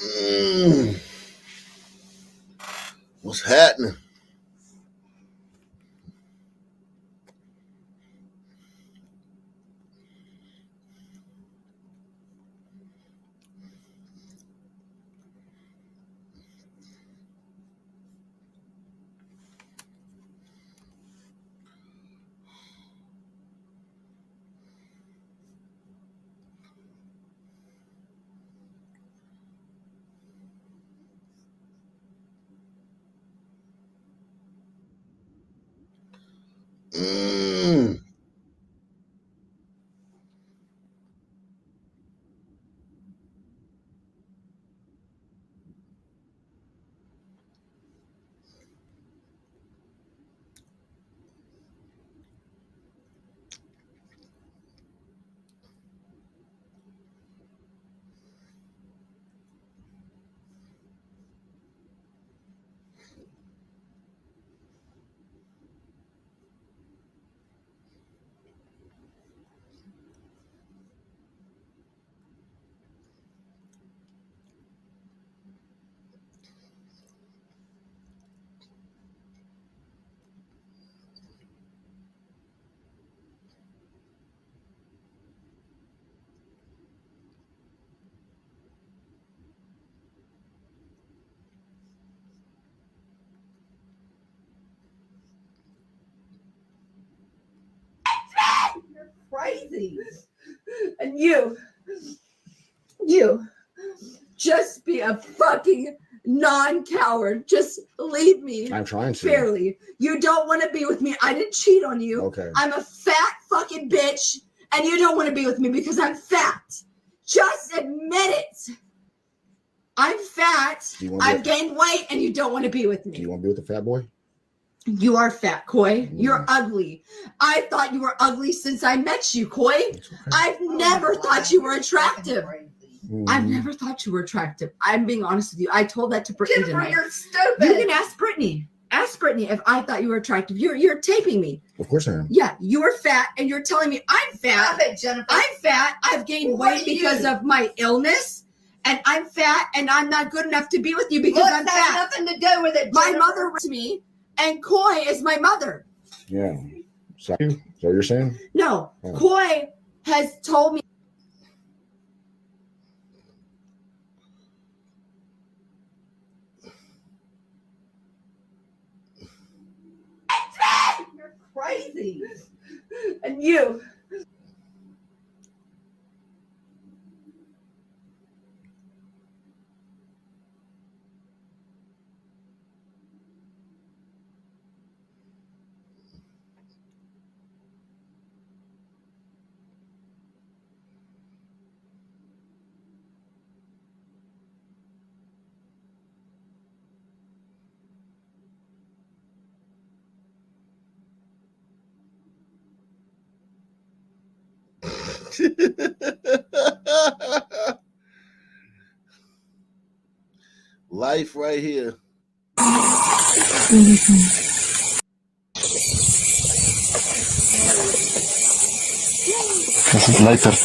Mm, what's happening? Mm. You're crazy. And you just be a fucking non-coward. Just leave me. I'm trying to. Fairly. You don't want to be with me. I didn't cheat on you. Okay. I'm a fat fucking bitch, and you don't want to be with me because I'm fat. Just admit it. I'm fat. I've gained weight, and you don't want to be with me. Do you want to be with the fat boy? You are fat, Coy. You're ugly. I thought you were ugly since I met you, Coy. Okay. I've never thought you were attractive. I've never thought you were attractive. I'm being honest with you. I told that to Brittany tonight. You're stupid. You can ask Brittany. Ask Brittany if I thought you were attractive. You're taping me. Of course I am. Yeah, you're fat, and you're telling me I'm fat. Stop it, Jennifer. I'm fat. I've gained weight because of my illness, and I'm fat, and I'm not good enough to be with you because I'm fat. Nothing to do with it, Jennifer. My mother raised me, and Coy is my mother. Yeah. Is that what you're saying? No, Coy has told me. You're crazy. And you. Life right here. Das ist leitert.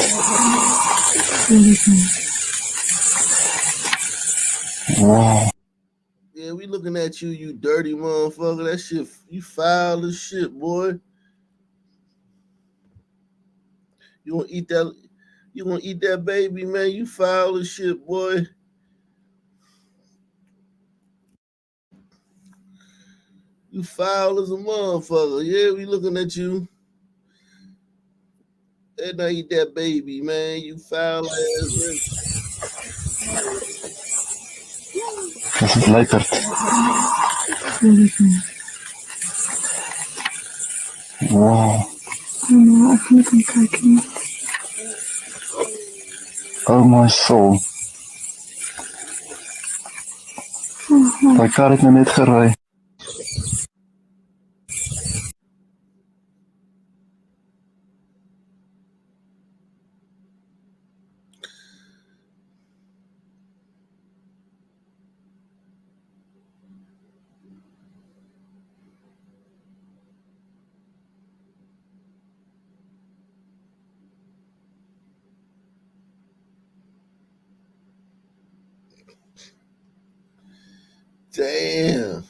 Wow. Yeah, we looking at you, you dirty motherfucker. That shit, you foul as shit, boy. You want to eat that? You want to eat that baby, man? You foul as shit, boy. You foul as a motherfucker. Yeah, we looking at you. And now eat that baby, man. You foul ass. Das ist leitert. Wow. Oh my soul. Daai kar het nou net gery. Damn.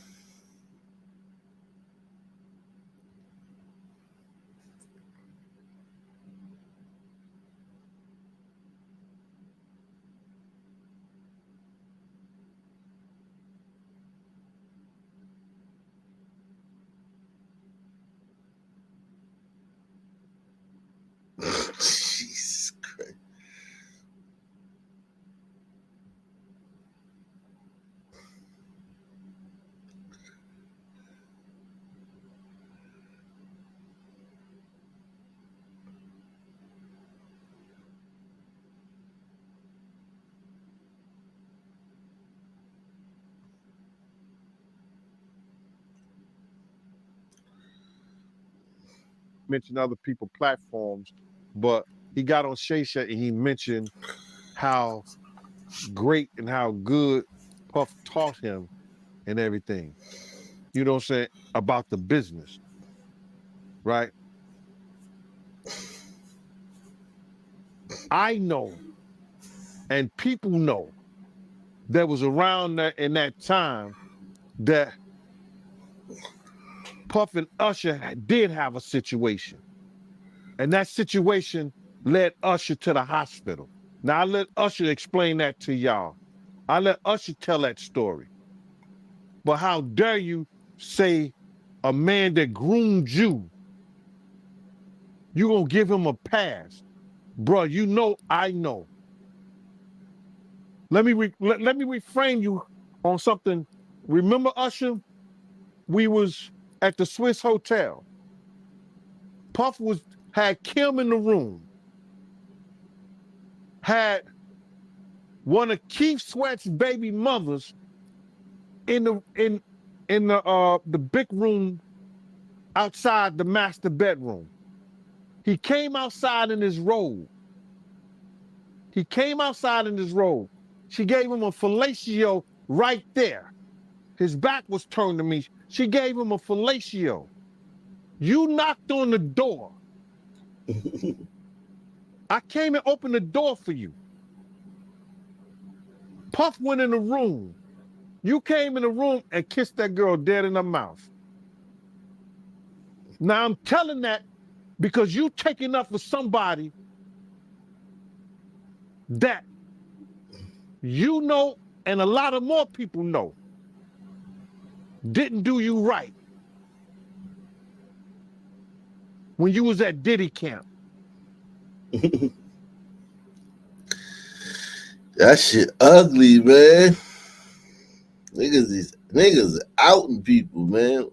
Jesus Christ. Mention other people platforms, but he got on Shay Shay and he mentioned how great and how good Puff taught him and everything. You know what I'm saying? About the business, right? I know, and people know, that was around that in that time that Puff and Usher did have a situation. And that situation led Usher to the hospital. Now I let Usher explain that to y'all. I let Usher tell that story. But how dare you say a man that groomed you, you gonna give him a pass? Bro, you know I know. Let me reframe you on something. Remember Usher? We was at the Swiss Hotel. Puff had Kim in the room, had one of Keith Sweat's baby mothers in the big room outside the master bedroom. He came outside in his robe. He came outside in his robe. She gave him a fellatio right there. His back was turned to me. She gave him a fellatio. You knocked on the door. I came and opened the door for you. Puff went in the room. You came in the room and kissed that girl dead in her mouth. Now I'm telling that because you taking up for somebody that you know and a lot of more people know didn't do you right when you was at Diddy camp. That shit ugly, man. Niggas outing people, man.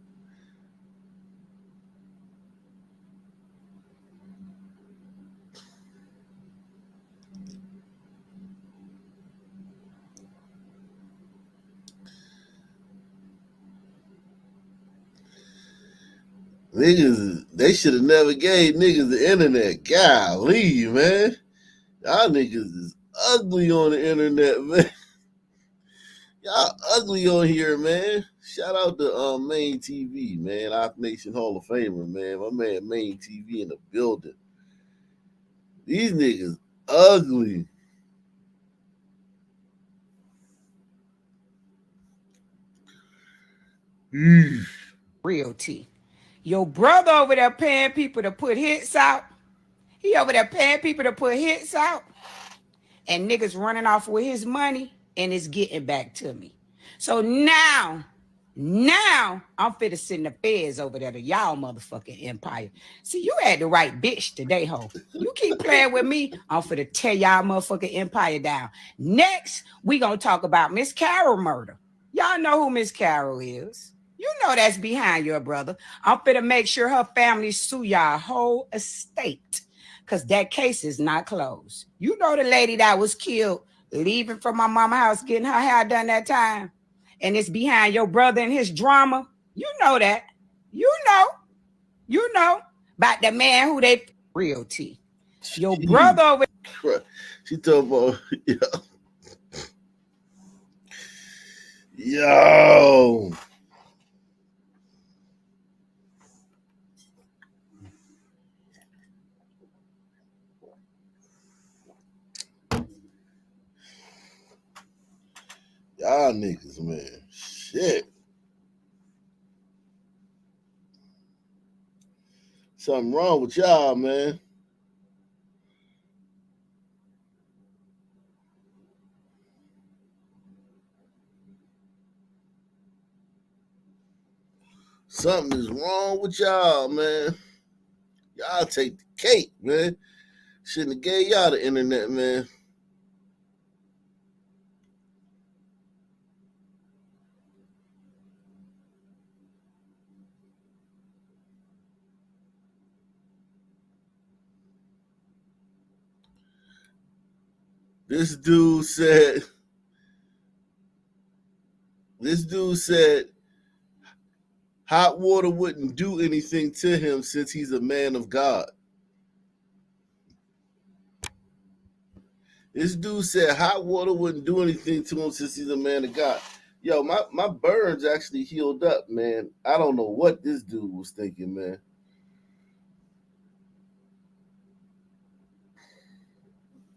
Niggas, they should have never gave niggas the internet. Golly, man. Y'all niggas is ugly on the internet, man. Y'all ugly on here, man. Shout out to Main TV, man. Our Nation Hall of Famer, man. My man Main TV in the building. These niggas ugly. Realty. Your brother over there paying people to put hits out. He over there paying people to put hits out. And niggas running off with his money and it's getting back to me. So now I'm finna send the feds over there to y'all motherfucking empire. See, you had the right bitch today, ho. You keep playing with me, I'm finna tear y'all motherfucking empire down. Next, we gonna talk about Miss Carol murder. Y'all know who Miss Carol is. You know that's behind your brother. I'm finna make sure her family sue y'all whole estate. Because that case is not closed. You know the lady that was killed leaving from my mama's house getting her hair done that time. And it's behind your brother and his drama. You know that. You know about the man who they realty. Your brother over. She talking about yo. Y'all niggas, man. Shit. Something wrong with y'all, man. Something is wrong with y'all, man. Y'all take the cake, man. Shouldn't have gave y'all the internet, man. This dude said hot water wouldn't do anything to him since he's a man of God. This dude said hot water wouldn't do anything to him since he's a man of God. Yo, my burns actually healed up, man. I don't know what this dude was thinking, man.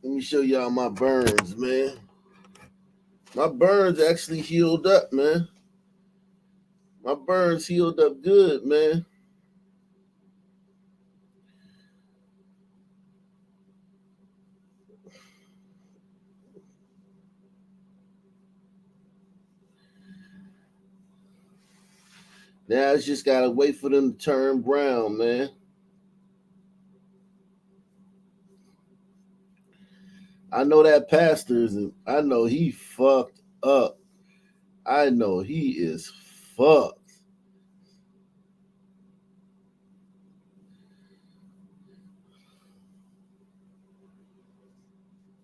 Let me show y'all my burns, man. My burns actually healed up, man. My burns healed up good, man. Now it's just gotta wait for them to turn brown, man. I know that pastor I know he fucked up. I know he is fucked.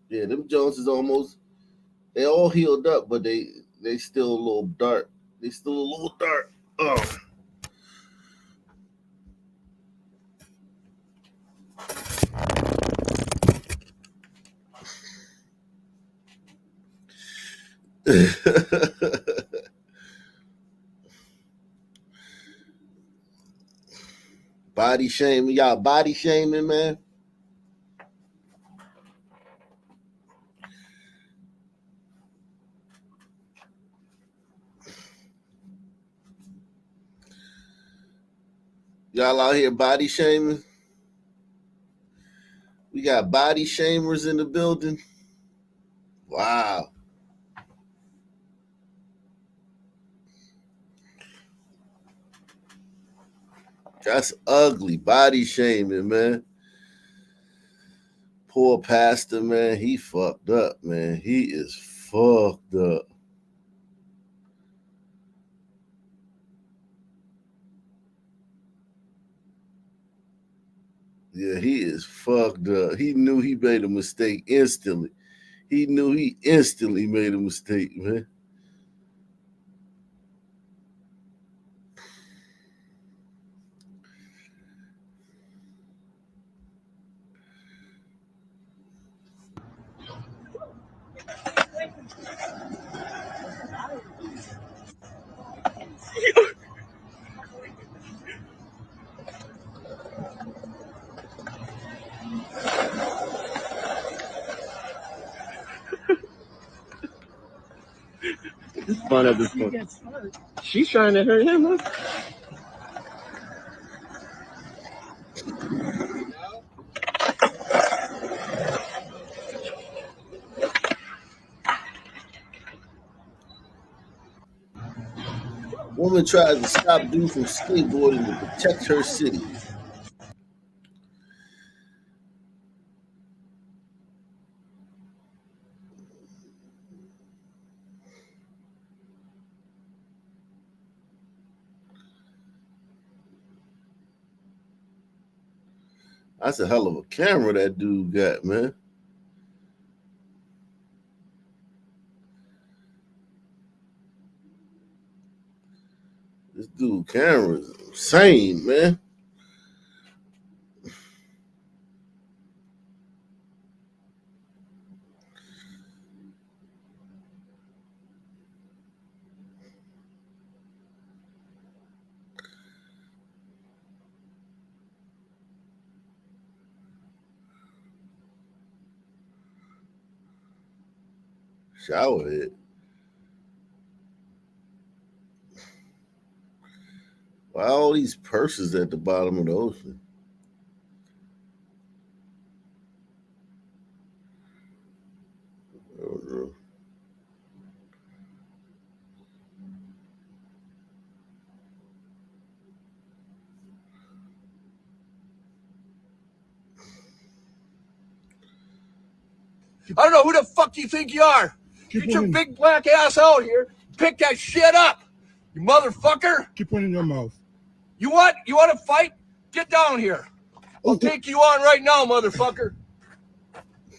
Yeah, them Jones is almost, they all healed up, but they still a little dark. They still a little dark. Oh. Body shaming, y'all body shaming, man. Y'all out here body shaming. We got body shamers in the building. Wow. That's ugly. Body shaming, man. Poor pastor, man. He fucked up, man. He is fucked up. Yeah, he is fucked up. He knew he made a mistake instantly. He knew he instantly made a mistake, man. It's fun at this point. She's trying to hurt him, huh? Woman tries to stop dude from skateboarding to protect her city. That's a hell of a camera that dude got, man. This dude camera is insane, man. Shower head. Why all these purses at the bottom of the ocean? I don't know. I don't know who the fuck you think you are. Get your big black ass out here. Pick that shit up, you motherfucker. Keep one in your mouth. You want to fight? Get down here. I'll take you on right now, motherfucker.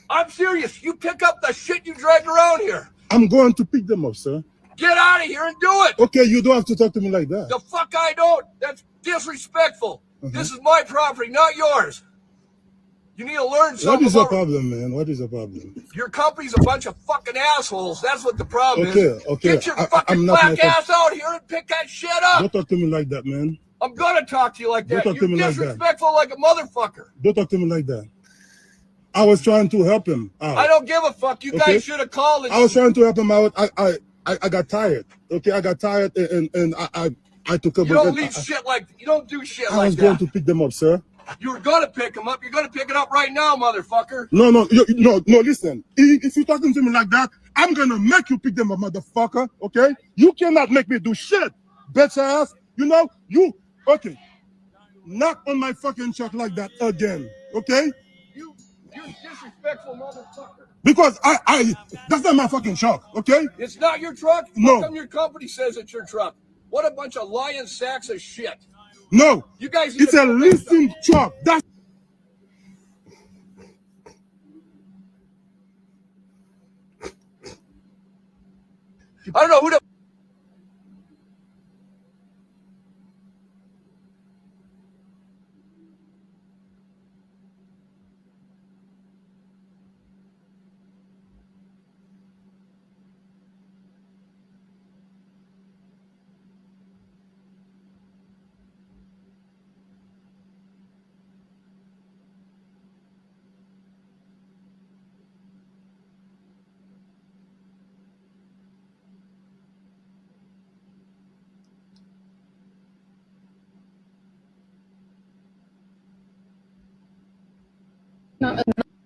I'm serious. You pick up the shit you dragged around here. I'm going to pick them up, sir. Get out of here and do it. Okay, you don't have to talk to me like that. The fuck I don't. That's disrespectful. This is my property, not yours. You need to learn something. What is the problem, man? What is the problem? Your company's a bunch of fucking assholes. That's what the problem is. Okay. Get your fucking black ass out here and pick that shit up. Don't talk to me like that, man. I'm gonna talk to you like that. Don't talk to me You're like that. disrespectful like a motherfucker. Don't talk to me like that. I was trying to help him out. I don't give a fuck. You guys should have called it. I was trying to help him out. I got tired. Okay, I got tired and I took a break. You don't leave shit like you don't do shit like that. I was going to pick them up, sir. You were gonna pick them up. You're gonna pick it up right now, motherfucker. No. Listen. If you're talking to me like that, I'm gonna make you pick them up, motherfucker. Okay? You cannot make me do shit, bitch ass. You know you. Okay. Knock on my fucking truck like that again. Okay? You're disrespectful, motherfucker. Because I that's not my fucking truck. Okay? It's not your truck. No. How come your company says it's your truck? What a bunch of lying sacks of shit. No. You guys. It's a leasing truck. That's. I don't know who the.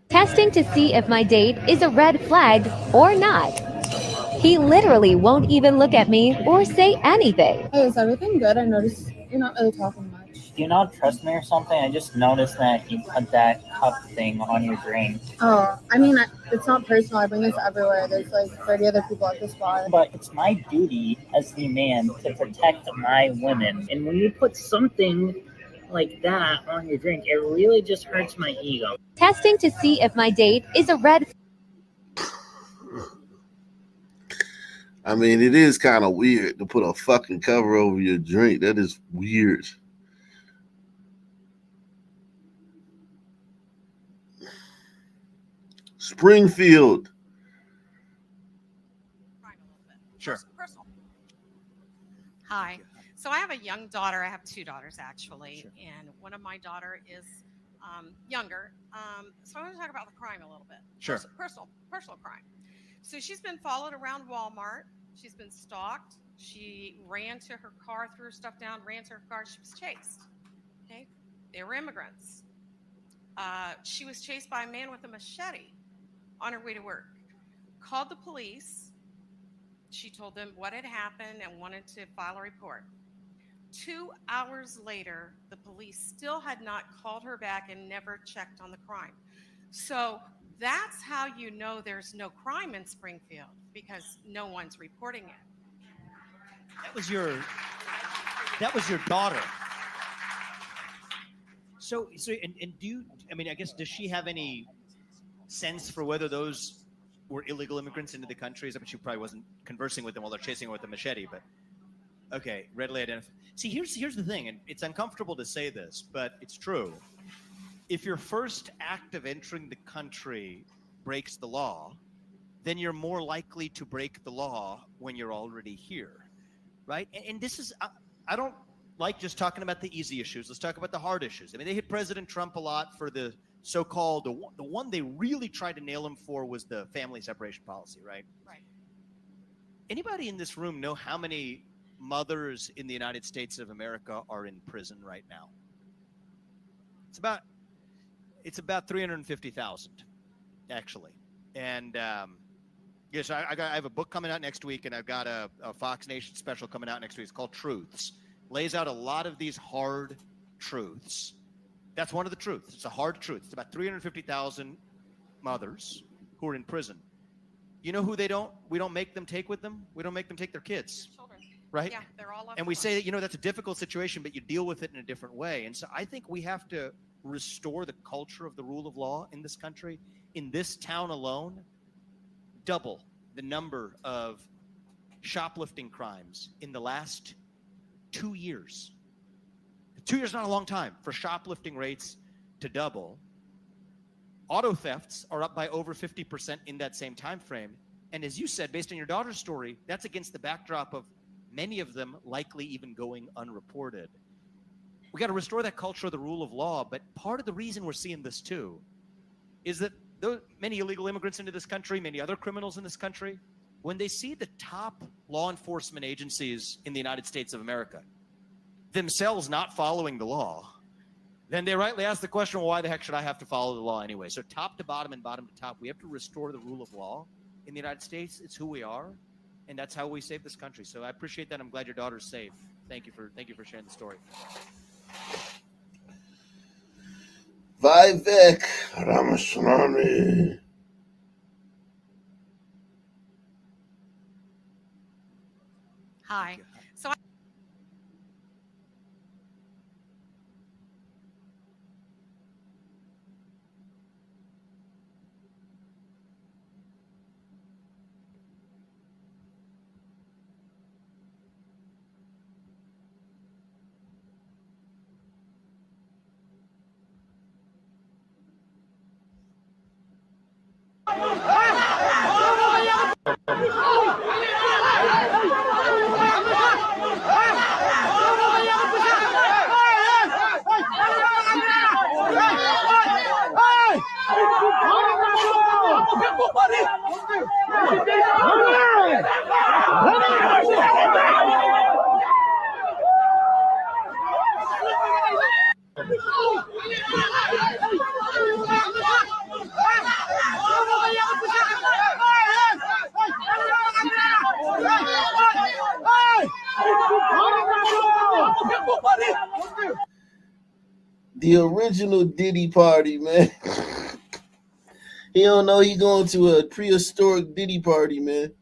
Testing to see if my date is a red flag or not. He literally won't even look at me or say anything. Hey, is everything good? I noticed you're not really talking much. Do you not trust me or something? I just noticed that you put that cup thing on your drink. Oh, I mean, it's not personal. I bring this everywhere. There's like 30 other people at this bar. But it's my duty as the man to protect my women. And when you put something like that on your drink, it really just hurts my ego. Testing to see if my date is a red. I mean, it is kind of weird to put a fucking cover over your drink. That is weird. Springfield. Sure. Personal. Hi. So I have a young daughter. I have two daughters, actually. Sure. And one of my daughter is younger. So I want to talk about the crime a little bit. Sure. Personal crime. So she's been followed around Walmart. She's been stalked. She ran to her car, threw her stuff down, ran to her car. She was chased. Okay. They were immigrants. She was chased by a man with a machete on her way to work. Called the police. She told them what had happened and wanted to file a report. 2 hours later, the police still had not called her back and never checked on the crime. So that's how you know there's no crime in Springfield, because no one's reporting it. That was your daughter. So and do you, I mean, I guess, does she have any sense for whether those were illegal immigrants into the country? I mean, she probably wasn't conversing with them while they're chasing her with a machete, but okay, readily identified. See, here's the thing, and it's uncomfortable to say this, but it's true. If your first act of entering the country breaks the law, then you're more likely to break the law when you're already here, right? And this is, I don't like just talking about the easy issues. Let's talk about the hard issues. I mean, they hit President Trump a lot for the so-called, the one they really tried to nail him for was the family separation policy, right? Right. Anybody in this room know how many mothers in the United States of America are in prison right now? It's about 350,000, actually. And yes, I have a book coming out next week, and I've got a Fox Nation special coming out next week. It's called Truths. Lays out a lot of these hard truths. That's one of the truths. It's a hard truth. It's about 350,000 mothers who are in prison. You know who we don't make them take with them? We don't make them take their kids. Children. Right? Yeah, they're all left And we alone. say that, that's a difficult situation, but you deal with it in a different way. And so I think we have to restore the culture of the rule of law in this country. In this town alone, double the number of shoplifting crimes in the last 2 years. 2 years is not a long time for shoplifting rates to double. Auto thefts are up by over 50% in that same time frame. And as you said, based on your daughter's story, that's against the backdrop of many of them likely even going unreported. We got to restore that culture of the rule of law. But part of the reason we're seeing this too is that many illegal immigrants into this country, many other criminals in this country, when they see the top law enforcement agencies in the United States of America themselves not following the law, then they rightly ask the question, well, why the heck should I have to follow the law anyway? So top to bottom and bottom to top, we have to restore the rule of law in the United States. It's who we are, and that's how we save this country. So I appreciate that. I'm glad your daughter's safe. Thank you for sharing the story. Vivek Ramaswamy. Hi. So The original Diddy party, man. He don't know he going to a prehistoric Diddy party, man.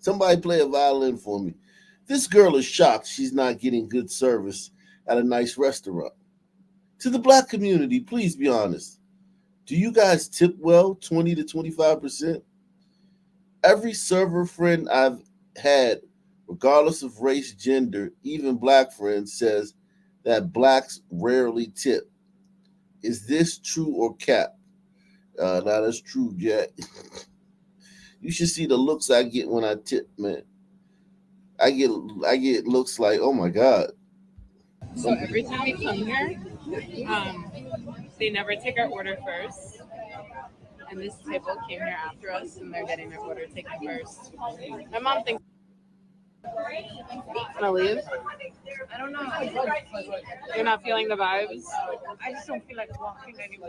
Somebody play a violin for me. This girl is shocked she's not getting good service at a nice restaurant. To the black community, please be honest. Do you guys tip well, 20 to 25%? Every server friend I've had, regardless of race, gender, even black friends, says that blacks rarely tip. Is this true or cap? Now that's true, Jack. You should see the looks I get when I tip, man. I get looks like, oh my God. So every time we come here, they never take our order first. And this table came here after us, and they're getting their order taken first. My mom thinks. Wanna leave? I don't know. You're not feeling the vibes? I just don't feel like walking anymore.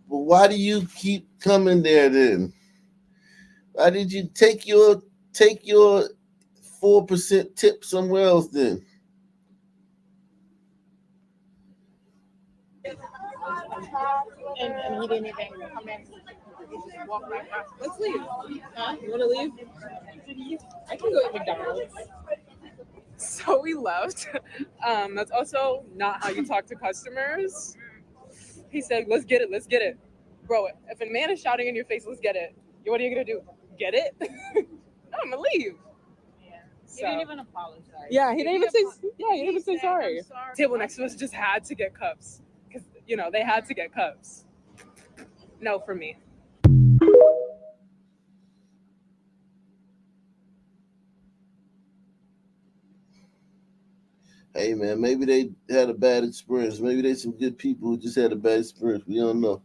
But why do you keep coming there then? Why did you take your 4% tip somewhere else then? And he didn't even come in. He just walked right past. Let's leave. Huh? You want to leave? I can go eat McDonald's. So we left. That's also not how you talk to customers. He said, let's get it. Bro, if a man is shouting in your face, let's get it. What are you going to do? Get it? No, I'm going to leave. He didn't even apologize. Yeah, he didn't even say. Yeah, he didn't even say sorry. Table next to us just had to get cups because they had to get cups. No, for me. Hey man, maybe they had a bad experience. Maybe they some good people who just had a bad experience. We don't know.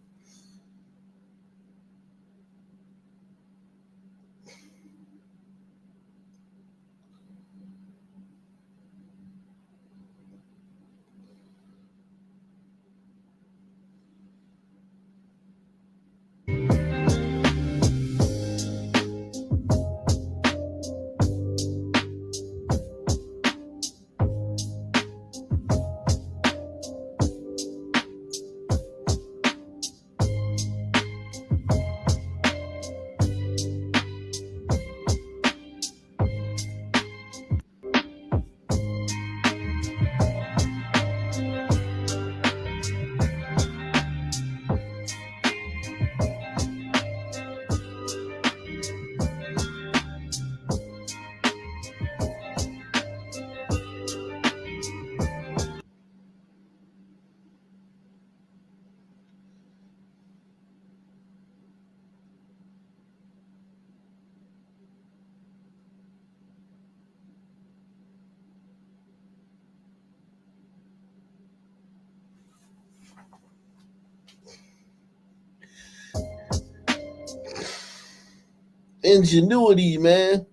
Ingenuity, man.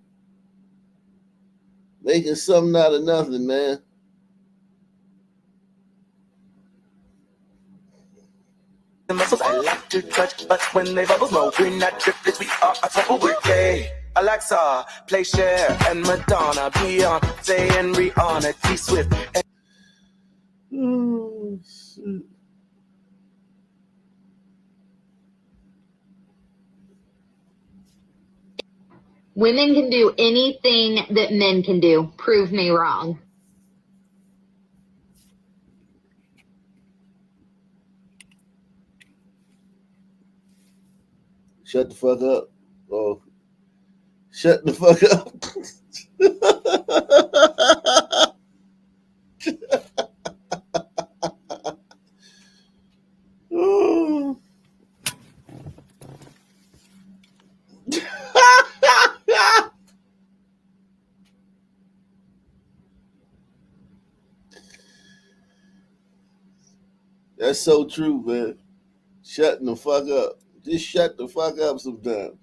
Making something out of nothing, man. The muscles I like to touch, but when they bubble, no, we're not triplets, we are a couple. We're gay. Alexa, play Cher and Madonna, Beyonce and Rihanna, T Swift. Oh, shit. Women can do anything that men can do. Prove me wrong. Shut the fuck up. Oh, shut the fuck up. Oh. That's so true, man. Shutting the fuck up. Just shut the fuck up sometimes.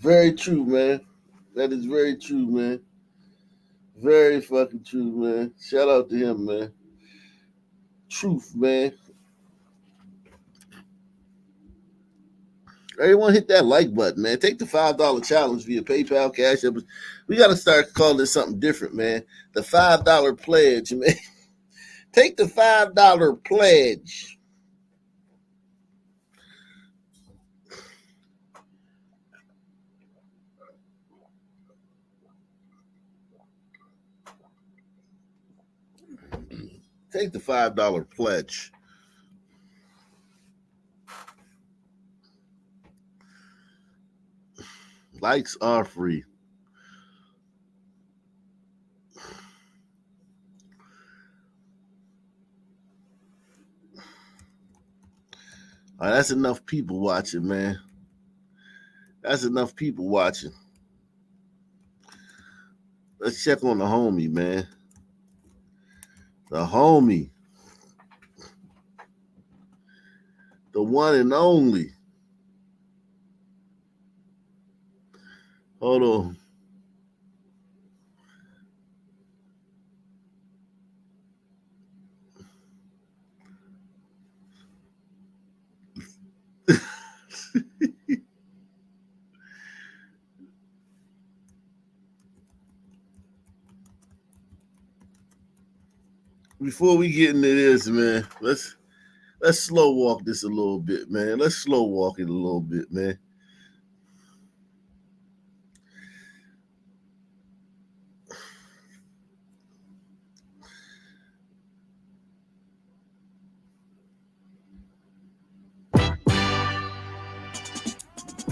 Very true, man. That is very true, man. Very fucking true, man. Shout out to him, man. Truth, man. Everyone hit that like button, man. Take the $5 challenge via PayPal, Cash App. We got to start calling this something different, man. The $5 pledge, man. Take the $5 pledge. Take the $5 pledge. Likes are free. All right, that's enough people watching, man. That's enough people watching. Let's check on the homie, man. The homie. The one and only. Hold on. before we get into this, man, let's slow walk this a little bit, man. Let's slow walk it a little bit, man.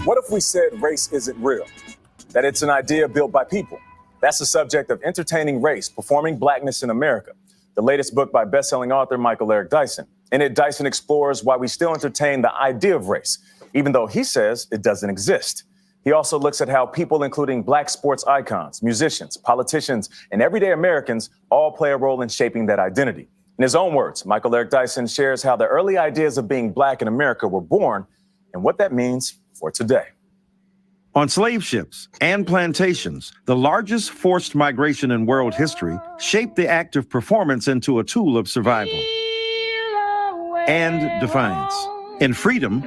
What if we said race isn't real? That it's an idea built by people? That's the subject of Entertaining Race, Performing Blackness in America, the latest book by best-selling author Michael Eric Dyson. In it, Dyson explores why we still entertain the idea of race, even though he says it doesn't exist. He also looks at how people, including Black sports icons, musicians, politicians, and everyday Americans, all play a role in shaping that identity. In his own words, Michael Eric Dyson shares how the early ideas of being Black in America were born and what that means for today. On slave ships and plantations, the largest forced migration in world history shaped the act of performance into a tool of survival and defiance. In freedom,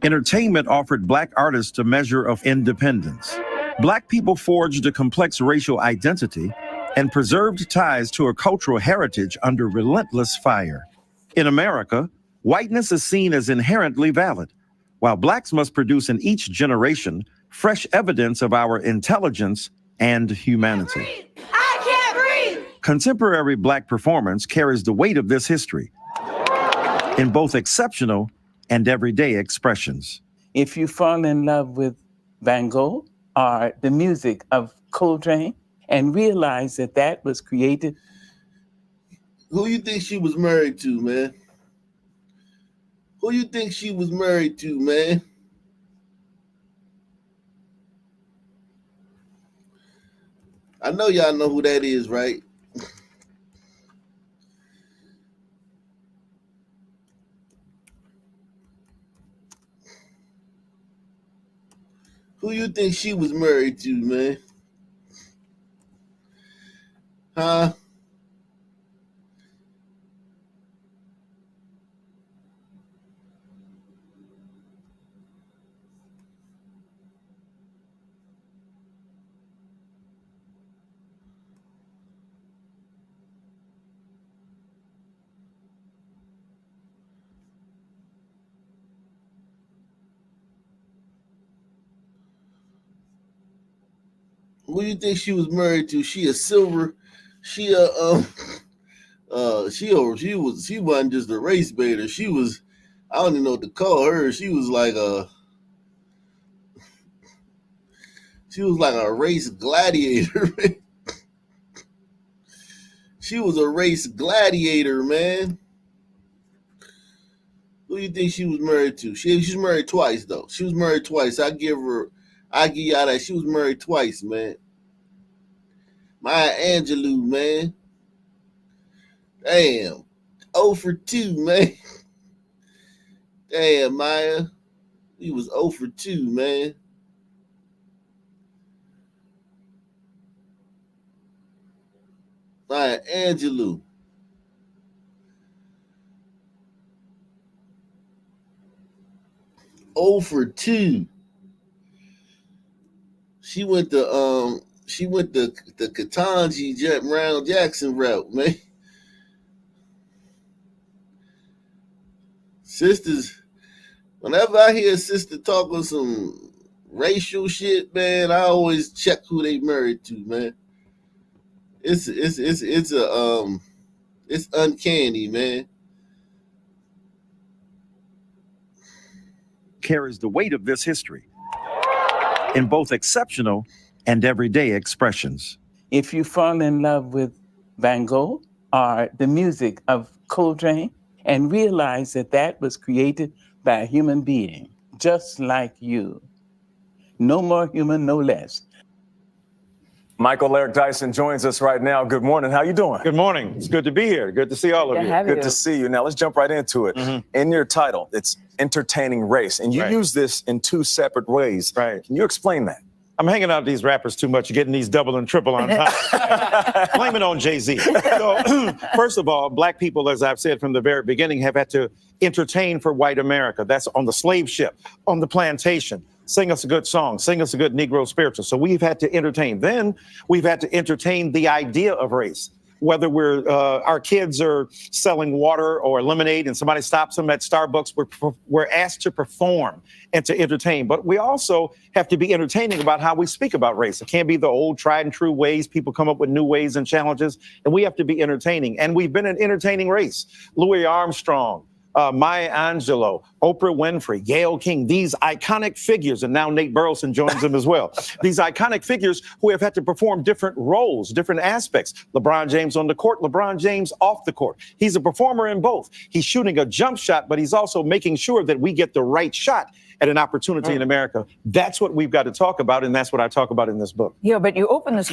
entertainment offered Black artists a measure of independence. Black people forged a complex racial identity and preserved ties to a cultural heritage under relentless fire. In America, whiteness is seen as inherently valid, while Blacks must produce in each generation fresh evidence of our intelligence and humanity. I can't breathe! Contemporary Black performance carries the weight of this history in both exceptional and everyday expressions. If you fall in love with Van Gogh or the music of Coltrane and realize that that was created. Who you think she was married to, man? Who you think she was married to, man? I know y'all know who that is, right? Who you think she was married to, man? Huh? Who do you think she was married to? She wasn't just a race baiter. She was, I don't even know what to call her. She was like a race gladiator. She was a race gladiator, man. Who do you think she was married to? She's married twice though. She was married twice. I give y'all that she was married twice, man. Maya Angelou, man. Damn. 0 for 2, man. Damn, Maya. He was 0 for 2, man. Maya Angelou. Oh for 2. She went the Ketanji Brown Jackson route, man. Sisters, whenever I hear a sister talking some racial shit, man, I always check who they married to, man. It's uncanny, man. Carries the weight of this history in both exceptional and everyday expressions. If you fall in love with Van Gogh or the music of Coltrane and realize that that was created by a human being, just like you. No more human, no less. Michael Eric Dyson joins us right now. Good morning. How you doing? Good morning. It's good to be here. Good to see all of you. Good to see you. Now, let's jump right into it. Mm-hmm. In your title, it's Entertaining Race, and you use this in 2 separate ways. Right. Can you explain that? I'm hanging out with these rappers too much, getting these double and triple on top. Blame it on Jay-Z. So, first of all, Black people, as I've said from the very beginning, have had to entertain for white America. That's on the slave ship, on the plantation. Sing us a good song, sing us a good Negro spiritual. So we've had to entertain. Then we've had to entertain the idea of race. whether our kids are selling water or lemonade and somebody stops them at Starbucks, we're asked to perform and to entertain. But we also have to be entertaining about how we speak about race. It can't be the old tried and true ways. People come up with new ways and challenges, and we have to be entertaining. And we've been an entertaining race. Louis Armstrong, Maya Angelou, Oprah Winfrey, Gayle King, these iconic figures, and now Nate Burleson joins them as well. These iconic figures who have had to perform different roles, different aspects. LeBron James on the court, LeBron James off the court. He's a performer in both. He's shooting a jump shot, but he's also making sure that we get the right shot at an opportunity in America. That's what we've got to talk about, and that's what I talk about in this book. Yeah, but you open the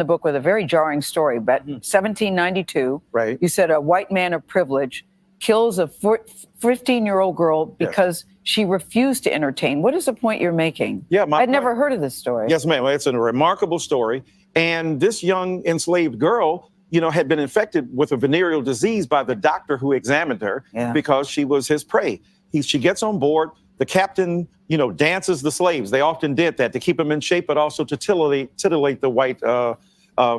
book with a very jarring story. But 1792, right? You said a white man of privilege kills a 15-year-old girl because she refused to entertain. What is the point you're making? Yeah, I'd never heard of this story. Yes, ma'am. It's a remarkable story. And this young enslaved girl, had been infected with a venereal disease by the doctor who examined her because she was his prey. She gets on board. The captain, dances the slaves. They often did that to keep them in shape, but also to titillate the white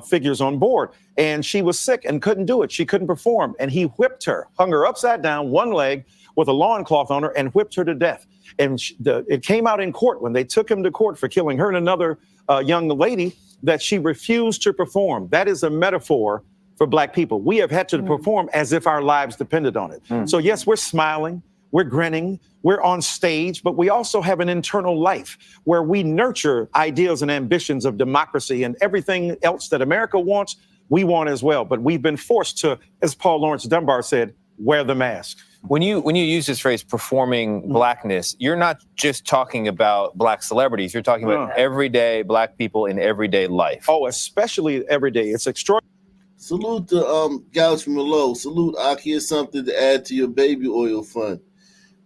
figures on board. And she was sick and couldn't do it. She couldn't perform. And he whipped her, hung her upside down, one leg with a loincloth on her, and whipped her to death. And it came out in court when they took him to court for killing her and another young lady that she refused to perform. That is a metaphor for Black people. We have had to perform as if our lives depended on it. So yes, we're smiling. We're grinning, we're on stage, but we also have an internal life where we nurture ideals and ambitions of democracy and everything else that America wants, we want as well. But we've been forced to, as Paul Laurence Dunbar said, wear the mask. When you use this phrase, performing Blackness, you're not just talking about Black celebrities, you're talking about everyday Black people in everyday life. Oh, especially every day. It's extraordinary. Salute to Gouch Malo. Salute, Aki, here's something to add to your baby oil fund.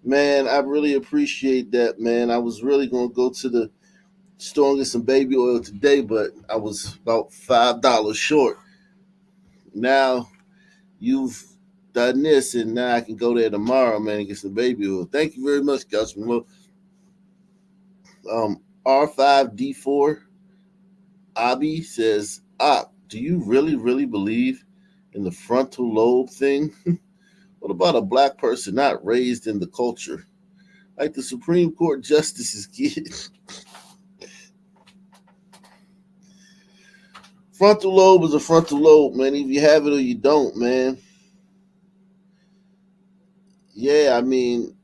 Man, I really appreciate that, man. I was really going to go to the store and get some baby oil today, but I was about $5 short. Now you've done this, and now I can go there tomorrow, man, and get some baby oil. Thank you very much, Gus. R5D4 Abi says, do you really believe in the frontal lobe thing? What about a Black person not raised in the culture? Like the Supreme Court justices get. Frontal lobe is a frontal lobe, man. If you have it or you don't, man. Yeah, I mean,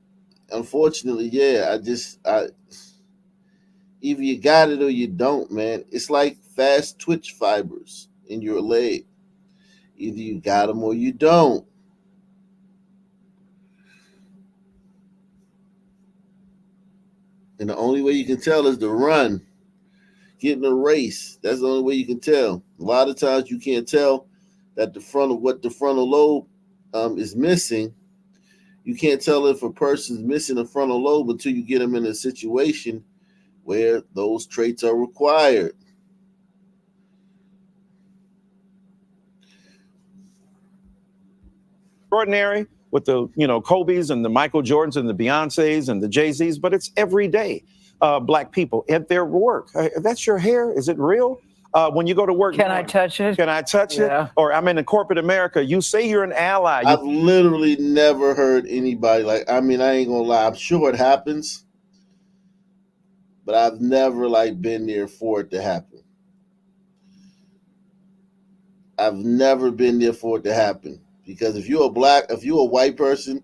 unfortunately, either you got it or you don't, man. It's like fast twitch fibers in your leg. Either you got them or you don't. And the only way you can tell is to run, get in a race. That's the only way you can tell. A lot of times you can't tell that the frontal lobe is missing. You can't tell if a person's missing a frontal lobe until you get them in a situation where those traits are required. Extraordinary with the Kobe's and the Michael Jordans and the Beyoncés and the Jay-Z's, but it's everyday Black people at their work. That's your hair? Is it real? When you go to work, can I touch it? Can I touch it? Or I'm in corporate America. You say you're an ally. I've literally never heard anybody I ain't gonna lie. I'm sure it happens, but I've never been there for it to happen. I've never been there for it to happen. Because if you're a white person,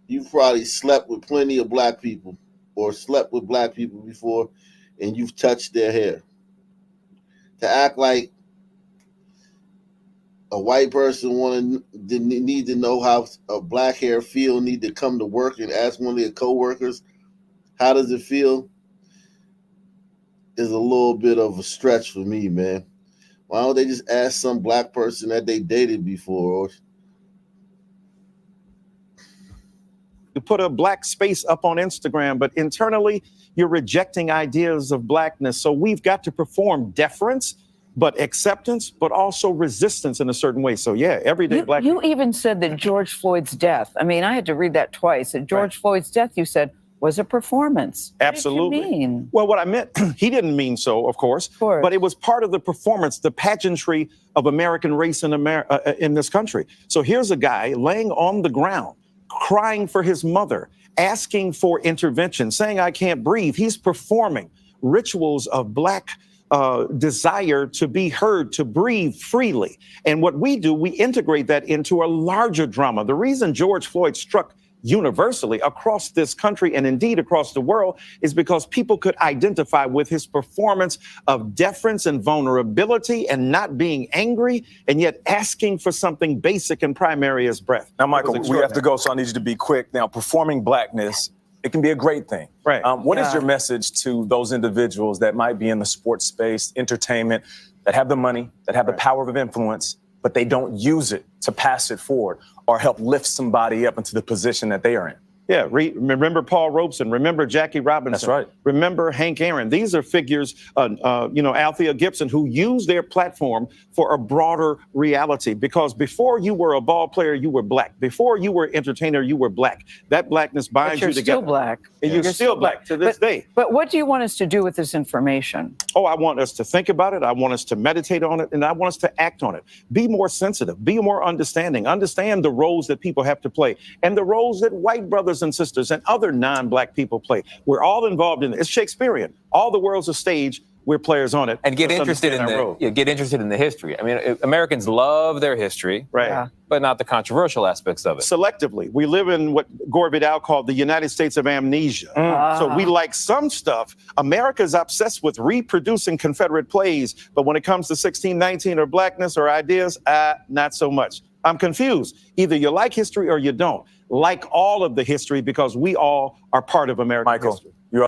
you've probably slept with plenty of Black people or slept with Black people before, and you've touched their hair. To act like a white person need to know how a Black hair feel, need to come to work and ask one of their coworkers, how does it feel? Is a little bit of a stretch for me, man. Why don't they just ask some Black person that they dated before? You put a Black space up on Instagram, but internally you're rejecting ideas of Blackness. So we've got to perform deference, but acceptance, but also resistance in a certain way. So yeah, everyday Black. You even said that George Floyd's death, I had to read that twice. At George Floyd's death, you said, was a performance. Absolutely. What did you mean? Well, what I meant, he didn't mean so, of course, but it was part of the performance, the pageantry of American race in this country. So here's a guy laying on the ground, crying for his mother, asking for intervention, saying, I can't breathe. He's performing rituals of Black desire to be heard, to breathe freely. And what we do, we integrate that into a larger drama. The reason George Floyd struck universally across this country and indeed across the world is because people could identify with his performance of deference and vulnerability and not being angry and yet asking for something basic and primary as breath. Now, Michael, we have to go, so I need you to be quick. Now, performing Blackness, it can be a great thing. Right. What is your message to those individuals that might be in the sports space, entertainment, that have the money, that have the power of influence, but they don't use it to pass it forward or help lift somebody up into the position that they are in? Yeah, remember Paul Robeson, remember Jackie Robinson. That's right. Remember Hank Aaron. These are figures, Althea Gibson, who use their platform for a broader reality. Because before you were a ball player, you were Black. Before you were entertainer, you were Black. That Blackness binds you together. You're still Black. And you're still Black to this day. But what do you want us to do with this information? Oh, I want us to think about it. I want us to meditate on it. And I want us to act on it. Be more sensitive. Be more understanding. Understand the roles that people have to play and the roles that white brothers and sisters and other non-Black people play. We're all involved in it. It's Shakespearean. All the world's a stage. We're players on it. And get interested in the history. I mean, Americans love their history, right? But not the controversial aspects of it. Selectively. We live in what Gore Vidal called the United States of amnesia. So we like some stuff. America's obsessed with reproducing Confederate plays, but when it comes to 1619 or Blackness or ideas, not so much. I'm confused. Either you like history or you don't. Like all of the history, because we all are part of American history. You're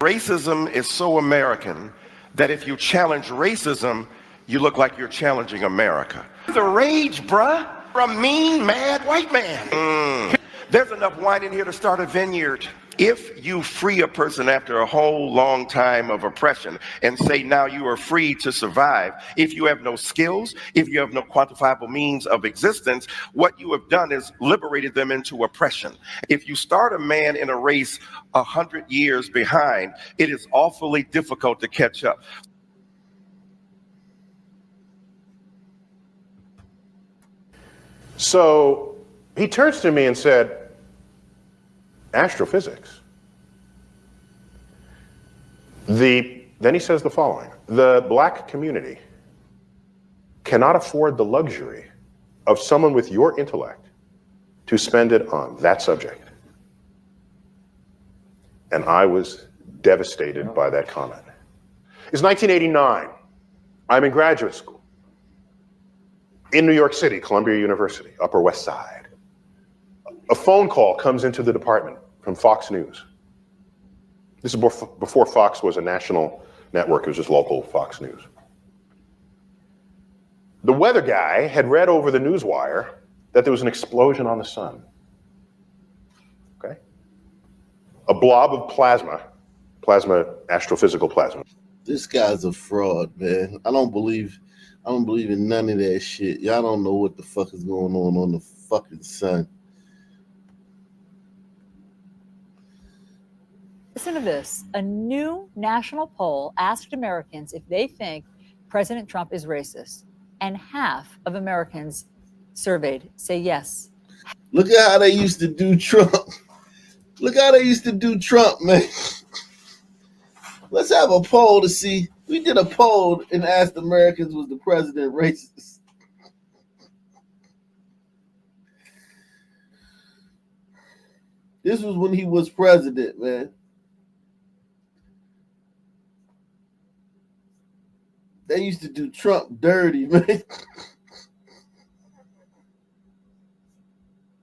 Racism is so American that if you challenge racism, you look like you're challenging America. The rage, bruh, from a mean, mad white man. There's enough wine in here to start a vineyard. If you free a person after a whole long time of oppression and say now you are free to survive, if you have no skills, if you have no quantifiable means of existence, what you have done is liberated them into oppression. If you start a man in a race 100 years behind, it is awfully difficult to catch up. So he turns to me and said, astrophysics. Then he says the following: the Black community cannot afford the luxury of someone with your intellect to spend it on that subject. And I was devastated by that comment. It's 1989. I'm in graduate school in New York City, Columbia University, Upper West Side. A phone call comes into the department from Fox News. This is before Fox was a national network. It was just local Fox News. The weather guy had read over the newswire that there was an explosion on the sun. Okay? A blob of plasma, astrophysical plasma. This guy's a fraud, man. I don't believe in none of that shit. Y'all don't know what the fuck is going on the fucking sun. Listen to this. A new national poll asked Americans if they think President Trump is racist, and half of Americans surveyed say yes. Look at how they used to do Trump. Look how they used to do Trump, man. Let's have a poll to see. We did a poll and asked Americans, was the president racist? This was when he was president, man. They used to do Trump dirty, man.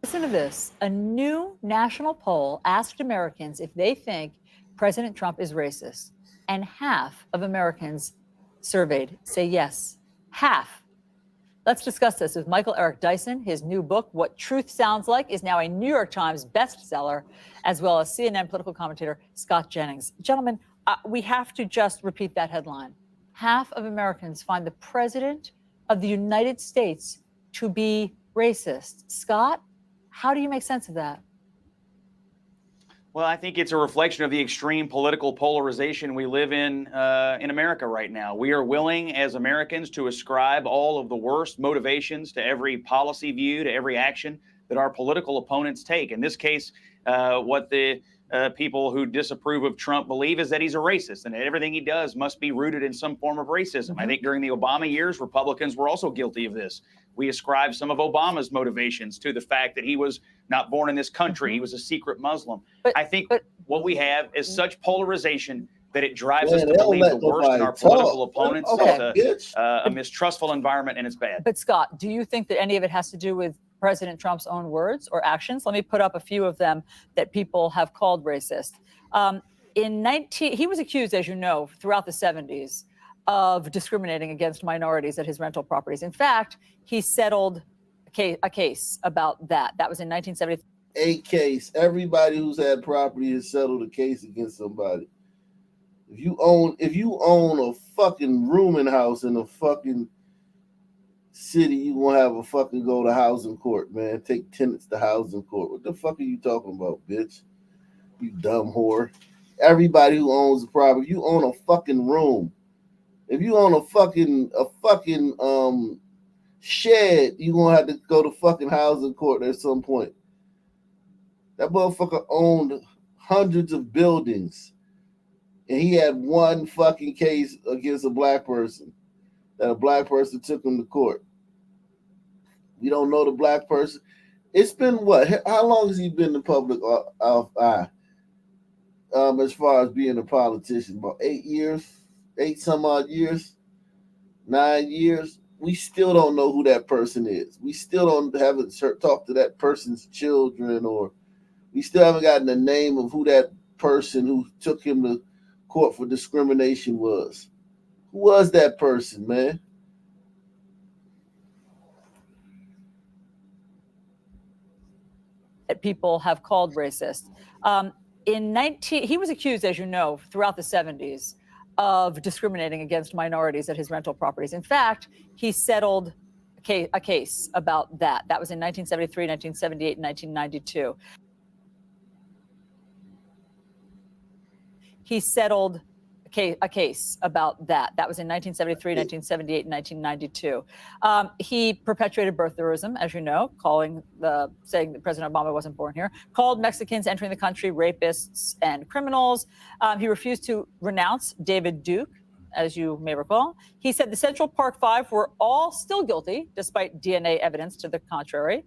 Listen to this. A new national poll asked Americans if they think President Trump is racist, and half of Americans surveyed say yes. Half. Let's discuss this with Michael Eric Dyson. His new book, What Truth Sounds Like, is now a New York Times bestseller, as well as CNN political commentator Scott Jennings. Gentlemen, we have to just repeat that headline. Half of Americans find the president of the United States to be racist. Scott, how do you make sense of that? Well, I think it's a reflection of the extreme political polarization we live in America right now. We are willing as Americans to ascribe all of the worst motivations to every policy view, to every action that our political opponents take. In this case, what the people who disapprove of Trump believe is that he's a racist and that everything he does must be rooted in some form of racism. I think during the Obama years, Republicans were also guilty of this. We ascribe some of Obama's motivations to the fact that he was not born in this country. He was a secret Muslim. I think what we have is such polarization that it drives us to believe the worst in our political opponents. It's a mistrustful environment, and it's bad. But Scott, do you think that any of it has to do with President Trump's own words or actions? Let me put up a few of them that people have called racist. He was accused, as you know, throughout the 70s of discriminating against minorities at his rental properties. In fact, he settled a case about that. That was in 1973. A case. Everybody who's had property has settled a case against somebody. If you own a fucking rooming house in a fucking city, you gonna have a fucking go to housing court, man. Take tenants to housing court. What the fuck are you talking about, bitch? You dumb whore. Everybody who owns a property, if you own a fucking room, if you own a fucking shed, you gonna have to go to fucking housing court at some point. That motherfucker owned hundreds of buildings, and he had one fucking case against a black person that a black person took him to court. We don't know the black person. It's been what? How long has he been in the public eye? As far as being a politician, about 8 years, 8 some odd years, 9 years. We still don't know who that person is. We still haven't talked to that person's children, or we still haven't gotten the name of who that person who took him to court for discrimination was. Who was that person, man? That people have called racist. He was accused, as you know, throughout the 70s of discriminating against minorities at his rental properties. In fact, he settled a case about that. That was in 1973, 1978, and 1992. He settled a case about that. That was in 1973, 1978, and 1992. He perpetuated birtherism, as you know, saying that President Obama wasn't born here, called Mexicans entering the country rapists and criminals. He refused to renounce David Duke, as you may recall. He said the Central Park Five were all still guilty, despite DNA evidence to the contrary.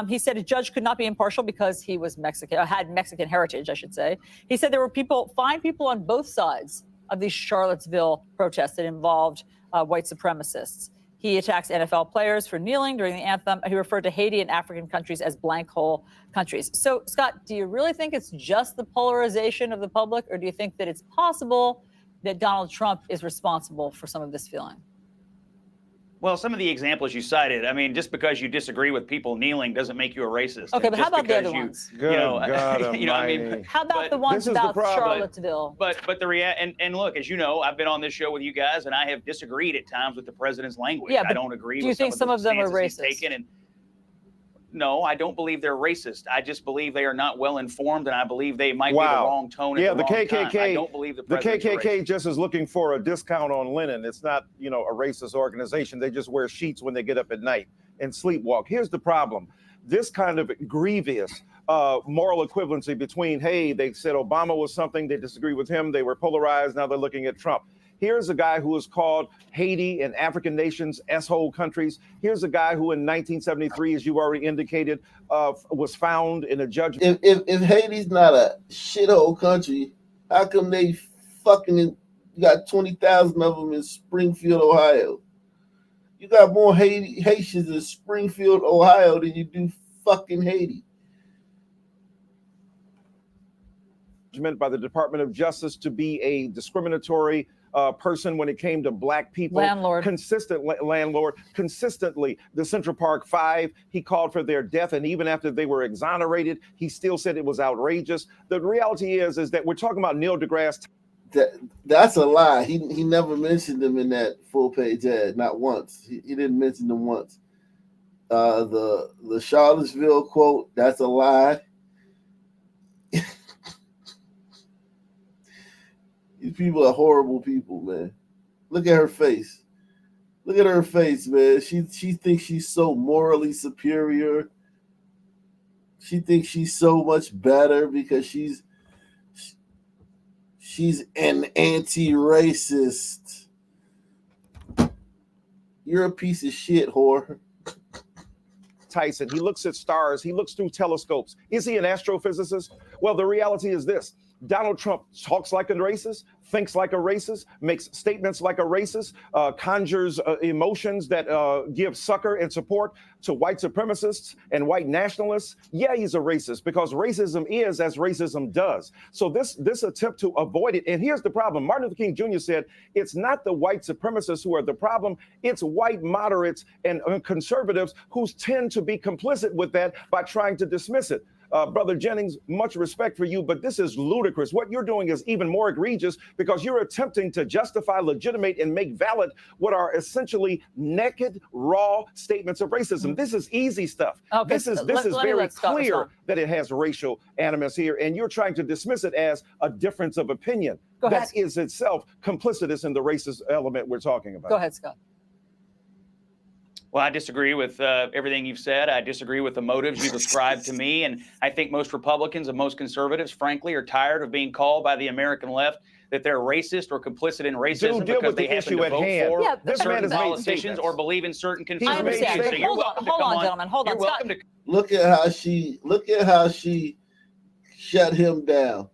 He said a judge could not be impartial because he was Mexican, had Mexican heritage, I should say. He said there were fine people on both sides of these Charlottesville protests that involved white supremacists. He attacks NFL players for kneeling during the anthem. He referred to Haiti and African countries as blank hole countries. So, Scott, do you really think it's just the polarization of the public, or do you think that it's possible that Donald Trump is responsible for some of this feeling? Well, some of the examples you cited, I mean, just because you disagree with people kneeling doesn't make you a racist. Okay, but how about the other ones? How about the ones about Charlottesville? But and look, as you know, I've been on this show with you guys, and I have disagreed at times with the president's language. Yeah, I don't agree. Do you think some of them are racist? No, I don't believe they're racist. I just believe they are not well informed, and I believe they might be the wrong tone at the wrong KKK, time. I don't believe the KKK just is looking for a discount on linen. It's not, a racist organization. They just wear sheets when they get up at night and sleepwalk. Here's the problem. This kind of grievous moral equivalency between, hey, they said Obama was something, they disagree with him, they were polarized, now they're looking at Trump. Here's a guy who has called Haiti and African nations S-hole countries. Here's a guy who in 1973, as you already indicated, was found in a judgment. If Haiti's not a shithole country, how come they fucking got 20,000 of them in Springfield, Ohio? You got more Haitians in Springfield, Ohio than you do fucking Haiti. By the Department of Justice to be a discriminatory person when it came to black people. Landlord. Landlord. Consistently, the Central Park Five, he called for their death. And even after they were exonerated, he still said it was outrageous. The reality is that we're talking about Neil deGrasse. That's a lie. He never mentioned them in that full page ad, not once. He didn't mention them once. The Charlottesville quote, that's a lie. These people are horrible people, man. Look at her face. Look at her face, man. She thinks she's so morally superior. She thinks she's so much better because she's an anti-racist. You're a piece of shit, whore. Tyson, he looks at stars, he looks through telescopes. Is he an astrophysicist? Well, the reality is this. Donald Trump talks like a racist, thinks like a racist, makes statements like a racist, conjures emotions that give succor and support to white supremacists and white nationalists. Yeah, he's a racist because racism is as racism does. So this attempt to avoid it, and here's the problem. Martin Luther King Jr. said, it's not the white supremacists who are the problem, it's white moderates and conservatives who tend to be complicit with that by trying to dismiss it. Brother Jennings, much respect for you, but this is ludicrous. What you're doing is even more egregious because you're attempting to justify, legitimate, and make valid what are essentially naked, raw statements of racism. This is easy stuff. Okay, This is very clear that it has racial animus here, and you're trying to dismiss it as a difference of opinion. Go ahead. That is itself complicitous in the racist element we're talking about. Go ahead, Scott. Well, I disagree with everything you've said. I disagree with the motives you've ascribed to me. And I think most Republicans and most conservatives, frankly, are tired of being called by the American left that they're racist or complicit in racism because they happen to vote for certain politicians or believe in certain I understand. So you're Hold welcome on, to hold come on, on. gentlemen. Hold on, You're Scott. welcome to Look at how she shut him down.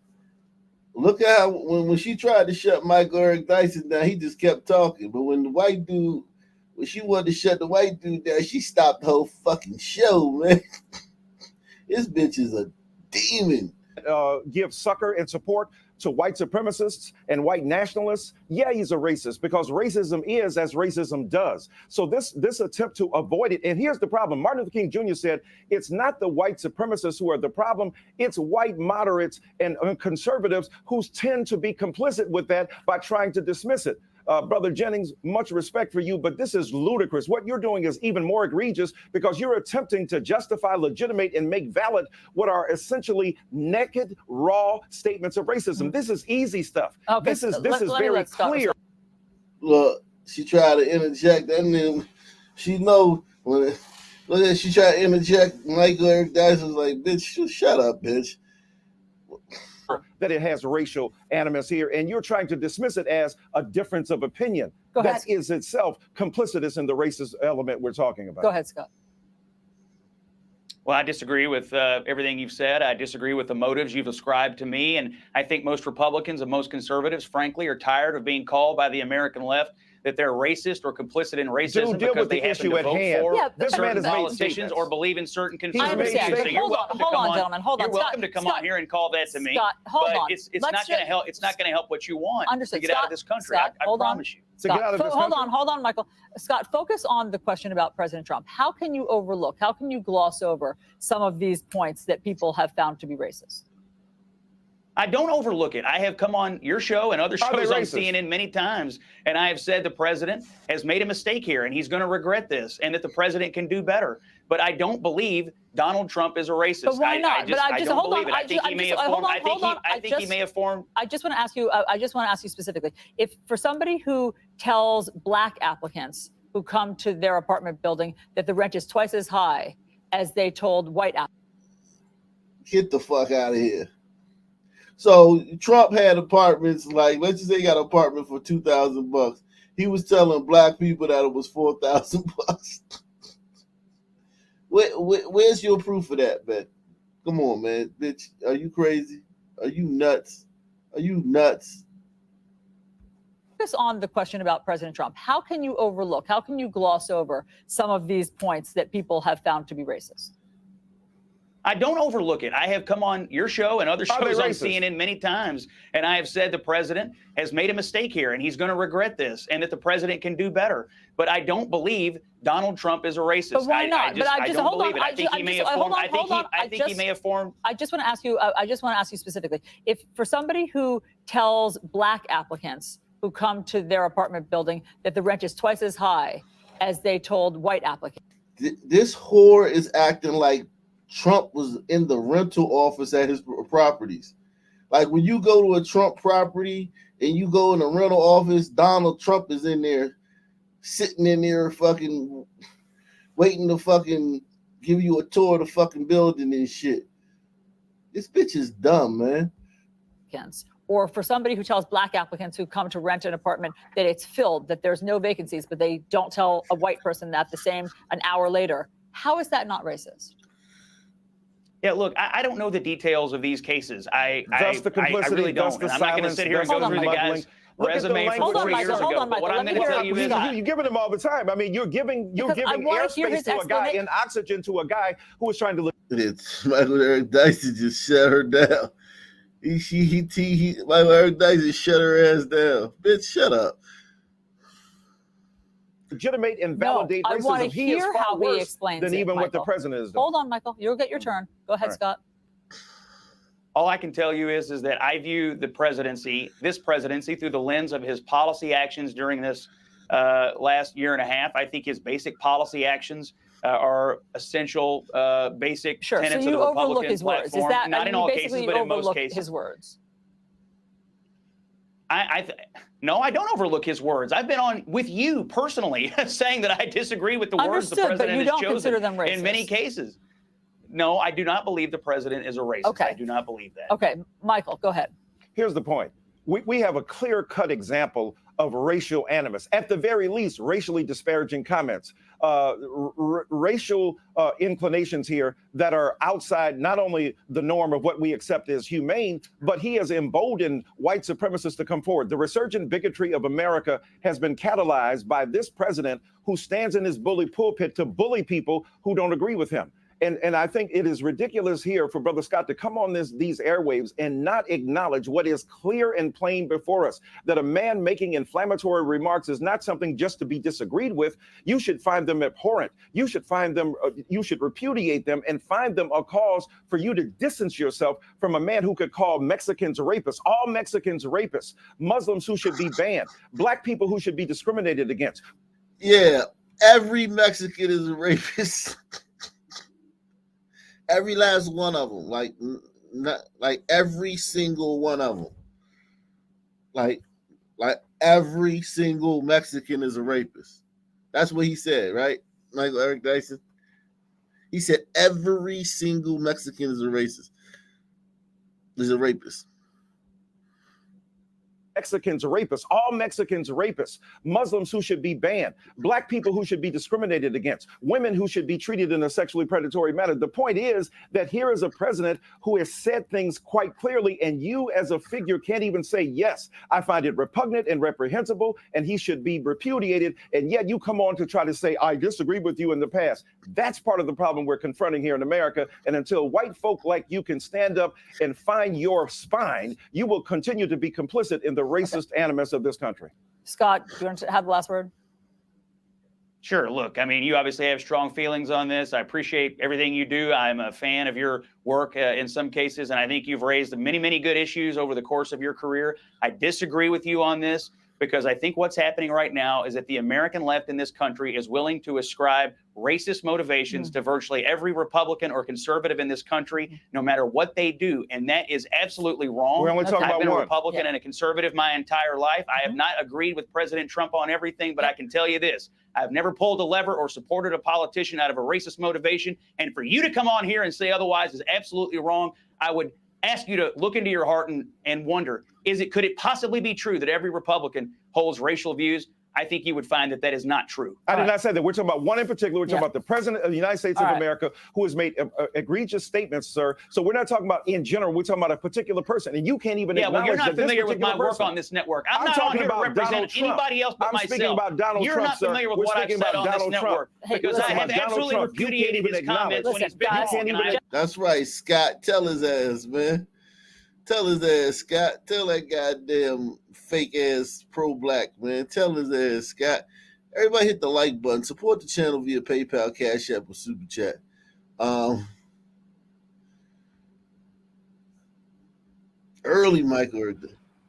Look at how when she tried to shut Michael Eric Dyson down, he just kept talking. But when she wanted to shut the white dude down, she stopped the whole fucking show, man. This bitch is a demon. Give succor and support to white supremacists and white nationalists. Yeah, he's a racist because racism is as racism does. So this attempt to avoid it, and here's the problem. Martin Luther King Jr. said, it's not the white supremacists who are the problem, it's white moderates and conservatives who tend to be complicit with that by trying to dismiss it. Brother Jennings, much respect for you, but this is ludicrous. What you're doing is even more egregious because you're attempting to justify, legitimate, and make valid what are essentially naked, raw statements of racism. This is easy stuff. Okay, This is very clear. Look, she tried to interject, and then she know when. Look at she tried to interject. Michael Eric Dyson was like, "Bitch, shut up, bitch." That it has racial animus here, and you're trying to dismiss it as a difference of opinion. Go ahead. That is itself complicitous in the racist element we're talking about. Go ahead, Scott. Well, I disagree with everything you've said. I disagree with the motives you've ascribed to me. And I think most Republicans and most conservatives, frankly, are tired of being called by the American left that they're racist or complicit in racism because they happen to vote for certain politicians or believe in certain conservative views. So you're welcome to come on. Gentlemen, hold on. You're welcome to come on here and call that to me. Scott, hold but on. It's not going to help. It's not going to help what you want Understood. to get out of this country. Scott, I promise you. Scott, hold on, Michael. Scott, focus on the question about President Trump. How can you overlook, how can you gloss over some of these points that people have found to be racist? I don't overlook it. I have come on your show and other shows on CNN many times, and I have said the president has made a mistake here, and he's going to regret this, and that the president can do better. But I don't believe Donald Trump is a racist. But why not? I don't believe it. I think he may have formed. I think he may have formed. I just want to ask you. I just want to ask you specifically. If for somebody who tells black applicants who come to their apartment building that the rent is twice as high as they told white applicants, get the fuck out of here. So Trump had apartments, like, let's just say he got an apartment for $2,000. He was telling black people that it was $4,000. Where's your proof of that, man? Come on, man. Bitch, are you crazy? Are you nuts? Are you nuts? focus on the question about President Trump. How can you overlook, how can you gloss over some of these points that people have found to be racist? I don't overlook it. I have come on your show and other Are they shows on racist? CNN many times, and I have said the president has made a mistake here, and he's going to regret this, and that the president can do better. But I don't believe Donald Trump is a racist. But why not? I don't believe it. I think he may have formed. I think he may have formed. I just want to ask you. I just want to ask you specifically, if for somebody who tells black applicants who come to their apartment building that the rent is twice as high as they told white applicants. This whore is acting like Trump was in the rental office at his properties. Like when you go to a Trump property and you go in the rental office, Donald Trump is in there, sitting in there fucking waiting to fucking give you a tour of the fucking building and shit. This bitch is dumb, man. Or for somebody who tells black applicants who come to rent an apartment that it's filled, that there's no vacancies, but they don't tell a white person that an hour later. How is that not racist? Yeah, look, I don't know the details of these cases. I the complicity, really thus don't. the And I'm not going to silence, sit here and thus go the through the muddling. guy's Look at the resume language. from 4 years ago. But what I'm going to tell you is you're giving him all the time. I mean, you're giving airspace to a guy and oxygen to a guy who is trying to live. It's Michael Eric Dyson just shut her down. Michael Eric Dyson shut her ass down. Bitch, shut up. Legitimate and validate I want racism. to He is hear far how he worse explains than it, even what the Michael. president is doing. Hold on, Michael. You'll get your turn. Go ahead, Scott. all I can tell you is that I view this presidency through the lens of his policy actions during this last year and a half. I think his basic policy actions are essential, basic tenets of the Republican platform. Is that, not in all cases, but in most cases. His words. No, I don't overlook his words. I've been on with you personally saying that I disagree with the words the president has chosen in many cases. No, I do not believe the president is a racist. Okay. I do not believe that. Okay, Michael, go ahead. Here's the point. We have a clear-cut example of racial animus, at the very least, racially disparaging comments, racial inclinations here that are outside not only the norm of what we accept as humane, but he has emboldened white supremacists to come forward. The resurgent bigotry of America has been catalyzed by this president who stands in his bully pulpit to bully people who don't agree with him. And I think it is ridiculous here for Brother Scott to come on these airwaves and not acknowledge what is clear and plain before us, that a man making inflammatory remarks is not something just to be disagreed with. You should find them abhorrent. You should find them, you should repudiate them and find them a cause for you to distance yourself from a man who could call Mexicans rapists, all Mexicans rapists, Muslims who should be banned, black people who should be discriminated against. Yeah, every Mexican is a rapist. Every last one of them, like every single one of them, like every single Mexican is a rapist. That's what he said, right? Michael Eric Dyson. He said every single Mexican is a racist. Is a rapist. Mexicans rapists, all Mexicans rapists, Muslims who should be banned, black people who should be discriminated against, women who should be treated in a sexually predatory manner. The point is that here is a president who has said things quite clearly, and you as a figure can't even say, yes, I find it repugnant and reprehensible, and he should be repudiated, and yet you come on to try to say, I disagree with you in the past. That's part of the problem we're confronting here in America, and until white folk like you can stand up and find your spine, you will continue to be complicit in the racist animus of this country. Scott, do you want to have the last word? Sure. Look, I mean, you obviously have strong feelings on this. I appreciate everything you do. I'm a fan of your work in some cases, and I think you've raised many, many good issues over the course of your career. I disagree with you on this because I think what's happening right now is that the American left in this country is willing to ascribe racist motivations to virtually every Republican or conservative in this country, no matter what they do. And that is absolutely wrong. We're only talking I've about been a one. Republican and a conservative my entire life. I have not agreed with President Trump on everything, but I can tell you this. I've never pulled a lever or supported a politician out of a racist motivation. And for you to come on here and say otherwise is absolutely wrong. I would ask you to look into your heart and wonder, could it possibly be true that every Republican holds racial views? I think you would find that that is not true. I did not say that. We're talking about one in particular. We're talking Yeah. about the president of the United States of America, who has made egregious statements, sir. So we're not talking about in general. We're talking about a particular person, and you can't even Yeah, well, you're acknowledge not familiar that with this my particular work person. on this network. I'm not on talking here to about represent Donald Trump. anybody else but I'm myself. speaking about Donald You're Trump, not sir. familiar with We're what I've speaking said about on this Donald Trump. network because I have Donald absolutely Trump. You can't repudiated even his comments when he's been acknowledge. wrong. And I That's right, Scott. Tell his ass, man. Tell his ass, Scott. Tell that goddamn fake ass pro-black, man. Tell his ass, Scott. Everybody hit the like button. Support the channel via PayPal, Cash App, or Super Chat. Early Michael.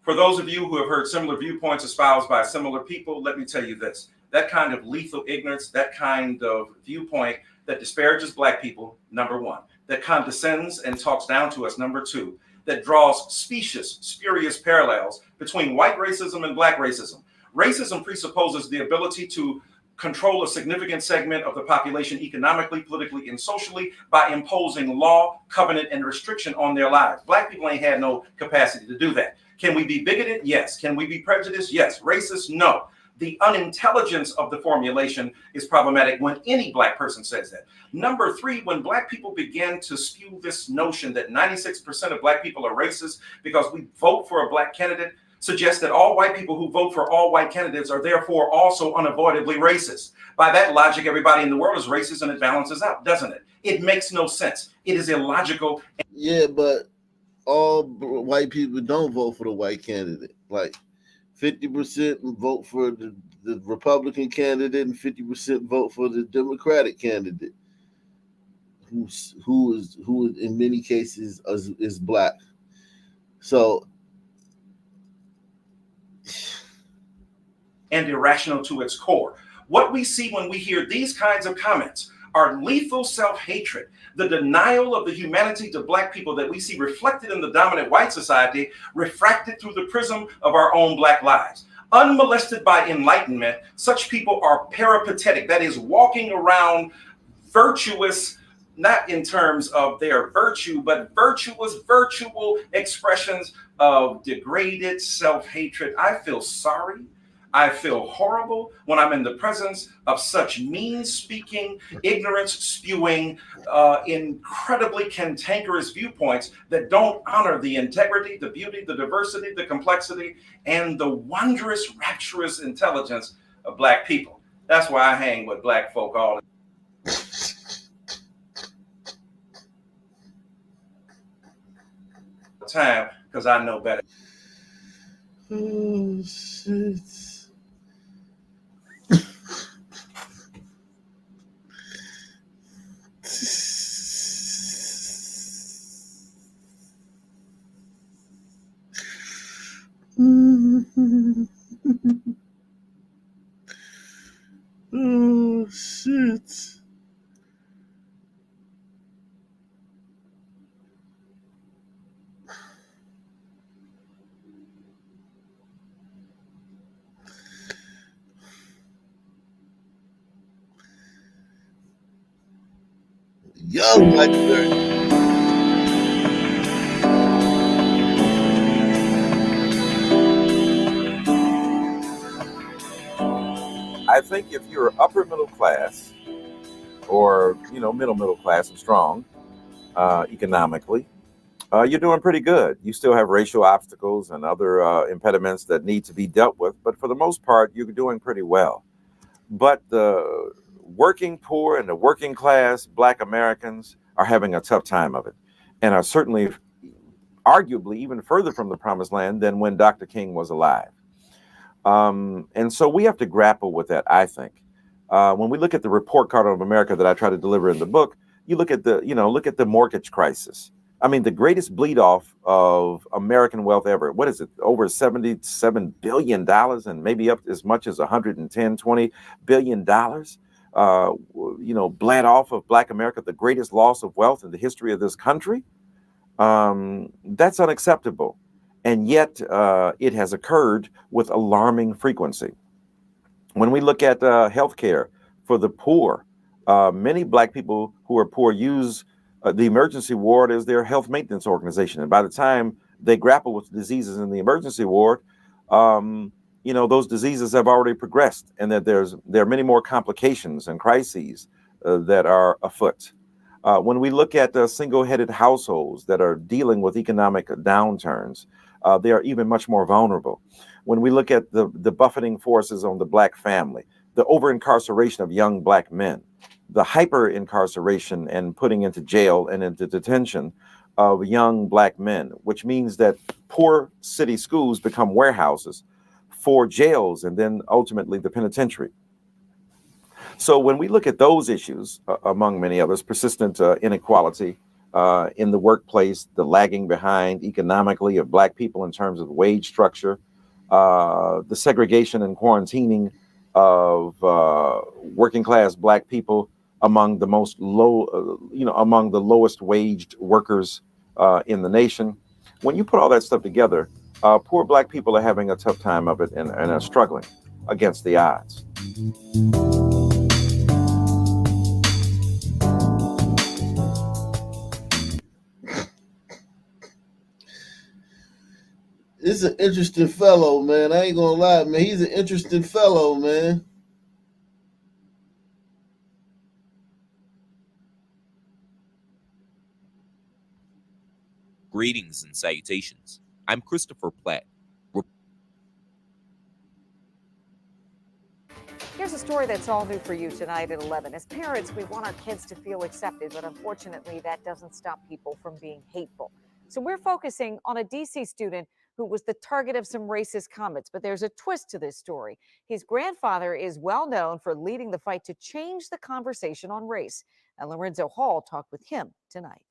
For those of you who have heard similar viewpoints espoused by similar people, let me tell you this. That kind of lethal ignorance, that kind of viewpoint that disparages black people, number one, that condescends and talks down to us, number two, that draws specious, spurious parallels between white racism and black racism. Racism presupposes the ability to control a significant segment of the population economically, politically, and socially by imposing law, covenant, and restriction on their lives. Black people ain't had no capacity to do that. Can we be bigoted? Yes. Can we be prejudiced? Yes. Racist? No. The unintelligence of the formulation is problematic when any black person says that. Number three, when black people began to spew this notion that 96% of black people are racist because we vote for a black candidate, suggests that all white people who vote for all white candidates are therefore also unavoidably racist. By that logic, everybody in the world is racist and it balances out, doesn't it? It makes no sense. It is illogical. Yeah, but all white people don't vote for the white candidate. Like 50% vote for the Republican candidate and 50% vote for the Democratic candidate, who is in many cases is black. So and irrational to its core. What we see when we hear these kinds of comments are lethal self-hatred, the denial of the humanity to black people that we see reflected in the dominant white society, refracted through the prism of our own black lives. Unmolested by enlightenment, such people are peripatetic, that is, walking around virtuous, not in terms of their virtue, but virtual expressions of degraded self-hatred. I feel sorry. I feel horrible when I'm in the presence of such mean-speaking, ignorance-spewing, incredibly cantankerous viewpoints that don't honor the integrity, the beauty, the diversity, the complexity, and the wondrous, rapturous intelligence of black people. That's why I hang with black folk all the time, because I know better. Oh, shit. Oh, shit. Young like I think if you're upper middle class or, middle class and strong economically, you're doing pretty good. You still have racial obstacles and other impediments that need to be dealt with. But for the most part, you're doing pretty well. But the working poor and the working class Black Americans are having a tough time of it and are certainly, arguably, even further from the promised land than when Dr. King was alive. And so we have to grapple with that, I think. When we look at the report card of America that I try to deliver in the book, you look at the mortgage crisis. I mean, the greatest bleed off of American wealth ever. What is it? Over $77 billion and maybe up as much as $120 billion, bled off of Black America, the greatest loss of wealth in the history of this country. That's unacceptable. And yet it has occurred with alarming frequency. When we look at healthcare for the poor, many Black people who are poor use the emergency ward as their health maintenance organization. And by the time they grapple with diseases in the emergency ward, those diseases have already progressed, and that there are many more complications and crises that are afoot. When we look at single-headed households that are dealing with economic downturns, they are even much more vulnerable. When we look at the buffeting forces on the Black family, the over-incarceration of young Black men, the hyper-incarceration and putting into jail and into detention of young Black men, which means that poor city schools become warehouses for jails and then ultimately the penitentiary. So when we look at those issues, among many others, persistent inequality in the workplace, the lagging behind economically of Black people in terms of wage structure, the segregation and quarantining of working class Black people among the among the lowest waged workers in the nation. When you put all that stuff together, poor Black people are having a tough time of it and are struggling against the odds. It's an interesting fellow, man. I ain't gonna lie, man. He's an interesting fellow, man. Greetings and salutations. I'm Christopher Platt. Here's a story that's all new for you tonight at 11. As parents, we want our kids to feel accepted, but unfortunately, that doesn't stop people from being hateful. So we're focusing on a DC student who was the target of some racist comments. But there's a twist to this story. His grandfather is well known for leading the fight to change the conversation on race. And Lorenzo Hall talked with him tonight.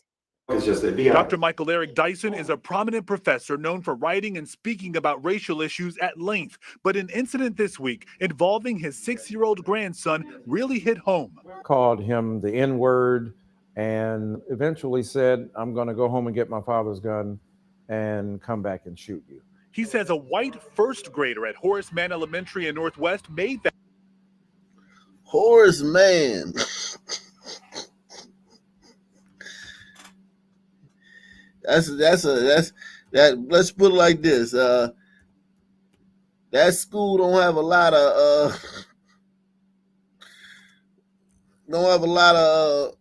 Dr. Michael Eric Dyson is a prominent professor known for writing and speaking about racial issues at length. But an incident this week involving his 6-year-old grandson really hit home. Called him the N-word and eventually said, I'm going to go home and get my father's gun and come back and shoot you. He says a white first grader at Horace Mann Elementary in Northwest made that. Horace Mann. Let's put it like this. That school don't have a lot of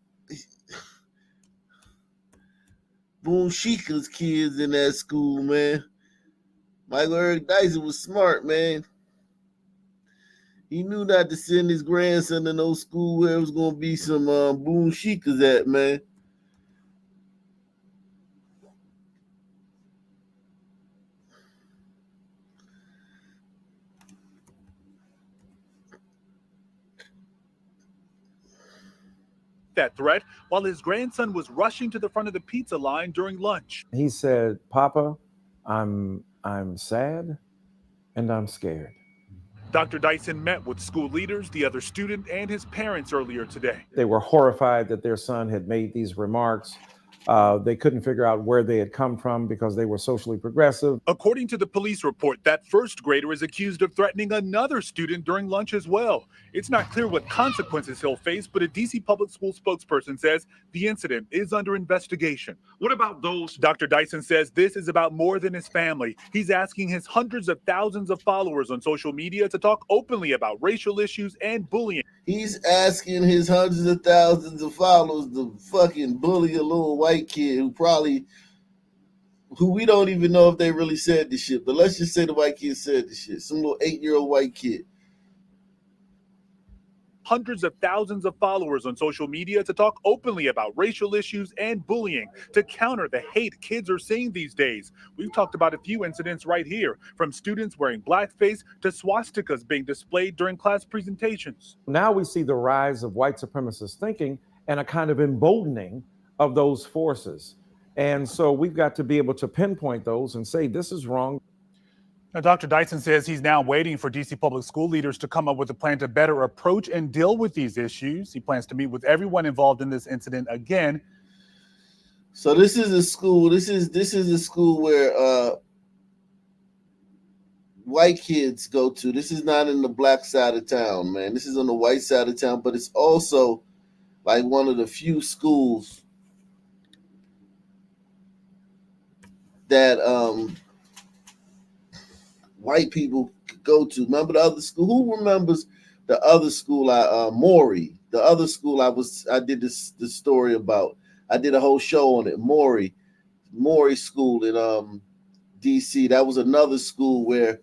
Boone Shika's kids in that school, man. Michael Eric Dyson was smart, man. He knew not to send his grandson to no school where it was gonna be some Boone Shikas at, man. That threat while his grandson was rushing to the front of the pizza line during lunch. He said, Papa, I'm sad and I'm scared. Dr. Dyson met with school leaders, the other student, and his parents earlier today. They were horrified that their son had made these remarks. They couldn't figure out where they had come from because they were socially progressive. According to the police report, that first grader is accused of threatening another student during lunch as well. It's not clear what consequences he'll face, but a DC public school spokesperson says the incident is under investigation. What about those? Dr. Dyson says this is about more than his family. He's asking his hundreds of thousands of followers on social media to talk openly about racial issues and bullying. He's asking his hundreds of thousands of followers to fucking bully a little white kid who we don't even know if they really said this shit, but let's just say the white kid said this shit. Some little 8-year-old white kid. Hundreds of thousands of followers on social media to talk openly about racial issues and bullying to counter the hate kids are seeing these days. We've talked about a few incidents right here, from students wearing blackface to swastikas being displayed during class presentations. Now we see the rise of white supremacist thinking and a kind of emboldening of those forces. And so we've got to be able to pinpoint those and say, this is wrong. Now, Dr. Dyson says he's now waiting for DC public school leaders to come up with a plan to better approach and deal with these issues. He plans to meet with everyone involved in this incident again. So this is a school. This is a school where white kids go to. This is not in the black side of town, man. This is on the white side of town, but it's also like one of the few schools that white people could go to. Remember the other school? Who remembers the other school? Maury. The other school I did this story about. I did a whole show on it. Maury School in DC. That was another school where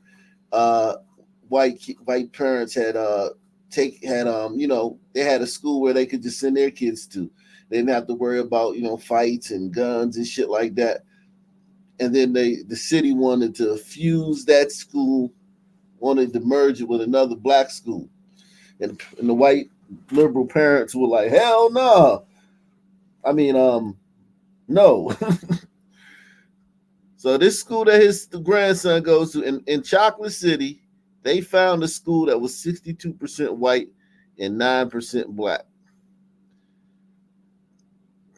white parents had they had a school where they could just send their kids to. They didn't have to worry about fights and guns and shit like that. And then the city wanted to fuse that school, wanted to merge it with another black school, and the white liberal parents were like, hell no. I mean, no. So this school that the grandson goes to in Chocolate City, they found a school that was 62% white and 9% black.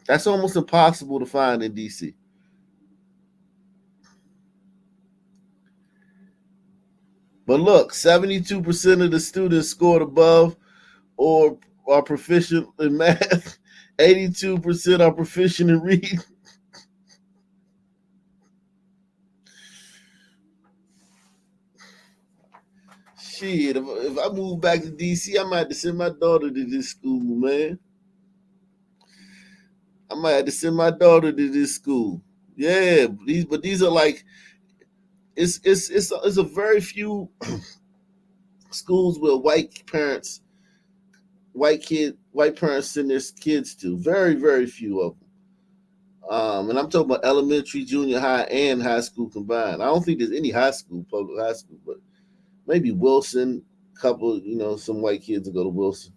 That's almost impossible to find in DC. But look, 72% of the students scored above or are proficient in math. 82% are proficient in reading. Shit, if I move back to DC, I might have to send my daughter to this school, man. I might have to send my daughter to this school. Yeah, but these are like it's a very few schools where white parents send their kids to. Very, very few of them. And I'm talking about elementary, junior high, and high school combined. I don't think there's any public high school, but maybe Wilson, couple, some white kids that go to Wilson.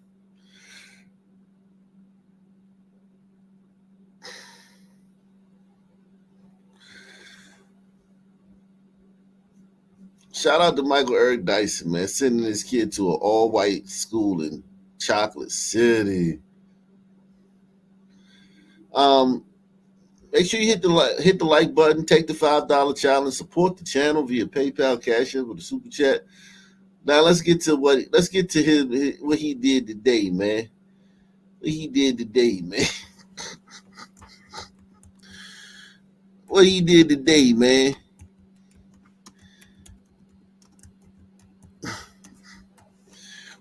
Shout out to Michael Eric Dyson, man, sending his kid to an all-white school in Chocolate City. Make sure you hit the like button, take the $5 challenge, support the channel via PayPal, Cash App, or the Super Chat. Now let's get to what he did today, man. What he did today, man. What he did today, man.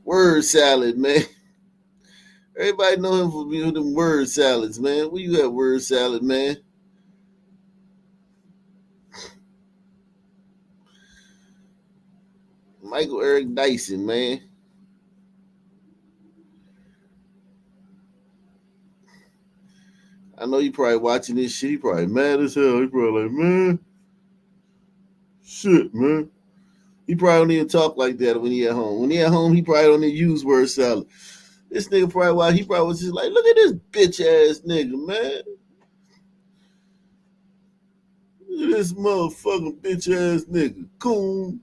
Word salad, man. Everybody know him for being them word salads, man. Where you at, word salad, man? Michael Eric Dyson, man. I know you probably watching this shit. He probably mad as hell. He probably like, man, shit, man. He probably don't even talk like that when he at home. When he at home, he probably don't even use word salad. This nigga probably was just like, look at this bitch ass nigga, man. Look at this motherfucking bitch ass nigga. Coon.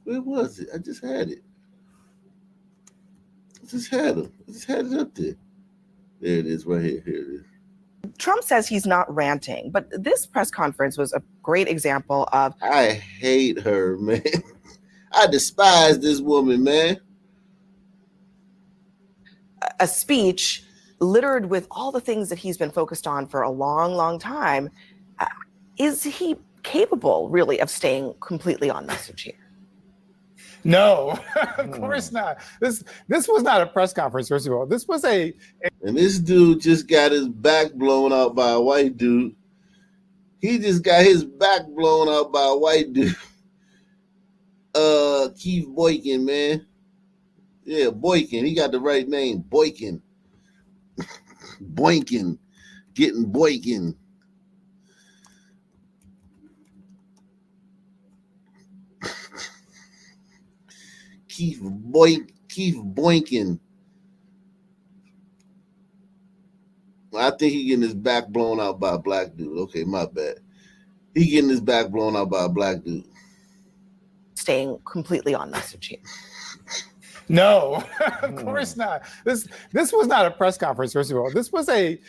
Where was it? I just had it. I just had it up there. There it is, right here. Here it is. Trump says he's not ranting, but this press conference was a great example of... I hate her, man. I despise this woman, man. A speech littered with all the things that he's been focused on for a long, long time. Is he capable, really, of staying completely on message here? No, of course not. This was not a press conference, first of all. This was and this dude just got his back blown out by a white dude. He just got his back blown out by a white dude. Keith Boykin, man. Yeah, Boykin. He got the right name. Boykin. Boykin. Getting Boykin. Keith Boykin. I think he getting his back blown out by a black dude. Okay, my bad. He getting his back blown out by a black dude. Staying completely on message here. No, of course not. This was not a press conference, first of all. This was a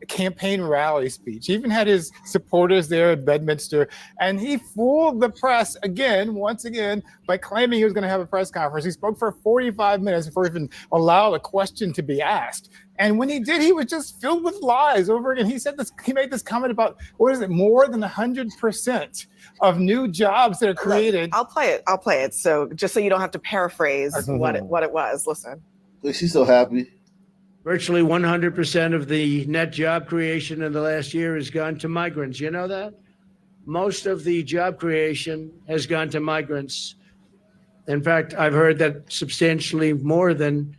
campaign rally speech. He even had his supporters there at Bedminster, and he fooled the press once again, by claiming he was going to have a press conference. He spoke for 45 minutes before he even allowed a question to be asked. And when he did, he was just filled with lies over again. He said this. He made this comment about what is it? More than 100% of new jobs that are created. I'll play it. I'll play it. So just so you don't have to paraphrase what it was. Listen. She's so happy. Virtually 100% of the net job creation in the last year has gone to migrants. You know that? Most of the job creation has gone to migrants. In fact, I've heard that substantially more than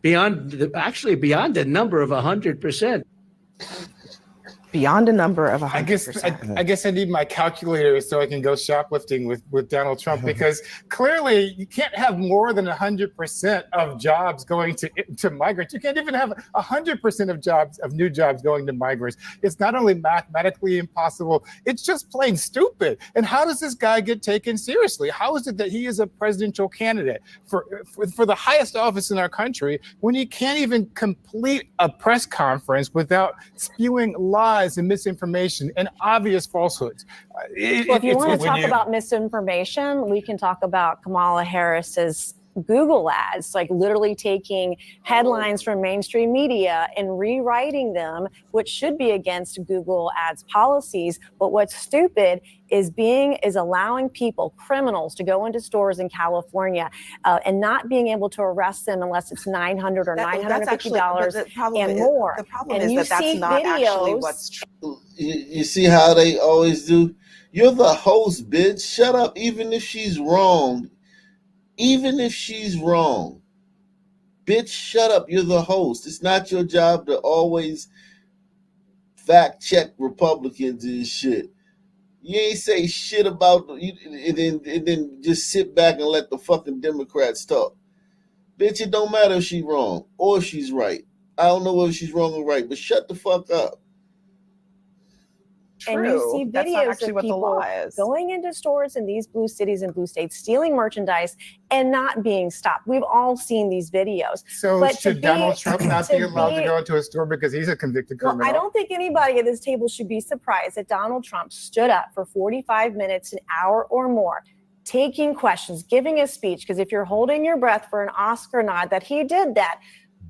beyond the number of 100%. Beyond a number of 100%. I guess I need my calculator so I can go shoplifting with Donald Trump, because clearly you can't have more than 100% of jobs going to migrants. You can't even have 100% of new jobs going to migrants. It's not only mathematically impossible, it's just plain stupid. And how does this guy get taken seriously? How is it that he is a presidential candidate for the highest office in our country when he can't even complete a press conference without spewing lies and misinformation and obvious falsehoods? If you want to talk about misinformation, we can talk about Kamala Harris's Google ads, like literally taking headlines from mainstream media and rewriting them, which should be against Google ads policies. But what's stupid is allowing criminals to go into stores in California and not being able to arrest them unless it's $900 or $950 and more. The problem is that that's not actually what's true. You see how they always do? You're the host, bitch. Shut up, even if she's wrong. Even if she's wrong, bitch, shut up. You're the host. It's not your job to always fact check Republicans and shit. You ain't say shit about and then just sit back and let the fucking Democrats talk. Bitch, it don't matter if she's wrong or if she's right. I don't know whether she's wrong or right, but shut the fuck up. And you see videos of people going into stores in these blue cities and blue states, stealing merchandise and not being stopped. We've all seen these videos. So should Donald Trump not be allowed to go into a store because he's a convicted criminal? I don't think anybody at this table should be surprised that Donald Trump stood up for 45 minutes, an hour or more, taking questions, giving a speech. Because if you're holding your breath for an Oscar nod, that he did that.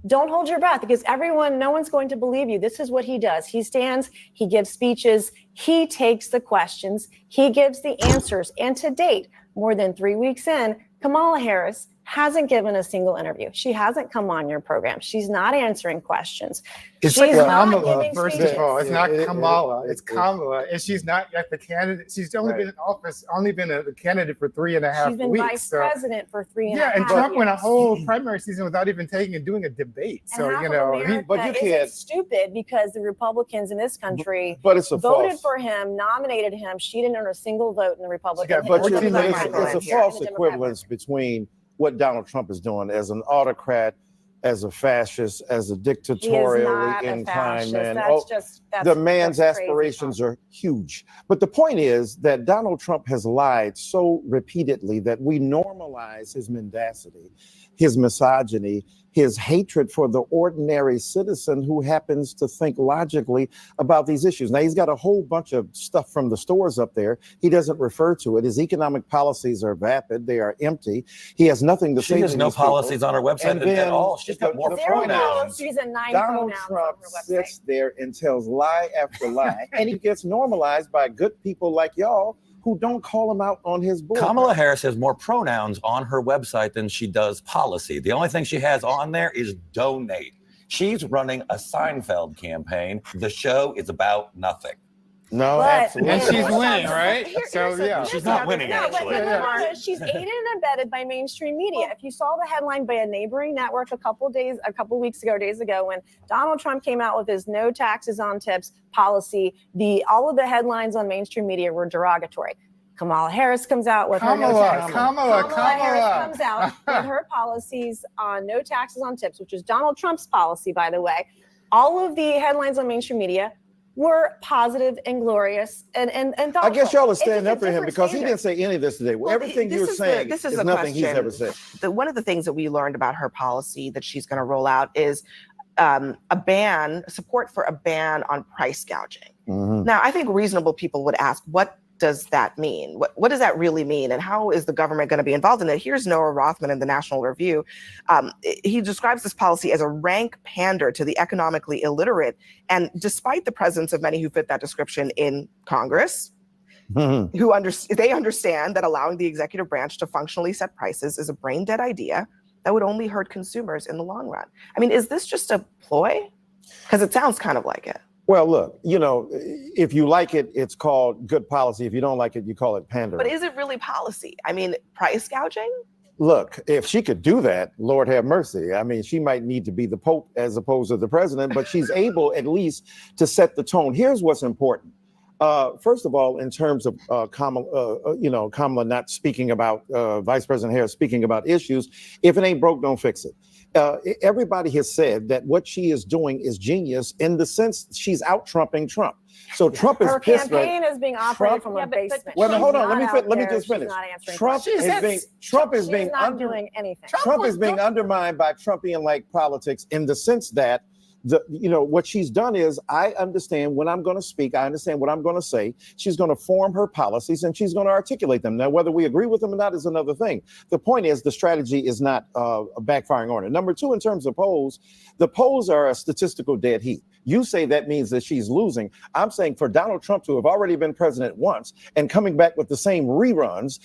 Don't hold your breath, because no one's going to believe you. This is what he does. He stands, he gives speeches, he takes the questions, he gives the answers. And to date, more than 3 weeks in, Kamala Harris hasn't given a single interview. She hasn't come on your program. She's not answering questions. It's She's Kamala, first of all. It's not Kamala. It's Kamala. And she's not yet the candidate. She's only been in office, a candidate for 3.5 weeks. She's been vice president for 3.5 years. Yeah, and Trump went a whole primary season without even doing a debate. So, It's stupid because the Republicans in this country voted for him, nominated him. She didn't earn a single vote in the Republican. It's a false equivalence between what Donald Trump is doing as an autocrat, as a fascist, as a dictatorially inclined man. The man's aspirations are huge. But the point is that Donald Trump has lied so repeatedly that we normalize his mendacity, his misogyny, his hatred for the ordinary citizen who happens to think logically about these issues. Now, he's got a whole bunch of stuff from the stores up there. He doesn't refer to it. His economic policies are vapid. They are empty. He has nothing to say. She has no policies on her website at all. She's got more pronouns. Donald Trump sits there and tells lie after lie, and he gets normalized by good people like y'all who don't call him out on his board. Kamala Harris has more pronouns on her website than she does policy. The only thing she has on there is donate. She's running a Seinfeld campaign. The show is about nothing. No, absolutely. And she's winning, right? She's not winning, actually. She's aided and abetted by mainstream media. If you days ago, when Donald Trump came out with his no taxes on tips policy, all of the headlines on mainstream media were derogatory. Kamala Harris comes out with Kamala Harris comes out with her policies on no taxes on tips, which is Donald Trump's policy, by the way. All of the headlines on mainstream media were positive and glorious and thoughtful. I guess y'all are standing up for him because he didn't say any of this today. Everything you're saying is nothing he's ever said. One of the things that we learned about her policy that she's going to roll out is support for a ban on price gouging. Mm-hmm. Now, I think reasonable people would ask, what does that mean? What does that really mean? And how is the government going to be involved in it? Here's Noah Rothman in the National Review. He describes this policy as a rank pander to the economically illiterate. And despite the presence of many who fit that description in Congress, they understand that allowing the executive branch to functionally set prices is a brain-dead idea that would only hurt consumers in the long run. I mean, is this just a ploy? Because it sounds kind of like it. Well, look, if you like it, it's called good policy. If you don't like it, you call it pandering. But is it really policy? I mean, price gouging? Look, if she could do that, Lord have mercy. I mean, she might need to be the Pope as opposed to the president, but she's able at least to set the tone. Here's what's important. First of all, in terms of Kamala not speaking about, Vice President Harris speaking about issues, if it ain't broke, don't fix it. Everybody has said that what she is doing is genius in the sense she's out-trumping Trump. So Trump is Her pissed. campaign is being operated from a basement. Well, hold on. She's Let me not just out there. finish. She's not answering Trump questions. is being not doing anything. Trump is being undermined by Trumpian-like politics in the sense that what she's done is, I understand when I'm going to speak, I understand what I'm going to say. She's going to form her policies and she's going to articulate them. Now, whether we agree with them or not is another thing. The point is the strategy is not backfiring on her. Number two, in terms of polls, the polls are a statistical dead heat. You say that means that she's losing. I'm saying for Donald Trump to have already been president once and coming back with the same reruns,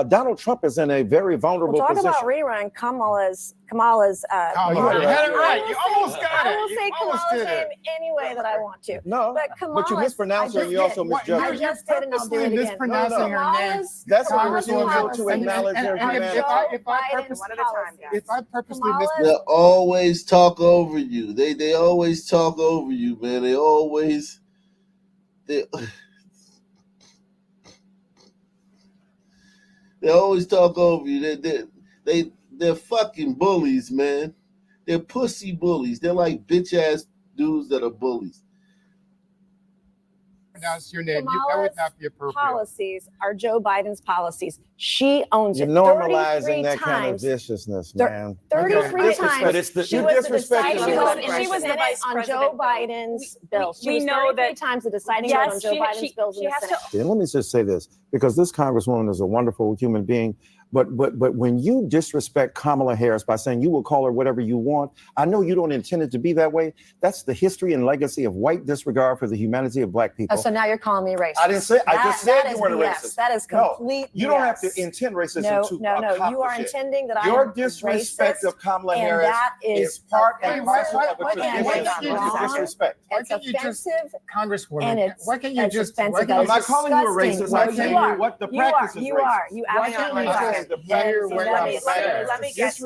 Donald Trump is in a very vulnerable Talk position. about rerun. Kamala's. You had it right. You almost got it. I will say Kamala's name any way that I want to. No, but you mispronounced her and you also misjudged her. I just did, and I'll do it again. Mispronouncing her name. That's a refusal to acknowledge her humanity. If I purposely They always talk over you. They always talk over you, man. They always talk over you. They're fucking bullies, man. They're pussy bullies. They're like bitch ass dudes that are bullies. Pronounce your name. That would not be appropriate. Policies are Joe Biden's policies. She owns You're it. normalizing that kind of viciousness, man. 33 times. But it's she was the deciding vote, and she was the vice on Joe Biden's bills. We know that times the deciding vote on Joe Biden's bills in the Senate. And let me just say this, because this Congresswoman is a wonderful human being. But when you disrespect Kamala Harris by saying you will call her whatever you want, I know you don't intend it to be that way. That's the history and legacy of white disregard for the humanity of black people. Oh, so now you're calling me racist. I didn't say. I just said you were racist. That is complete. You don't have to intend racism to accomplish You are intending that your disrespect of Kamala Harris that is part and parcel of a tradition of disrespect. It's offensive, Congresswoman. Why can't you just? I'm not calling you a racist. I'm telling you what the practice is. You are. You absolutely are. Let me get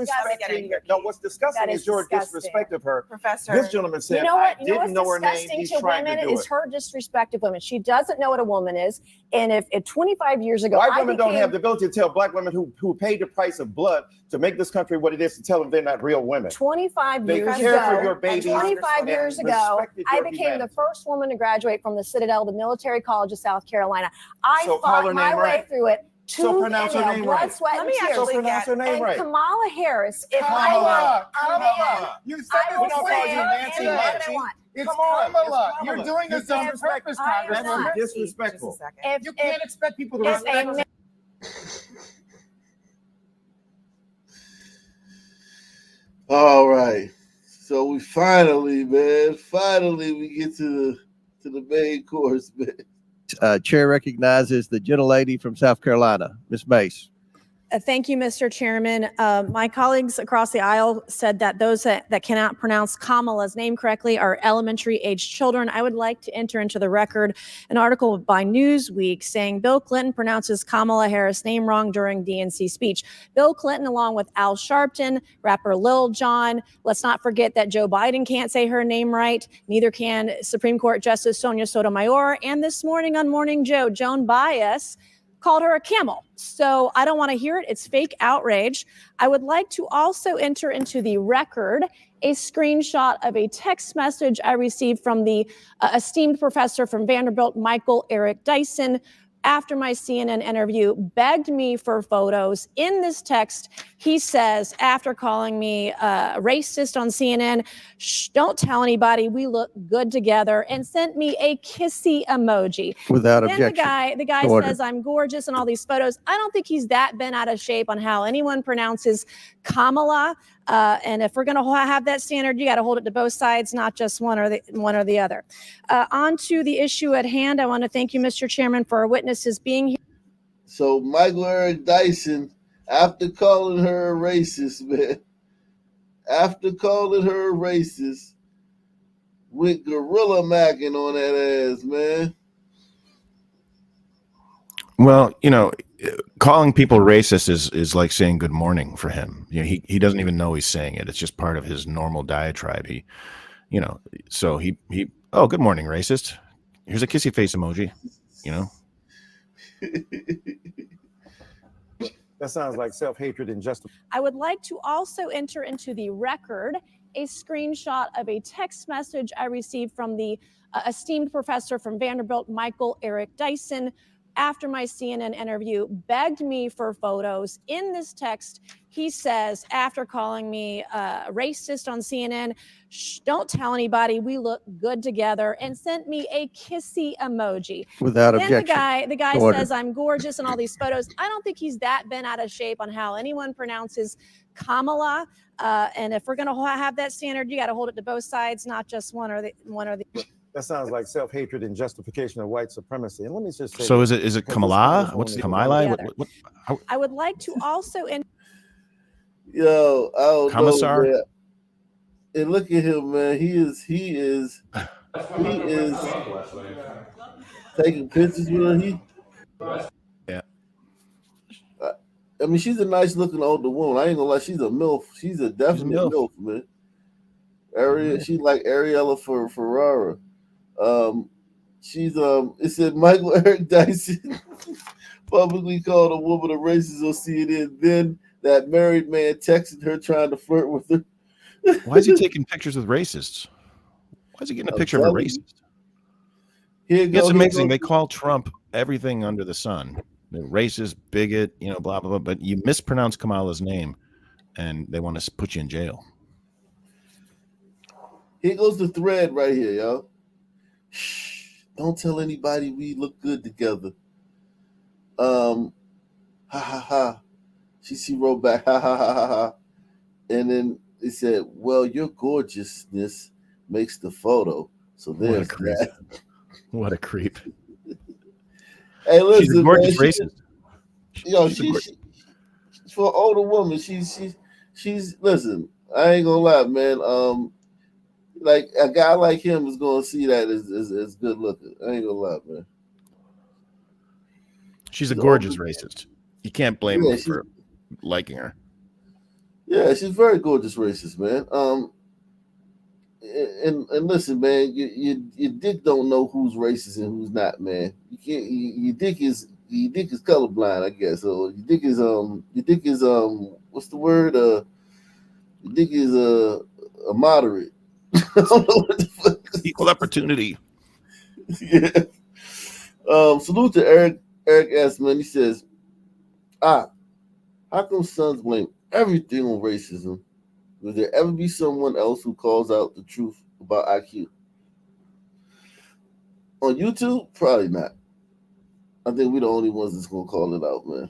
no, what's disgusting is your disrespect of her. Professor, this gentleman said, I didn't know her name. He's trying to do it. Is her disrespect of women. She doesn't know what a woman is. And if 25 years ago, white women don't have the ability to tell black women who paid the price of blood to make this country what it is, to tell them they're not real women. 25 they years care ago, for your babies 25 years ago, I became the first woman to graduate from the Citadel, the military college of South Carolina. I fought my way through it. So pronounce her name right. Let me actually pronounce her name right. Kamala Harris. If Kamala. you said Nancy Pelosi. It's Kamala. You're doing this on purpose, Congresswoman. That's disrespectful. You can't expect people to respect. All right. So we finally we get to the main course, man. Chair recognizes the gentlelady from South Carolina, Ms. Mace. Thank you, Mr. Chairman. My colleagues across the aisle said that those that cannot pronounce Kamala's name correctly are elementary-aged children. I would like to enter into the record an article by Newsweek saying Bill Clinton pronounces Kamala Harris' name wrong during DNC speech. Bill Clinton, along with Al Sharpton, rapper Lil Jon. Let's not forget that Joe Biden can't say her name right. Neither can Supreme Court Justice Sonia Sotomayor. And this morning on Morning Joe, Joan Baez called her a camel. So I don't want to hear it. It's fake outrage. I would like to also enter into the record a screenshot of a text message I received from the esteemed professor from Vanderbilt, Michael Eric Dyson, after my CNN interview, begged me for photos. In this text, he says, after calling me racist on CNN, shh, don't tell anybody, we look good together, and sent me a kissy emoji. Without Then objection. the guy Order. says I'm gorgeous in all these photos. I don't think he's that bent out of shape on how anyone pronounces Kamala. And if we're going to have that standard, you got to hold it to both sides, not just one or the other. On to the issue at hand. I want to thank you, Mr. Chairman, for our witnesses being here. So Michael Eric Dyson, after calling her a racist, man, went gorilla macking on that ass, man. Well, calling people racist is like saying good morning for him. He doesn't even know he's saying it. It's just part of his normal diatribe. So he oh, good morning, racist. Here's a kissy face emoji. That sounds like self-hatred and justification. I would like to also enter into the record a screenshot of a text message I received from the esteemed professor from Vanderbilt, Michael Eric Dyson, after my CNN interview, begged me for photos. In this text, he says, after calling me racist on CNN, shh, don't tell anybody, we look good together, and sent me a kissy emoji. Without then objection. the guy Order. says I'm gorgeous in all these photos. I don't think he's that bent out of shape on how anyone pronounces Kamala. And if we're going to have that standard, you got to hold it to both sides, not just one or the. That sounds like self-hatred and justification of white supremacy. And let me just say, So is it Kamala? What's the Kamala? I would like to also. Yo, I don't Commissar? know, man. And look at him, man. He is taking pictures with her. Yeah. I mean, she's a nice looking older woman. I ain't gonna lie, she's a MILF. She's a definite MILF, man. She's like Ariella Ferrara. It said Michael Eric Dyson publicly called a woman a racist on CNN. Then that married man texted her trying to flirt with her. Why is he taking pictures with racists? Why is he getting a picture of a racist? It's amazing. They call Trump everything under the sun. They're racist, bigot, blah, blah, blah. But you mispronounce Kamala's name and they want to put you in jail. Here goes the thread right here, y'all. Shh, don't tell anybody we look good together. Ha ha ha. She wrote back, ha ha ha ha ha. And then it said, well, your gorgeousness makes the photo. So there's that. What a creep. Hey, listen, she's a gorgeous man, racist. For an older woman, she's listen, I ain't gonna lie, man. Like a guy like him is gonna see that as good looking. I ain't gonna lie, man. She's a gorgeous racist. You can't blame her for liking her. Yeah, she's very gorgeous racist, man. And listen, man, your dick don't know who's racist and who's not, man. You can't. Your dick is colorblind, I guess. So your dick is what's the word? Your dick is a moderate. I don't know what the fuck. Equal opportunity. Yeah. Salute to Eric S. Man. He says, how come sons blame everything on racism? Will there ever be someone else who calls out the truth about IQ? On YouTube, probably not. I think we're the only ones that's gonna call it out, man.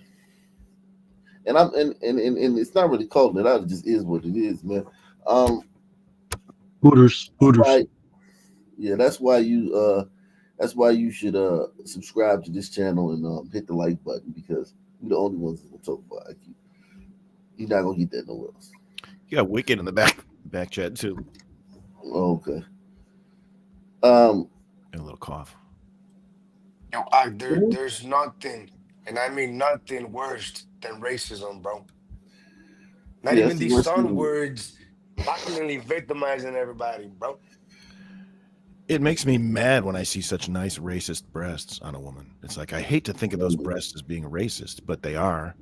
And it's not really calling it out; it just is what it is, man. Hooters. Yeah, that's why you should subscribe to this channel and hit the like button, because we're the only ones that will talk about IQ. You're not gonna get that nowhere else. You got Wicked in the back chat too. Okay. And a little cough. Yo, there's nothing, and I mean nothing worse than racism, bro. Not even these stun words, violently victimizing everybody, bro. It makes me mad when I see such nice racist breasts on a woman. It's like, I hate to think of those breasts as being racist, but they are.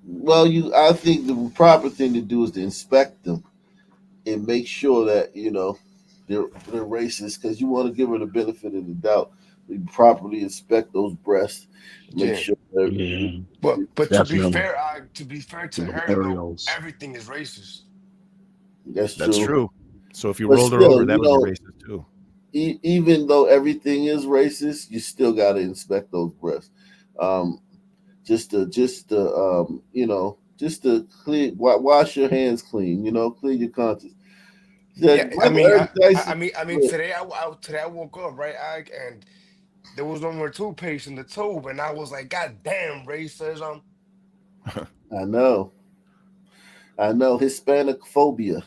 Well, I think the proper thing to do is to inspect them and make sure that they're racist, because you want to give her the benefit of the doubt. We properly inspect those breasts, make Yeah. sure that Yeah, But definitely. to be fair to The her though, aerials. everything is racist. that's That's true. true. So if you But rolled her still, over, that would be racist too. Even though everything is racist, you still got to inspect those breasts, just to clean, wash your hands clean. Clear your conscience. Yeah, Michael Eric Dyson. I mean, today I woke up right, and there was only toothpaste in the tube, and I was like, God damn, racism. I know. Hispanic phobia.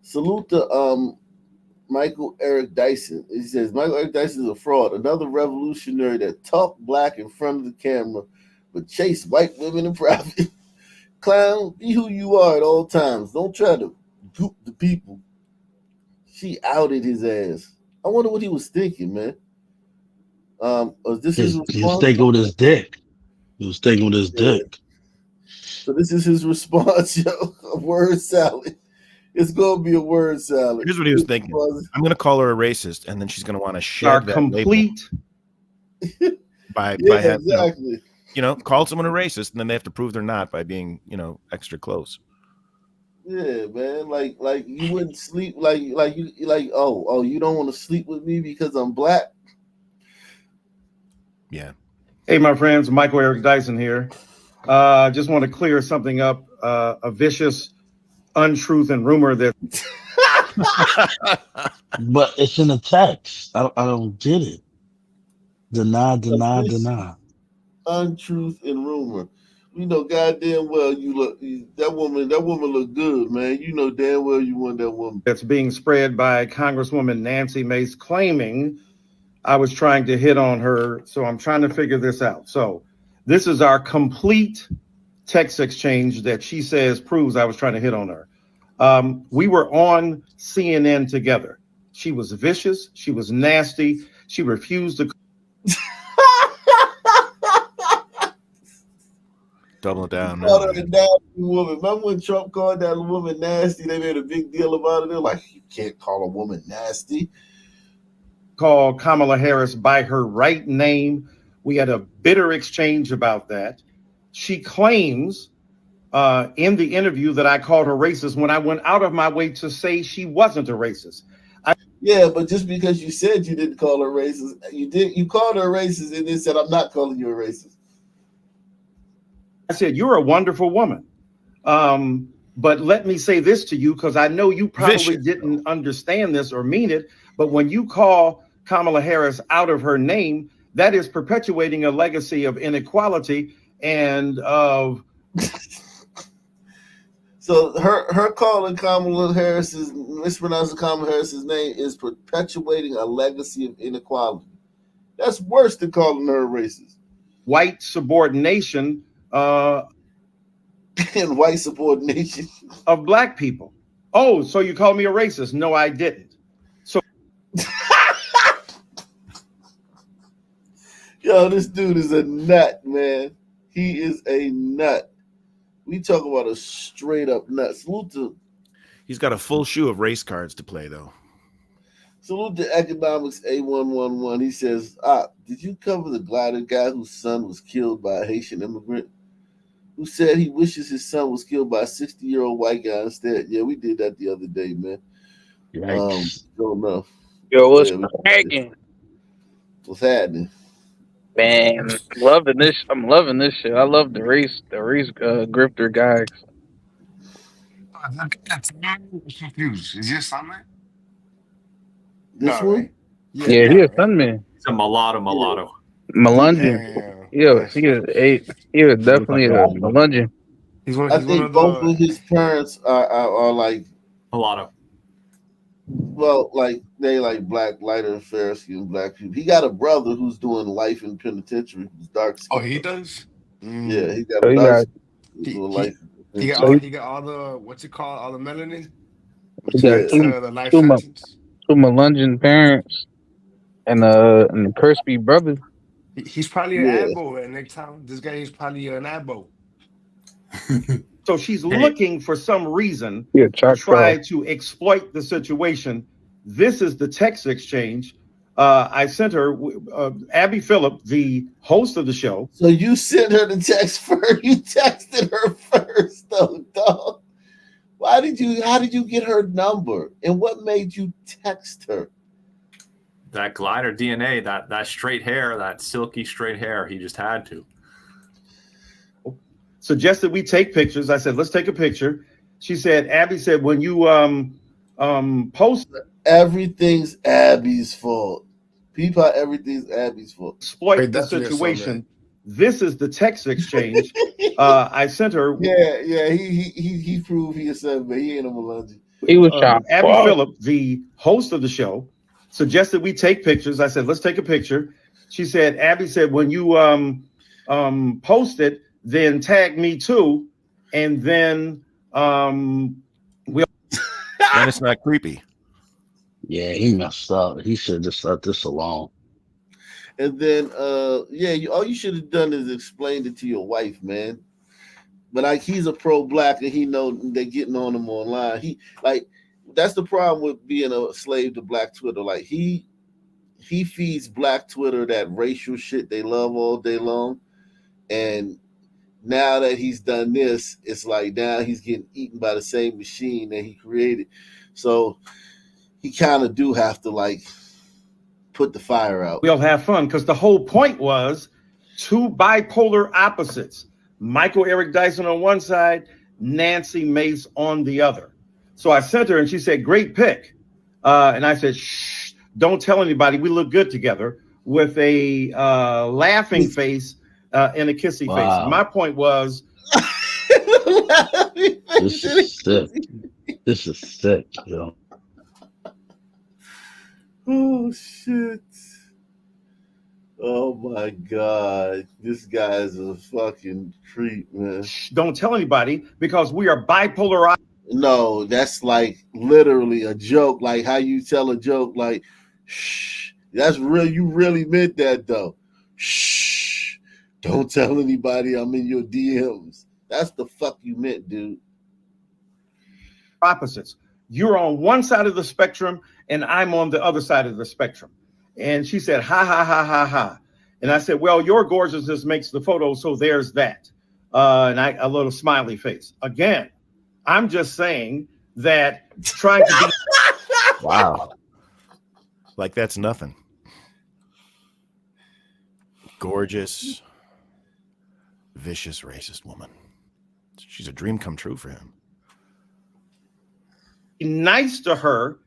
Salute to Michael Eric Dyson. He says Michael Eric Dyson is a fraud, another revolutionary that talked black in front of the camera, but chased white women in private. Clown, be who you are at all times. Don't try to goop the people. She outed his ass. I wonder what he was thinking, man. Was this his response? He was thinking with his dick. He was thinking with his dick. So this is his response, yo. A word salad. It's gonna be a word salad. Here's what he was thinking. I'm gonna call her a racist, and then she's gonna want to shed that complete label by having, exactly. Call someone a racist, and then they have to prove they're not by being, extra close. Yeah, man. Like you wouldn't sleep you don't want to sleep with me because I'm black. Yeah. Hey, my friends, Michael Eric Dyson here. Just want to clear something up. A vicious untruth and rumor that. But it's in the text. I don't get it. Deny. Untruth and rumor. You know goddamn well that woman look good, man. You know damn well you want that woman. That's being spread by Congresswoman Nancy Mace, claiming I was trying to hit on her. So I'm trying to figure this out. So this is our complete text exchange that she says proves I was trying to hit on her. We were on CNN together. She was vicious. She was nasty. She refused to. Double it down. Called her a nasty woman. Remember when Trump called that woman nasty? They made a big deal about it. They're like, you can't call a woman nasty. Call Kamala Harris by her right name. We had a bitter exchange about that. She claims in the interview that I called her racist when I went out of my way to say she wasn't a racist. Yeah, but just because you said you didn't call her racist, you called her racist and then said, I'm not calling you a racist. I said, you're a wonderful woman. But let me say this to you, because I know you probably didn't understand this or mean it. But when you call Kamala Harris out of her name, that is perpetuating a legacy of inequality and of. So her calling Kamala Harris's, mispronouncing Kamala Harris's name is perpetuating a legacy of inequality. That's worse than calling her a racist. White subordination. And white subordination of black people. Oh, so you called me a racist? No, I didn't. So, yo, this dude is a nut, man. He is a nut. We talk about a straight up nut. Salute to. He's got a full shoe of race cards to play, though. Salute to Economics A111. He says, did you cover the glider guy whose son was killed by a Haitian immigrant who said he wishes his son was killed by a 60-year-old white guy instead? Yeah, we did that the other day, man. Don't know. Yo, what's cracking? What's happening? Man, loving this. I'm loving this shit. I love the race grifter guys. I'm confused. Is your son man? This one? Right? Yeah, he a son man. It's a mulatto. Melungeon. Yeah, he is definitely a Melungeon. I think both of his parents are like mulatto. Well, like they like black, lighter, fair skinned black people. He got a brother who's doing life in penitentiary, who's dark skinned. Oh, he does? Yeah, he got a dark doing life. He got all the what's it called? All the melanin? He got the life two sentence? Melungeon parents and a crispy brother. He's probably an abo in next time. This guy is probably an abo. So she's looking for some reason to try to exploit the situation. This is the text exchange. I sent her Abby Phillip, the host of the show. So you sent her the text first. You texted her first, though, dog. How did you get her number? And what made you text her? That glider DNA, that straight hair, that silky straight hair, he just had to. Suggested we take pictures. I said, let's take a picture. She said, Abby said, when you post, everything's Abby's fault. People, everything's Abby's fault. Exploit the situation. This is the text exchange. I sent her. Yeah. He proved he is son, but he ain't a Malungi. He was shocked. Abby Phillip, the host of the show, suggested we take pictures. I said, let's take a picture. She said, Abby said, when you post it, then tag me too, and then we'll. Then it's not creepy. Yeah, he messed up. He should have just let this alone. And then, all you should have done is explained it to your wife, man. But like, he's a pro-black, and he know they're getting on him online. That's the problem with being a slave to black Twitter. Like, he feeds black Twitter that racial shit they love all day long, and now that he's done this, it's like now he's getting eaten by the same machine that he created. So he kind of do have to like put the fire out. We'll have fun, because the whole point was two bipolar opposites. Michael Eric Dyson on one side, Nancy Mace on the other. So I sent her and she said, great pick. And I said, shh, don't tell anybody. We look good together, with a laughing face and a kissy face. My point was, this is sick. This is sick, yo. Oh shit. Oh my God. This guy is a fucking creep, man. Don't tell anybody, because we are bipolar. No, that's like literally a joke. Like how you tell a joke, like, shh. That's real. You really meant that though. Shh. Don't tell anybody I'm in your DMs. That's the fuck you meant, dude. Opposites. You're on one side of the spectrum and I'm on the other side of the spectrum. And she said, ha, ha, ha, ha, ha. And I said, well, your gorgeousness makes the photo, so there's that. And a little smiley face. Again, I'm just saying that trying to be... Wow. Like that's nothing. Gorgeous, vicious, racist woman. She's a dream come true for him. Nice to her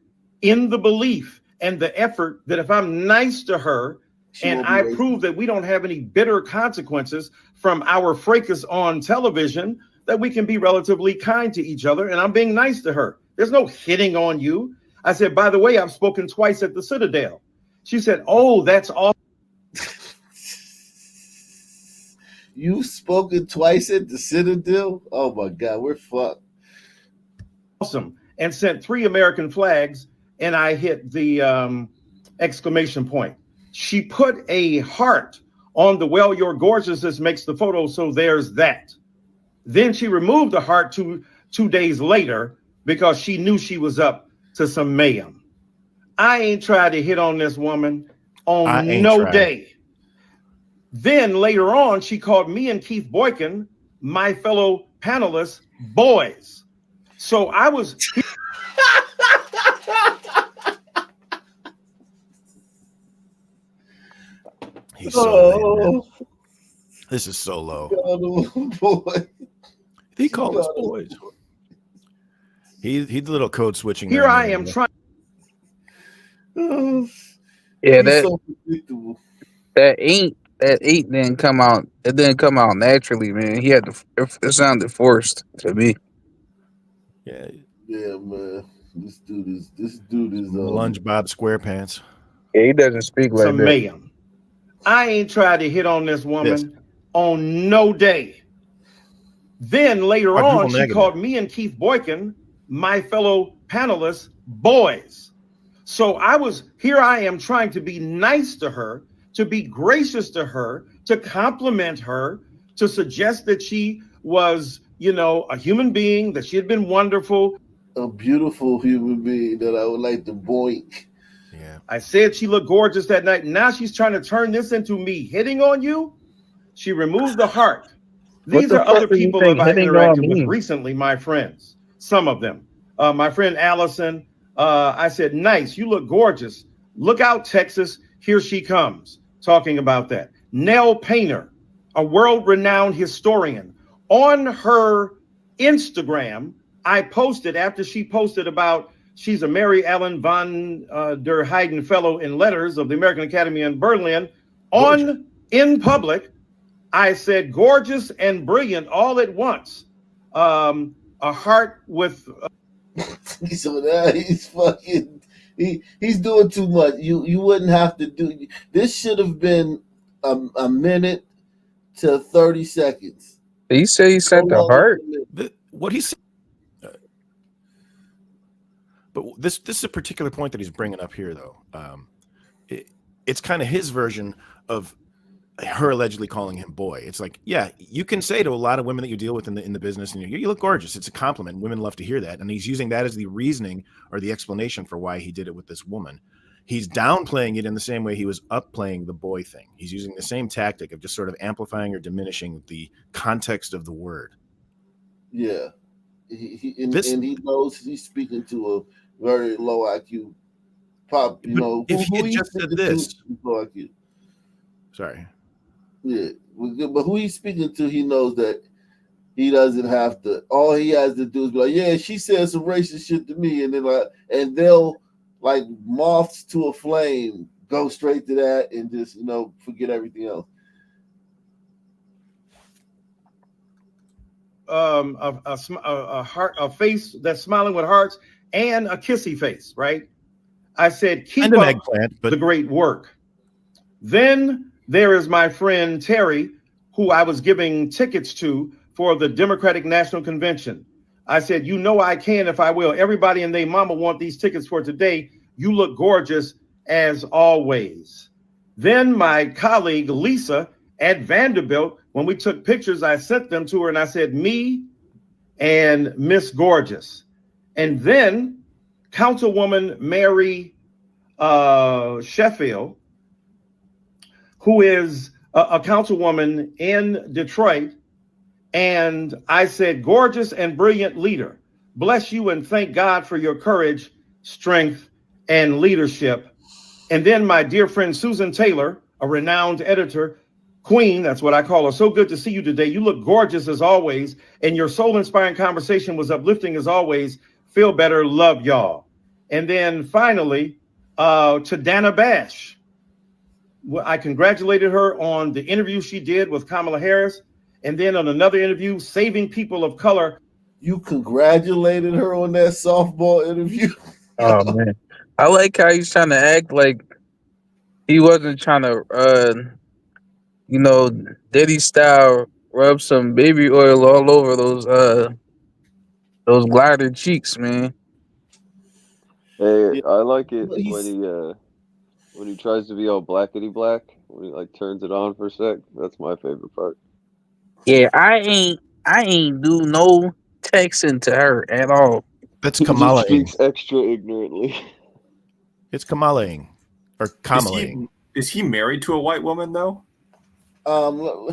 in the belief and the effort that if I'm nice to her and I prove that we don't have any bitter consequences from our fracas on television, that we can be relatively kind to each other, and I'm being nice to her. There's no hitting on you. I said, by the way, I've spoken twice at the Citadel. She said, oh, that's awesome. You've spoken twice at the Citadel? Oh my God, we're fucked. Awesome. And sent 3 American flags, and I hit the exclamation point. She put a heart on the, well, your gorgeousness makes the photo, so there's that. Then she removed the heart two days later because she knew she was up to some mayhem. I ain't tried to hit on this woman on no day. Then later on, she called me and Keith Boykin, my fellow panelists, boys. So I was... He's so lame, man. This is so low. Boy. He called us boys. He's the little code switching. Here I am trying. Yeah, that ink didn't come out. It didn't come out naturally, man. He had to. It sounded forced to me. Yeah, man. This dude is Lunge Bob SquarePants. Yeah, he doesn't speak like some that. mayhem. I ain't tried to hit on this woman on no day. Then later on, she called me and Keith Boykin, my fellow panelists, boys. So here I am trying to be nice to her, to be gracious to her, to compliment her, to suggest that she was, a human being, that she had been wonderful. A beautiful human being that I would like to boink. Yeah. I said she looked gorgeous that night. Now she's trying to turn this into me hitting on you. She removed the heart. What These the are fuck other do you people think that I've hitting on interacted with me? recently, my friends. Some of them. My friend Allison, I said, nice, you look gorgeous. Look out, Texas, here she comes. Talking about that. Nell Painter, a world-renowned historian. On her Instagram, I posted, after she posted about, she's a Mary Ellen von der Heyden Fellow in Letters of the American Academy in Berlin. In public, I said, gorgeous and brilliant all at once. A heart with... He's fucking... He's doing too much. You wouldn't have to do... This should have been a minute to 30 seconds. Did you say he sent the heart? What he's... But this is a particular point that he's bringing up here, though. It's kind of his version of her allegedly calling him boy. It's like, yeah, you can say to a lot of women that you deal with in the business, and you look gorgeous. It's a compliment. Women love to hear that. And he's using that as the reasoning or the explanation for why he did it with this woman. He's downplaying it in the same way he was upplaying the boy thing. He's using the same tactic of just sort of amplifying or diminishing the context of the word. Yeah. And he knows he's speaking to a very low IQ pop, you know. If he had just said this. Low IQ. Sorry. Yeah, but who he's speaking to, he knows that he doesn't have to. All he has to do is be like, "Yeah, she said some racist shit to me," and then and they'll like moths to a flame go straight to that and just forget everything else. A face that's smiling with hearts and a kissy face, right? I said, keep up the great work. Then there is my friend Terry, who I was giving tickets to for the Democratic National Convention. I said, I can if I will. Everybody and their mama want these tickets for today. You look gorgeous as always. Then my colleague Lisa at Vanderbilt, when we took pictures, I sent them to her and I said, me and Miss Gorgeous. And then Councilwoman Mary Sheffield, who is a councilwoman in Detroit. And I said, gorgeous and brilliant leader. Bless you and thank God for your courage, strength, and leadership. And then my dear friend Susan Taylor, a renowned editor, Queen, that's what I call her. So good to see you today. You look gorgeous as always. And your soul-inspiring conversation was uplifting as always. Feel better. Love y'all. And then finally, to Dana Bash. I congratulated her on the interview she did with Kamala Harris. And then on another interview, Saving People of Color. You congratulated her on that softball interview? Oh, man. I like how he's trying to act like he wasn't trying to, Diddy style rub some baby oil all over those glider cheeks, man. Hey, I like it when he tries to be all blackety black, when he like turns it on for a sec. That's my favorite part. Yeah, I ain't do no texting to her at all. That's He Kamala. just speaks extra ignorantly. It's Kamala or Kamala. Is he married to a white woman though?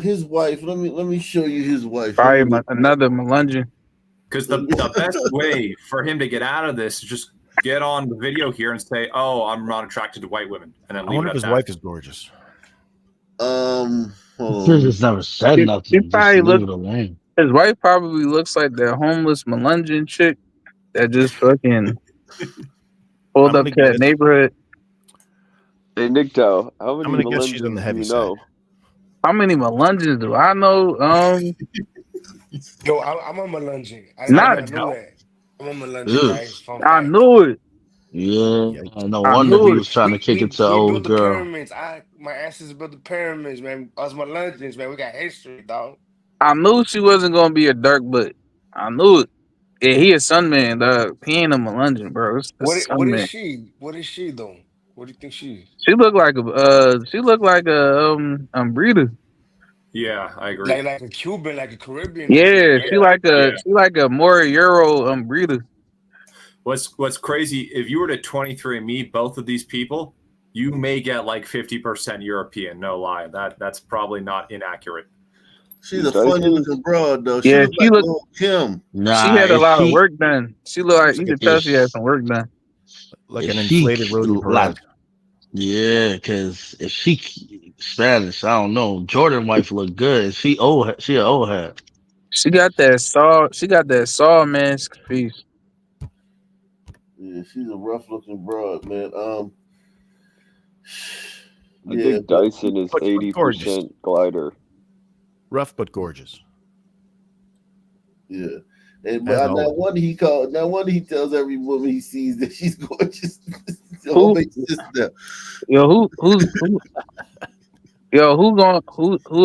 His wife. Let me show you his wife. Probably another Melungeon. Because the best way for him to get out of this is just get on the video here and say, "Oh, I'm not attracted to white women," and then I leave wonder it if at his that. wife is gorgeous. He just never said nothing. He Just probably leave it alone. His wife probably looks like that homeless Melungeon chick that just fucking pulled up to that neighborhood. Hey, Nicktow, how many I'm gonna guess she's on the Melungeons do heavy you side. know? How many Melungeons do I know? Yo, I'm a Melungeon. I Not- knew that. I'm a Melungeon, Ugh. guys. Fun I fact. knew it. Yeah, no I wonder knew he it. was trying to kick it to We old built the girl. pyramids. My ancestors built the pyramids, man. Us Melungeons, man. We got history, dog. I knew she wasn't gonna be a dark butt. I knew it. Yeah, he a Sunman, dog. He ain't a Melungeon, bro. It's a What is Sunman. she? What is she though? What do you think she is? She looked like a breeder. Yeah, I agree. Like a Cuban, like a Caribbean. Yeah, right? she like a more Euro breeder. What's crazy, if you were to 23andMe both of these people, you may get like 50% European. No lie, that's probably not inaccurate. She's a funny looking broad though. She Yeah, look like Lil' Kim. She had a lot of work done. She looked like you could tell she had some work done. Like an inflated Rosie Perez. Yeah, because if she Spanish, I don't know. Jordan wife look good. She old. She an old hat. She got that saw. She got that saw man's piece. Yeah, she's a rough looking broad, man. I think Dyson is 80% glider. Rough but gorgeous. Yeah. And but now one he tells every woman he sees that she's gorgeous. Who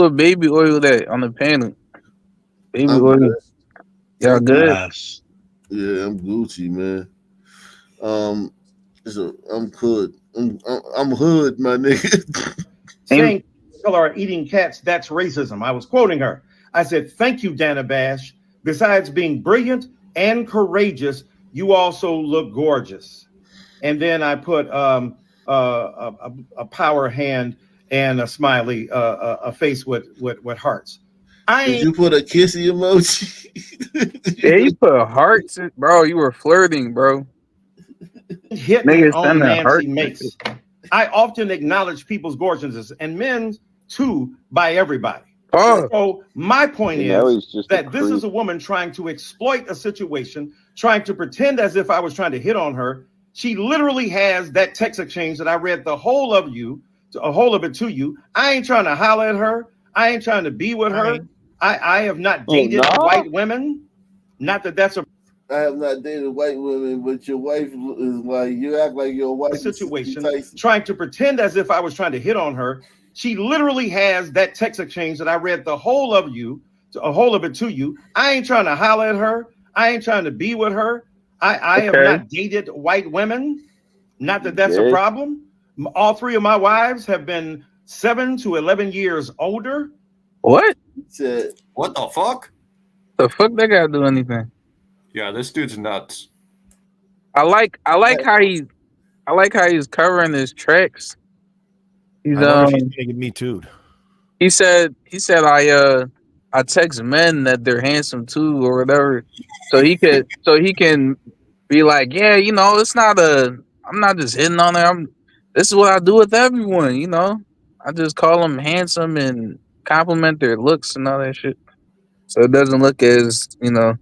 a baby oil that on the panel? Baby oil. Good. Y'all good? Yeah, I'm Gucci, man. I'm hood. I'm hood, my nigga. Saying people are eating cats, that's racism. I was quoting her. I said, thank you, Dana Bash. Besides being brilliant and courageous, you also look gorgeous. And then I put a power hand and a smiley, a face with hearts. Did you put a kissy emoji? Yeah, you put hearts, bro. You were flirting, bro. Hit Niggas on send that heart. Nancy Mace. I often acknowledge people's gorgeousness and men's too by everybody. Oh. So my point And now he's is just that a this is creep. a woman trying to exploit a situation, trying to pretend as if I was trying to hit on her. She literally has that text exchange that I read the whole of it to you. I ain't trying to holler at her. I ain't trying to be with her. I have not dated white women. Not that that's a I have not dated white women, but your wife is like, you act like your wife situation, trying to pretend as if I was trying to hit on her. She literally has that text exchange that I read the whole of it to you. I ain't trying to holler at her. I ain't trying to be with her. I have not dated white women. Not that that's a problem. All three of my wives have been 7 to 11 years older. What? What the fuck? The fuck they gotta do anything? Yeah, this dude's nuts. I like how he's covering his tracks. He's I wonder if he's gonna get me too. He said I text men that they're handsome too or whatever, so he can be like, yeah, you know, I'm not just hitting on her. This is what I do with everyone, you know. I just call them handsome and compliment their looks and all that shit, so it doesn't look as, you know.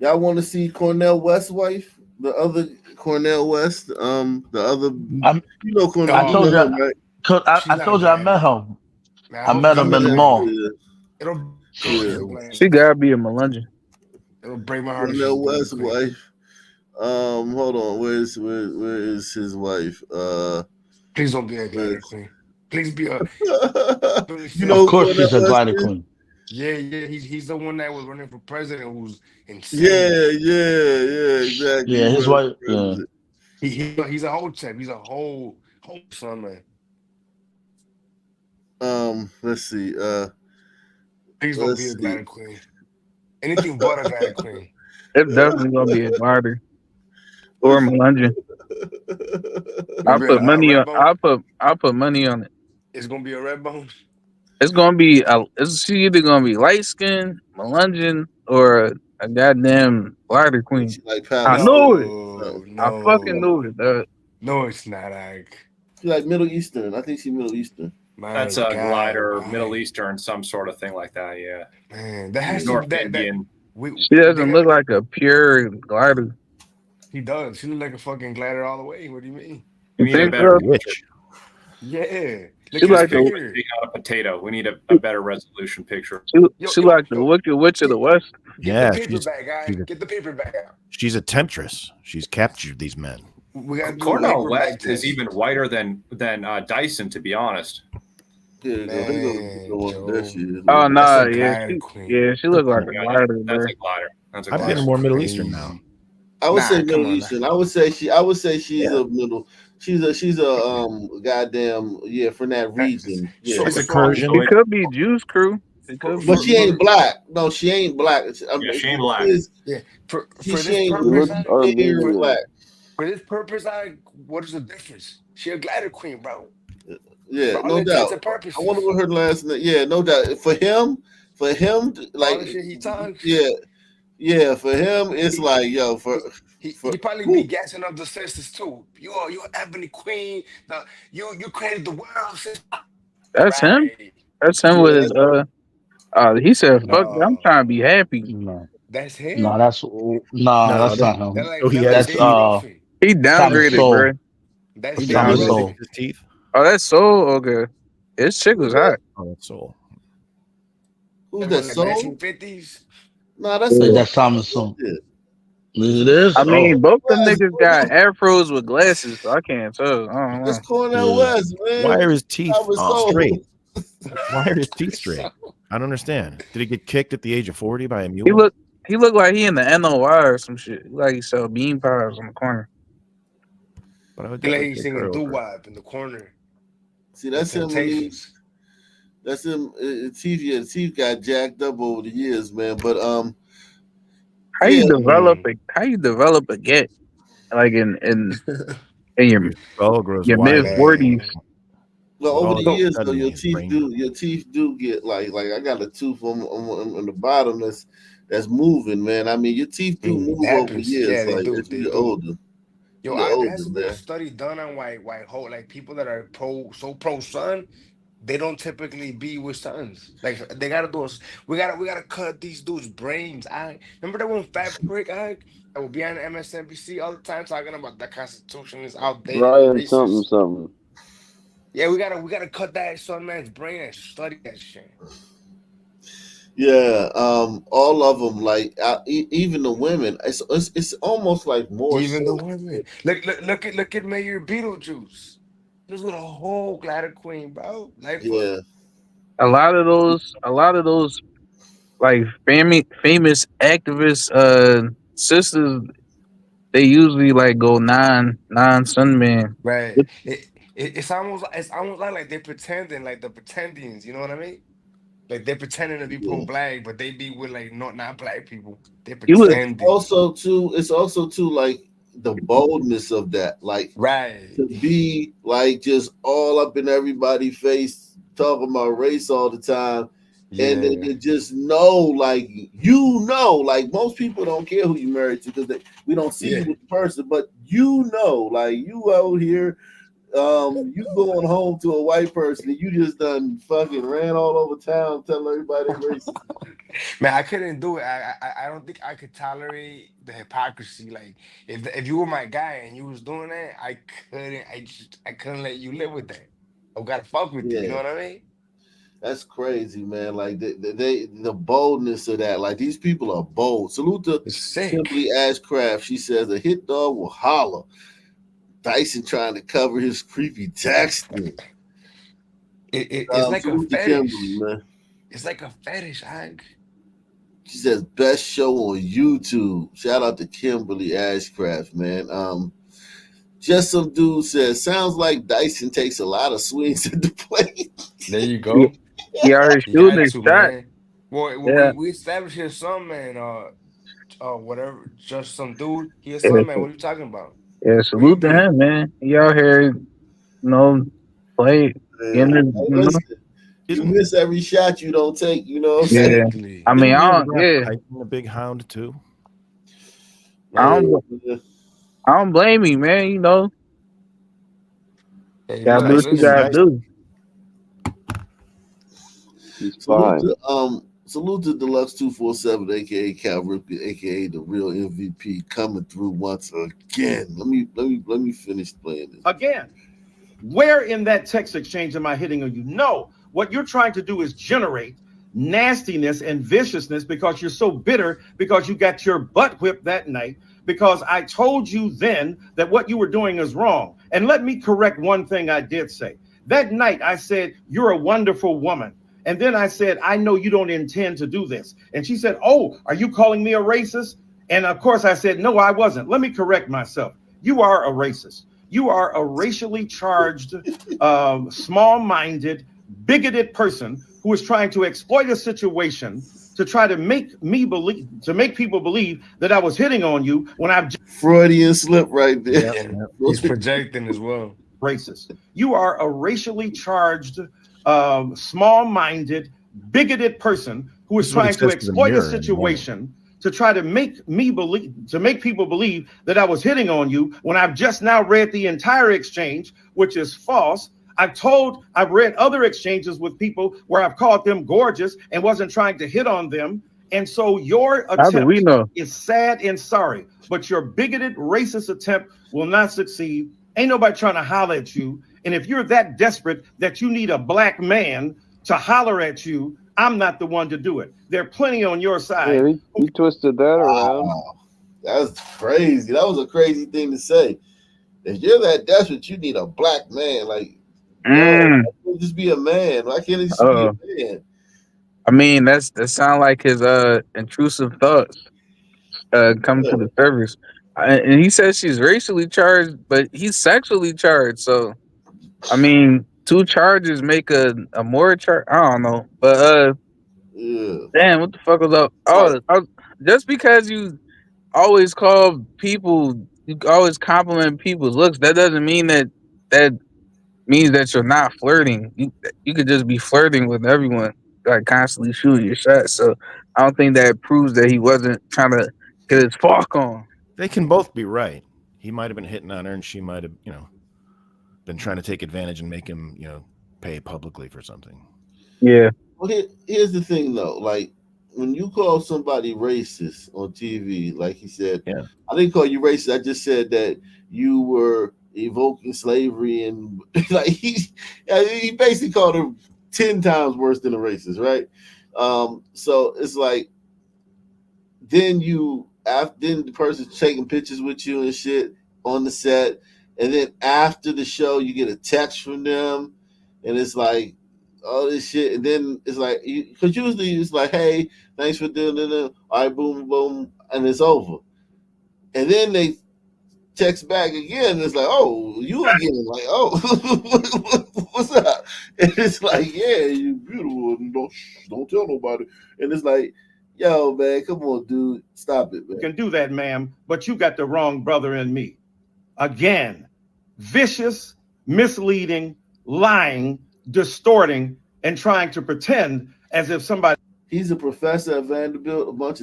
Y'all want to see Cornel West's wife? The other Cornel West, the other, you know Cornel. I told you, right? I told you I met him. I met him in the mall. She gotta be a Melungeon. It'll break my heart. Cornel West's wife. Hold on. Where is his wife? Please don't be a glider queen. Please be a. You know, of course she's a glider queen. Yeah, he's the one that was running for president who's insane. Yeah, exactly. Yeah, his wife. Yeah. He's a whole chap. He's a whole son, man. Let's see. Please don't be a glider queen. Anything but a glider queen. It's definitely gonna be a glider or a Melungeon. I'll put money on it. It's gonna be a red bone. It's gonna be it's either gonna be light skin, Melungeon, or a goddamn glider queen. I knew it. I fucking knew it. No, it's not. She's like Middle Eastern. I think she's Middle Eastern. That's a glider, Middle Eastern, some sort of thing like that. Yeah. Man, that has North to Indian. She doesn't look like a pure glider. He does. She look like a fucking glider all the way. What do you mean? We need a better witch. Yeah. She like take out a potato. We need a better resolution picture. She like the Wicked Witch of the West. Yeah, Get the paper bag out. she's a temptress. She's captured these men. We got Cornel West is even whiter than Dyson, to be honest. Oh no, yeah, she look like a glider. That's a glider. That's a I'm glider. getting more Middle Eastern now. I would say Middle Eastern. I would say she's a middle. She's a goddamn from that region. Yeah. She's a Persian. It could be Jews crew. But she ain't black. No, she ain't black. I mean, she ain't black. Yeah, for she this ain't purpose, black. For this purpose, what is the difference? She a glider queen, bro. Yeah, For all no intents doubt. and purposes. I wonder what her last name. Yeah, no doubt. For him, all like, the shit he talks. yeah. For him, it's like, yo, He probably be gassing up the sisters too. You're Ebony Queen. You created the world, sister. That's him. That's him with his he said, "Fuck, it, I'm trying to be happy." No, That's him. no, that's not him. That's Dave Ruffin. He Simon downgraded, Soul. bro. That's He Dave Simon Ruffin. Soul. His teeth. Oh, that's Soul. Okay, his chick was hot. Oh, that's Soul. Who's That that? from the Soul? 1950s. Nah, that's Yeah, Soul. that's Simon Soul. It is. I mean, Oh, both them niggas got afros with glasses, so I can't tell. I don't know. That's Cornell West, man. Why are his teeth Soul. straight? Why are his teeth straight? I don't understand. Did he get kicked at the age of 40 by a mule? He looked like he in the NOI or some shit. Like he sell bean pies on the corner. But I would He like definitely he's take her singing doo over. wop in the corner. See, that's him. Temptations. That's him. His teeth got jacked up over the years, man. But how you develop a get like in your mid 40s? Well, over the years, though, your teeth do get like I got a tooth on the bottom that's moving, man. I mean, your teeth do move over the years, Yeah, they like do. as you They get do. older. Yo, there has to be a study done on why like people that are pro son, they don't typically be with sons. Like they gotta do we gotta cut these dudes' brains. I remember that one fat prick that would be on MSNBC all the time talking about the Constitution is outdated and Brian racist. something. Yeah, we gotta cut that son man's brain and study that shit. Yeah, all of them, like even the women, it's almost like more. Even the women. Look at Mayor Beetlejuice. This little whole glider queen, bro. Like, yeah. A lot of those like famous activist sisters, they usually like go non-son man. right. It's almost like they're pretending, like the pretendings, you know what I mean? Like they're pretending to be pro-black, but they be with like not black people. They pretending. It's also too like the boldness of that, like to be like just all up in everybody's face talking about race all the time. And then you just know, like like most people don't care who you married to because we don't see you with the person, but like you out here, you going home to a white person and you just done fucking ran all over town telling everybody racist. Man, I couldn't do it. I don't think I could tolerate the hypocrisy. Like if you were my guy and you was doing that, I couldn't let you live with that. I gotta fuck with you. You know what I mean? That's crazy, man. Like the boldness of that. Like these people are bold. Salute to Simply Ashcraft. She says a hit dog will holler. Dyson trying to cover his creepy texting. It's like a fetish. Kimberly, man. It's like a fetish, Hank. She says best show on YouTube. Shout out to Kimberly Ashcraft, man. Just some dude says sounds like Dyson takes a lot of swings at the plate. There you go. He already shooting his shot. Well, we established his son man, whatever, just some dude. He a son man. What are you talking about? Yeah, salute to him, man. He out here, play. You miss every shot you don't take. You know what I'm saying? I mean, a big hound too. I don't blame you, man. Gotta do what you gotta do. Salute to Deluxe 247, aka Cal Ripken, aka the real MVP, coming through once again. Let me finish playing this again. Where in that text exchange am I hitting on you? No, what you're trying to do is generate nastiness and viciousness because you're so bitter because you got your butt whipped that night. Because I told you then that what you were doing is wrong. And let me correct one thing I did say. That night I said, you're a wonderful woman. And then I said, I know you don't intend to do this. And she said, oh, are you calling me a racist? And of course I said, no, I wasn't. Let me correct myself. You are a racist. You are a racially charged, small-minded, bigoted person who is trying to exploit a situation to try to make people believe that I was hitting on you when I've just Freudian slip right there. And he's projecting as well. Racist. You are a racially charged, small-minded, bigoted person who is trying to exploit a situation to try to make people believe that I was hitting on you when I've just now read the entire exchange, which is false. I've read other exchanges with people where I've called them gorgeous and wasn't trying to hit on them. And so your attempt is sad and sorry, but your bigoted, racist attempt will not succeed. Ain't nobody trying to holler at you. And if you're that desperate that you need a black man to holler at you, I'm not the one to do it. There are plenty on your side. Yeah, he twisted that around. That's crazy. That was a crazy thing to say. If you're that desperate, you need a black man. Like, why can't just be a man? Why can't it just be a man? I mean, that sound like his intrusive thoughts come to the surface. And he says she's racially charged, but he's sexually charged. So, I mean, 2 charges make a more charge. I don't know, but damn, what the fuck was up? Just because you always call people, you always compliment people's looks, that doesn't mean that means that you're not flirting. You could just be flirting with everyone, like constantly shooting your shot. So I don't think that proves that he wasn't trying to get his fuck on. They can both be right. He might have been hitting on her, and she might have, been trying to take advantage and make him, pay publicly for something. Yeah. Well, here's the thing, though. Like, when you call somebody racist on TV, like he said, I didn't call you racist. I just said that you were evoking slavery, and like he basically called her 10 times worse than a racist, right? So it's like then the person's taking pictures with you and shit on the set, and then after the show you get a text from them, and it's like all this shit, and then it's like because usually it's like, hey, thanks for doing it, all right, boom, boom, and it's over, and then they text back again, and it's like, oh, you again, like, oh, what's up? And it's like, yeah, you beautiful, and don't tell nobody, and it's like, yo, man, come on, dude, stop it, man. You can do that, ma'am, but you got the wrong brother in me. Again, vicious, misleading, lying, distorting, and trying to pretend as if somebody. He's a professor at Vanderbilt. A bunch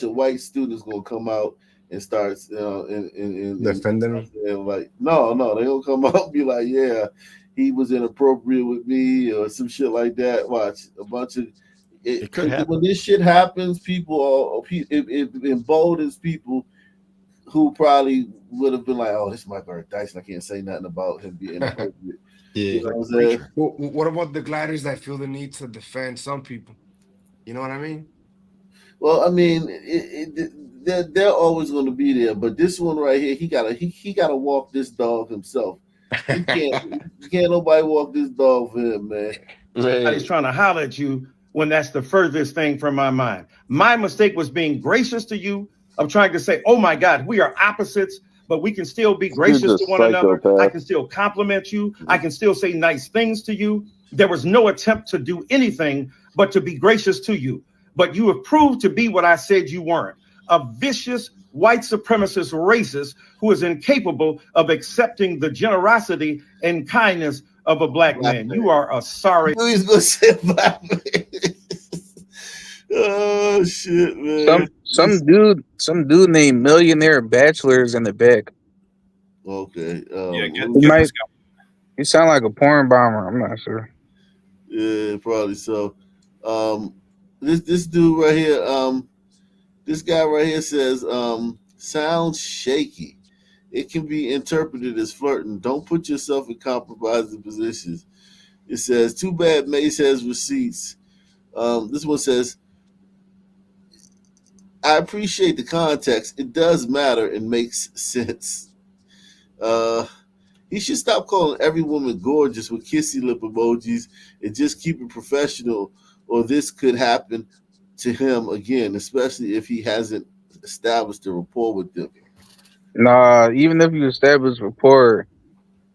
of white students gonna come out and start, and defending him. And like, no, they gonna come out and be like, yeah, he was inappropriate with me or some shit like that. Watch a bunch of. It could happen. When this shit happens, it emboldens people who probably would have been like, "Oh, this is Michael Dyson. I can't say nothing about him being inappropriate." Yeah. You know what I'm saying? Well, what about the gliders that feel the need to defend some people? You know what I mean? Well, I mean, they're always going to be there, but this one right here, he gotta walk this dog himself. He can't nobody walk this dog for him, man. He's trying to holler at you when that's the furthest thing from my mind. My mistake was being gracious to you, of trying to say, oh my God, we are opposites, but we can still be gracious to one another. I can still compliment you. I can still say nice things to you. There was no attempt to do anything but to be gracious to you. But you have proved to be what I said you weren't. A vicious white supremacist racist who is incapable of accepting the generosity and kindness of a black man. You are a sorry. He's gonna say black man. Oh shit, man. Some dude named Millionaire Bachelors in the back. Okay. He sound like a porn bomber. I'm not sure. Yeah, probably so. This dude right here, this guy right here says, sounds shaky. It can be interpreted as flirting. Don't put yourself in compromising positions. It says, too bad Mace has receipts. This one says, I appreciate the context. It does matter and makes sense. He should stop calling every woman gorgeous with kissy lip emojis and just keep it professional, or this could happen to him again, especially if he hasn't established a rapport with them. Nah, even if you establish rapport,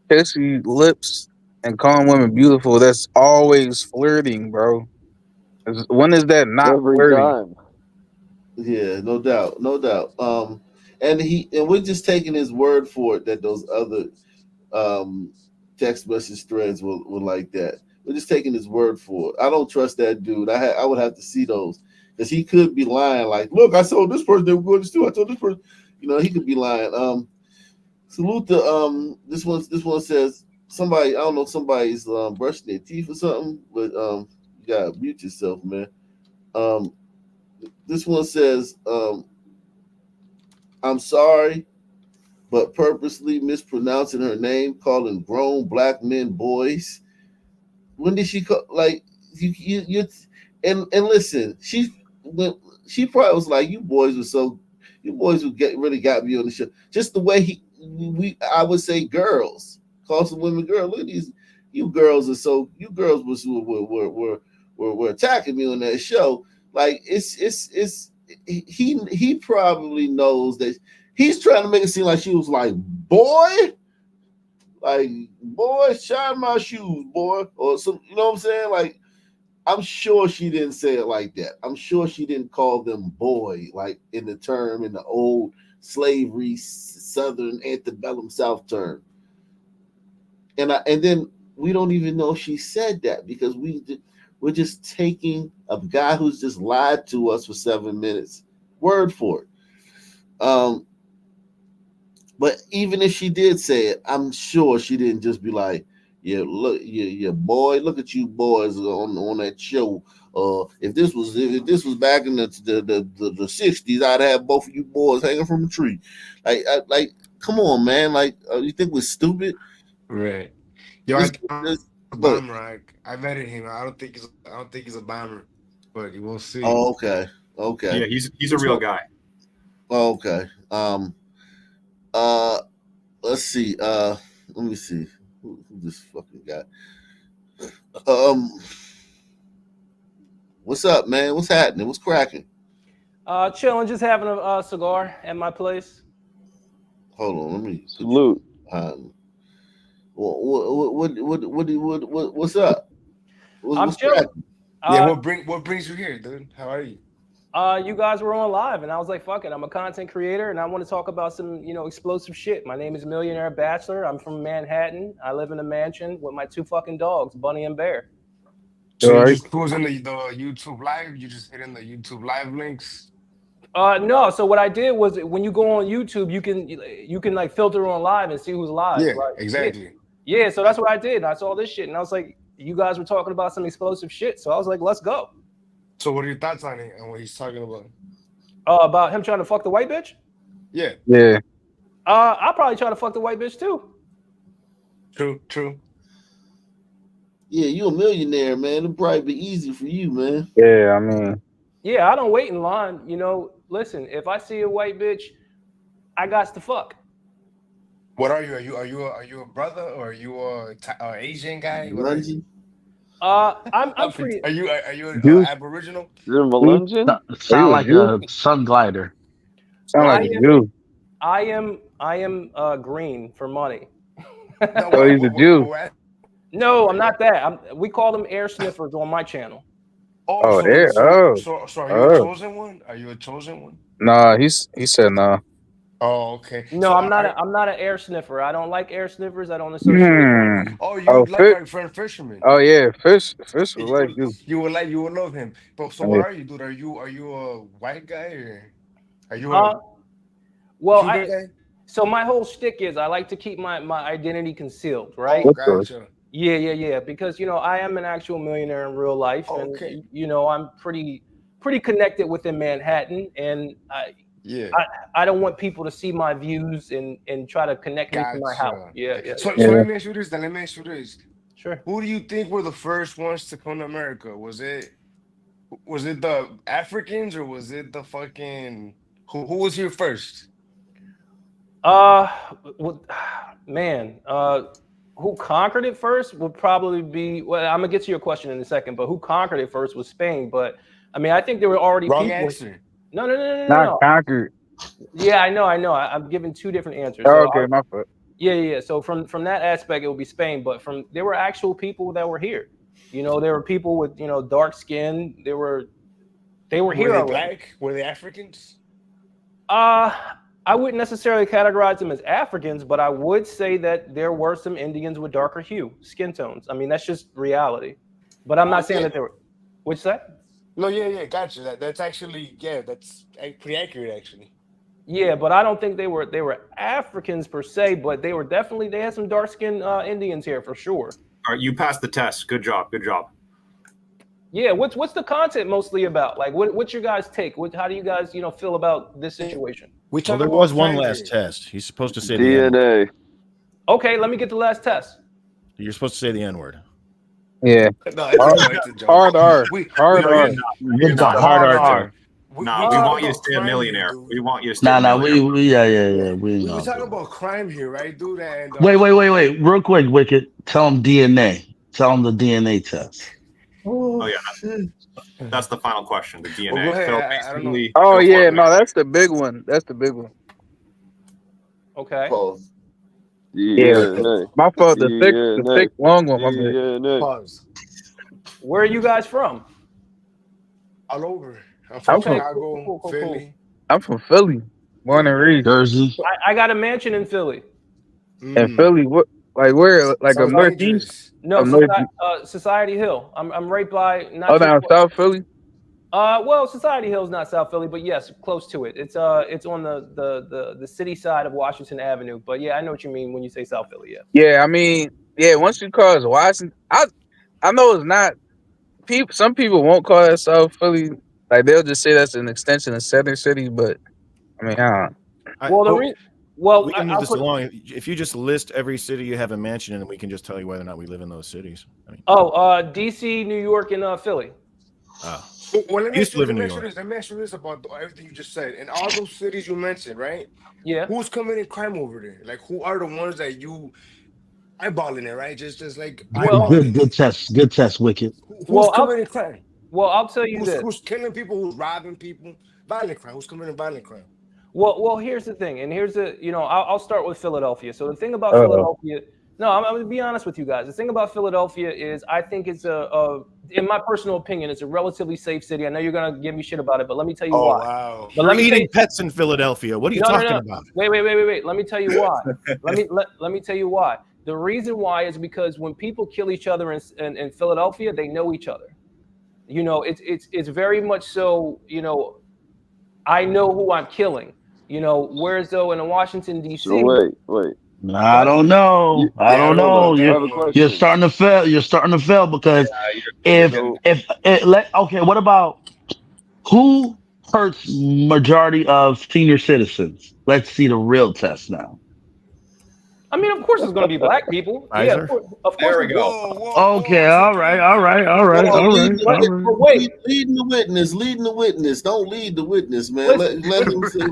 kissy lips and calling women beautiful, that's always flirting, bro. When is that not Every flirting? time. Yeah, no doubt, no doubt. And we're just taking his word for it that those other text message threads were like that. We're just taking his word for it. I don't trust that dude. I would have to see those because he could be lying. Like, look, I told this person they were going to steal. I told this person, he could be lying. Salute to this one says somebody, I don't know, somebody's brushing their teeth or something, but you gotta mute yourself, man. This one says I'm sorry, but purposely mispronouncing her name, calling grown black men boys. When did she call? Like you and listen, she probably was like, you boys would really got me on the show. Just the way I would say girls, call some women girls. Look at these, you girls were attacking me on that show. Like he probably knows that he's trying to make it seem like she was like, boy, shine my shoes, boy, or some, you know what I'm saying? Like, I'm sure she didn't say it like that. I'm sure she didn't call them boy, like in the old slavery Southern antebellum South term. And then we don't even know if she said that because we're just taking a guy who's just lied to us for 7 minutes word for it. But even if she did say it, I'm sure she didn't just be like, yeah, look, yeah, boy, look at you boys on that show. If this was back in the 60s, I'd have both of you boys hanging from a tree. Like, come on, man. Like, you think we're stupid? Right. Yo, I bomber. I vetted him. I don't think he's a bomber, but we'll see. Oh, okay. Yeah, he's a real guy. Okay. Let's see. Let me see. Who this fucking guy? What's up, man? What's happening? What's cracking? Chilling, just having a cigar at my place. Hold on, let me salute. What's up? I'm chilling. Yeah, what brings you here, dude? How are you? You guys were on live, and I was like, "Fuck it, I'm a content creator, and I want to talk about some, explosive shit." My name is Millionaire Bachelor. I'm from Manhattan. I live in a mansion with my 2 fucking dogs, Bunny and Bear. So you just cruising the YouTube live? You just hitting the YouTube live links? No. So what I did was, when you go on YouTube, you can like filter on live and see who's live. Yeah, right? exactly. Yeah. So that's what I did. And I saw this shit, and I was like, you guys were talking about some explosive shit. So I was like, let's go. So what are your thoughts on it and what he's talking about? About him trying to fuck the white bitch? Yeah. Yeah. I'll probably try to fuck the white bitch too. True. Yeah, you a millionaire, man. It'll probably be easy for you, man. Yeah, I mean. Yeah, I don't wait in line. Listen, if I see a white bitch, I got to fuck. What are you? Are you a brother or are you a Asian guy? What are you? I'm pretty. Are you an Aboriginal? You're a Melungeon? Sound like a sun glider. Sound like a Jew. I am green for money. So he's a Jew. No, I'm not that. We call them air sniffers on my channel. So are you a chosen one? Are you a chosen one? Nah, he said nah. Oh, okay. No, so I'm not an air sniffer. I don't like air sniffers. I don't associate. Oh, you would like our friend Fisherman. Oh yeah, fish would like you. You would love him. But so what are you, dude? Are you a white guy or are you a Cuban guy? So my whole shtick is I like to keep my identity concealed, right? Oh, gotcha. Yeah. Because I am an actual millionaire in real life, and I'm pretty connected within Manhattan, and I don't want people to see my views and try to connect me to my house. Yeah. So let me ask you this. Sure. Who do you think were the first ones to come to America? Was it the Africans or was it the fucking who was here first? Who conquered it first would probably be. Well, I'm gonna get to your question in a second, but who conquered it first was Spain. But I mean, I think there were already Wrong people. Answer. No. Not conquered. Yeah, I know. I'm giving 2 different answers. Oh, okay, my fault. Yeah. So from that aspect, it would be Spain. But there were actual people that were here. There were people with dark skin. They were here Were they already. black? Were they Africans? I wouldn't necessarily categorize them as Africans, but I would say that there were some Indians with darker skin tones. I mean, that's just reality. But I'm not saying that they were. What's that? No, yeah, gotcha. That's actually, that's pretty accurate, actually. Yeah, but I don't think they were Africans per se, but they had some dark skinned Indians here for sure. All right, you passed the test. Good job. Yeah, what's the content mostly about? Like, what's your guys' take? How do you guys feel about this situation? Well, there was one last test. He's supposed to say the DNA. Okay, let me get the last test. You're supposed to say the N-word. Yeah. No, it's a joke. Hard R. Hard R. It's a hard R. No, we want you to stay a millionaire. We want you to stay a Nah, millionaire. we We talking about crime here, right, dude? And Wait. Real quick, Wicked. Tell him DNA. Tell him the DNA test. Oh yeah, that's the final question. The DNA. Well, go ahead. So I don't know. basically, Oh go for yeah, it, no, that's the big one. That's the big one. Okay. Pause. DNA. My fault. The thick, long one. My bad. DNA. Pause. Where are you guys from? All over. I'm from Chicago, Cool. Philly. I'm from Philly. Born and raised. Jersey. I got a mansion in Philly. And Philly, what? Like where? Like a northeast? No, Society Hill. I'm right by. Down South Philly. Well, Society Hill's not South Philly, but yes, close to it. It's on the city side of Washington Avenue. But yeah, I know what you mean when you say South Philly. Yeah. Yeah, I mean, once you call it Washington, I know it's not. Some people won't call that South Philly. Like they'll just say that's an extension of Center City. But I mean, I don't. We can move this along. If you just list every city you have a mansion in, and we can just tell you whether or not we live in those cities. I mean, DC, New York, and Philly. Well, let me used to live in New ask you York. this. Let me ask you this about everything you just said. In all those cities you mentioned, right? Yeah. Who's committing crime over there? Like, who are the ones that you eyeballing it, right? Just like Good test, Wicked. who's committing crime? Well, I'll tell you this. Who's killing people? Who's robbing people? Violent crime. Who's committing violent crime? Well, here's the thing, and here's I'll start with Philadelphia. So the thing about Philadelphia, I'm going to be honest with you guys. The thing about Philadelphia is I think it's in my personal opinion, it's a relatively safe city. I know you're going to give me shit about it, but let me tell you why. Wow. But You're eating pets in Philadelphia. What are you talking about? Wait. Let me tell you why. let me tell you why. The reason why is because when people kill each other in Philadelphia, they know each other. It's very much so, I know who I'm killing. Whereas though in Washington D.C. So wait. I don't know. I don't know. You're starting to fail. You're starting to fail because what about who hurts majority of senior citizens? Let's see the real test now. I mean, of course, it's going to be black people. Yeah, of course. There we go. Okay, all right. But wait, leading the witness. Don't lead the witness, man. Let him say.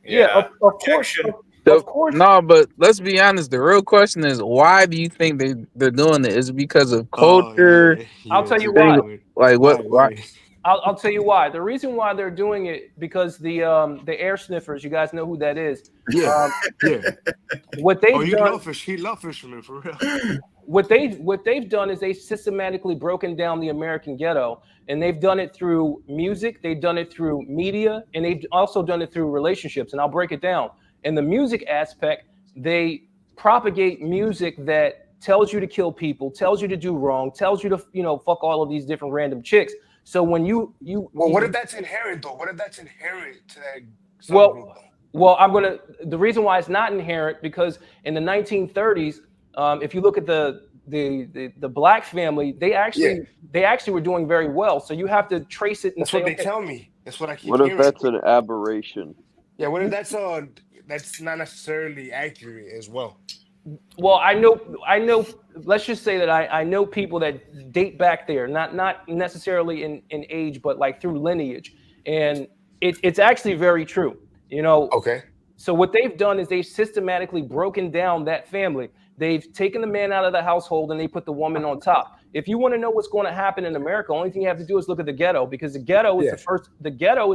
Yeah, of course. Of course. No, but let's be honest. The real question is, why do you think they're doing it? Is it because of culture? I'll tell you why. Like what? Why? I'll tell you why. The reason why they're doing it because the air sniffers. You guys know who that is. Yeah. What they've done. He love fishermen for real. What they've done is they've systematically broken down the American ghetto, and they've done it through music. They've done it through media, and they've also done it through relationships. And I'll break it down. In the music aspect, they propagate music that tells you to kill people, tells you to do wrong, tells you to fuck all of these different random chicks. So when what if that's inherent though? What if that's inherent to that? The reason why it's not inherent because in the 1930s, if you look at the black family, they actually were doing very well. So you have to trace it. And that's what they tell me. That's what I keep hearing. What if that's an aberration? Yeah, what if that's not necessarily accurate as well? Well, I know. Let's just say that I know people that date back there, not necessarily in age, but like through lineage, and it's actually very true. Okay. So what they've done is they've systematically broken down that family. They've taken the man out of the household and they put the woman on top. If you want to know what's going to happen in America, the only thing you have to do is look at the ghetto, because the ghetto is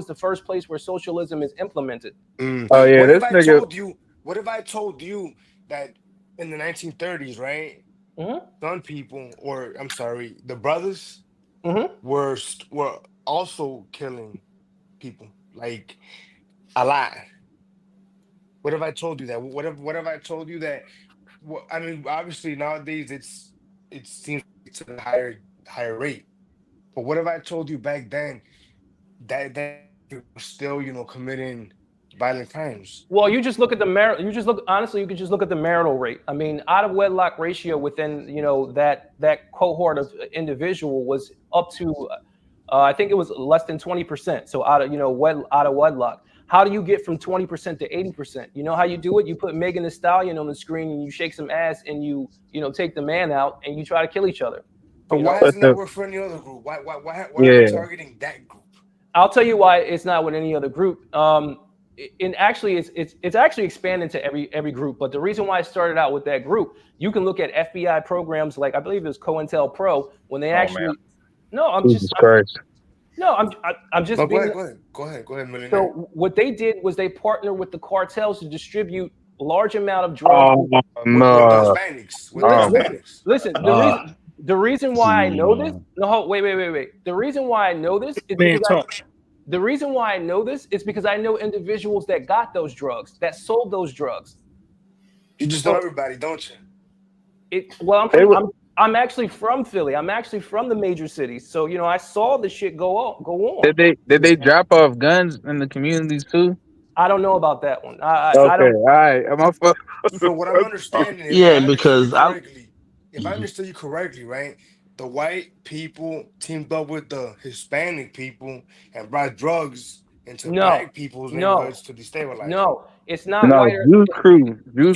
the first place where socialism is implemented. What if I told you that in the 1930s, right? Mm-hmm. Some people, or I'm sorry, the brothers Mm-hmm. were also killing people like a lot. What have I told you that? What have I told you that? I mean, obviously nowadays it seems it's a higher rate. But what have I told you back then that people were still committing violent crimes? Well, you just look at the marital. You just look honestly. You could just look at the marital rate. I mean, out of wedlock ratio within that cohort of individual was up to, I think it was less than 20%. So out of out of wedlock. How do you get from 20% to 80%? You know how you do it? You put Megan Thee Stallion on the screen and you shake some ass and you take the man out and you try to kill each other. But why doesn't that work for any other group? Why are we targeting that group? I'll tell you why it's not with any other group. And actually, it's actually expanded to every group. But the reason why I started out with that group, you can look at FBI programs like I believe it was COINTELPRO when they actually. Man. No, I'm Jesus Christ. I'm just. No, being, go ahead, millionaire. So what they did was they partnered with the cartels to distribute large amount of drugs. With the Hispanics. Listen, the reason why I know this. No, wait. The reason why I know this is because the reason why I know this is because I know individuals that got those drugs, that sold those drugs. You just know everybody, don't you? I'm actually from Philly. I'm actually from the major cities. So, I saw the shit go on. Did they drop off guns in the communities too? I don't know about that one. I All don't. right. So what I'm understanding is, if I understood you correctly, right? The white people teamed up with the Hispanic people and brought drugs into black people's neighborhoods to destabilize. No, it's not white or Juice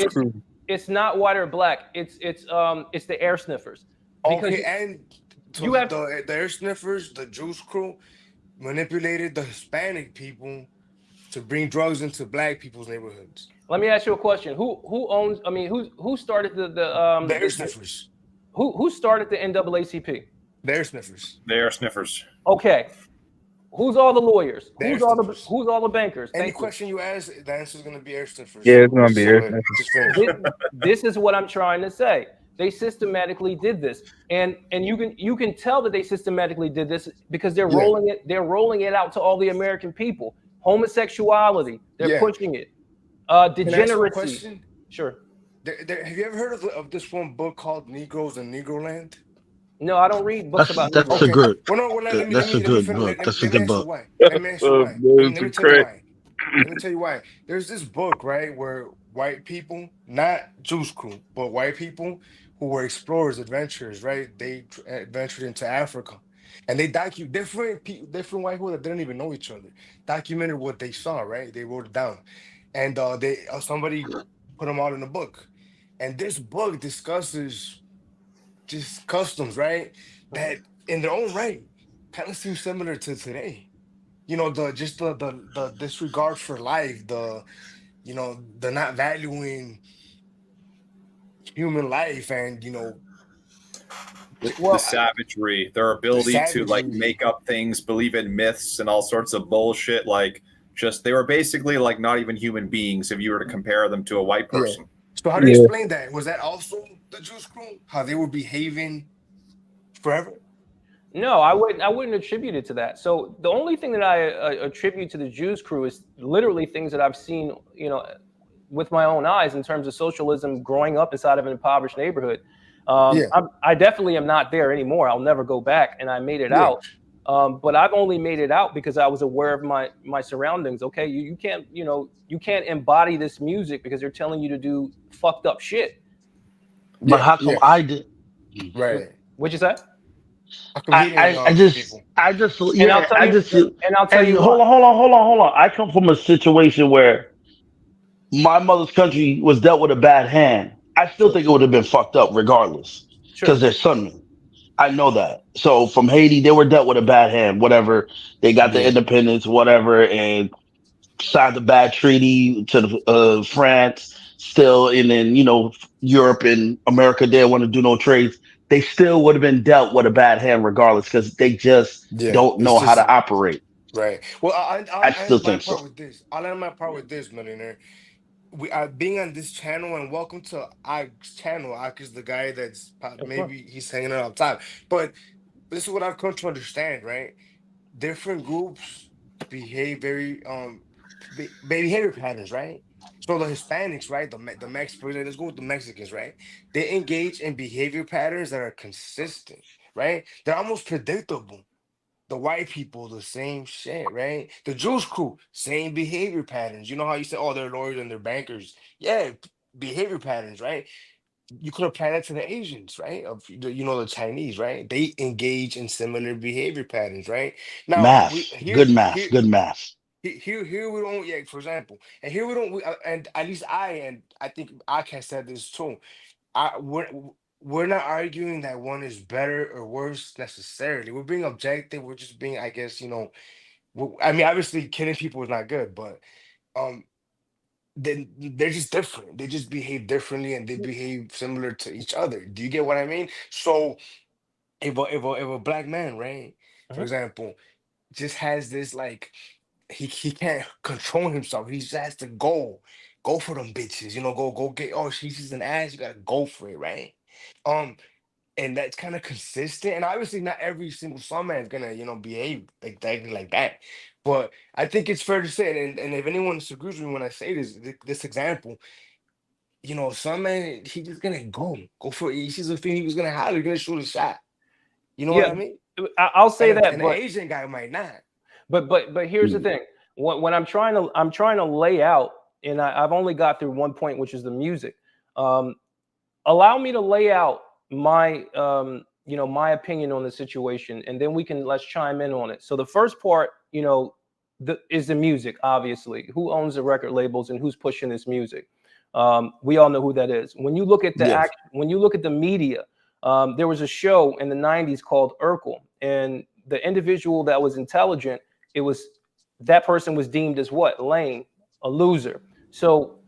crew. It's not white or black. It's the air sniffers. Okay, and so the air sniffers, the juice crew, manipulated the Hispanic people to bring drugs into black people's neighborhoods. Let me ask you a question. Who owns? I mean, who started the air sniffers? Who started the NAACP? The air sniffers. The air sniffers. Okay. Who's all the lawyers? Who's all the bankers? Any question you ask, the answer is going to be air sniffers. Yeah, it's going to be air sniffers. This is what I'm trying to say. They systematically did this, and you can tell that they systematically did this because they're rolling it out to all the American people. Homosexuality, they're pushing it. Degeneracy. Sure. Have you ever heard of this one book called Negroes in Negroland? No, I don't read books about That's Negroes. a good. That's a good book. That's a good book. Let me tell you why. There's this book, right, where white people, not Juice Crew, but white people who were explorers, adventurers, right? They ventured into Africa, and they different white people that didn't even know each other documented what they saw, right? They wrote it down, and somebody put them all in a book, and this book discusses just customs, right? That in their own right kind of seem similar to today. The disregard for life, the not valuing human life, and the savagery, their ability to like make up things, believe in myths and all sorts of bullshit. Like, just they were basically like not even human beings if you were to compare them to a white person. So how do you explain that? Was that also the Juice Crew? How they were behaving forever? No, I wouldn't attribute it to that. So the only thing that I attribute to the Juice Crew is literally things that I've seen, with my own eyes in terms of socialism growing up inside of an impoverished neighborhood. I definitely am not there anymore. I'll never go back, and I made it out. But I've only made it out because I was aware of my surroundings. Okay, you can't embody this music because they're telling you to do fucked up shit. But how come I did? Right. What'd you say? I just and I'll tell you. Hold on. I come from a situation where my mother's country was dealt with a bad hand. I still think it would have been fucked up regardless because they're Sunni. I know that. So from Haiti, they were dealt with a bad hand. Whatever, they got their independence, whatever, and signed a bad treaty to France. Still, and then Europe and America didn't want to do no trades. They still would have been dealt with a bad hand regardless because they just don't know how to operate. Right. Well, I still think so. I'll end my part with this, millionaire. we are being on this channel, and welcome to Ike's channel. Ike is the guy that's maybe he's hanging out up top. But this is what I've come to understand, right? Different groups behave very behavior patterns, right? So the Hispanics, right? The Mexicans, let's go with the Mexicans, right? They engage in behavior patterns that are consistent, right? They're almost predictable. The white people, the same shit, right? The Jewish crew, same behavior patterns. You know how you say, oh, they're lawyers and they're bankers. Yeah, behavior patterns, right? You could apply that to the Asians, right? Of the Chinese, right? They engage in similar behavior patterns, right? Now we Math, good math, good math. Here we don't, yeah, for example, and here we don't, and at least I think I can say this too. We're not arguing that one is better or worse necessarily. We're being objective. We're just being, I guess, I mean, obviously, killing people is not good, but um, then they're just different. They just behave differently, and they behave similar to each other. Do you get what I mean? So if a black man, right, for example, just has this like he can't control himself. He just has to go for them bitches. Go get. Oh, she's just an ass. You gotta go for it, right? Um, and that's kind of consistent. And obviously, not every single songman is gonna behave exactly like that. But I think it's fair to say, and if anyone disagrees with me when I say this example, some man he just gonna go for it. He sees a thing he was gonna holler, he's gonna shoot a shot. You know what I mean? I'll say And that, an but Asian guy might not. But here's the thing. When I'm trying to lay out, and I've only got through one point, which is the music. Allow me to lay out my my opinion on the situation, and then let's chime in on it. So the first part, is the music. Obviously, who owns the record labels and who's pushing this music? We all know who that is. When you look at when you look at the media, there was a show in the 90s called Urkel, and the individual that was intelligent, that person was deemed as what? Lame, a loser. So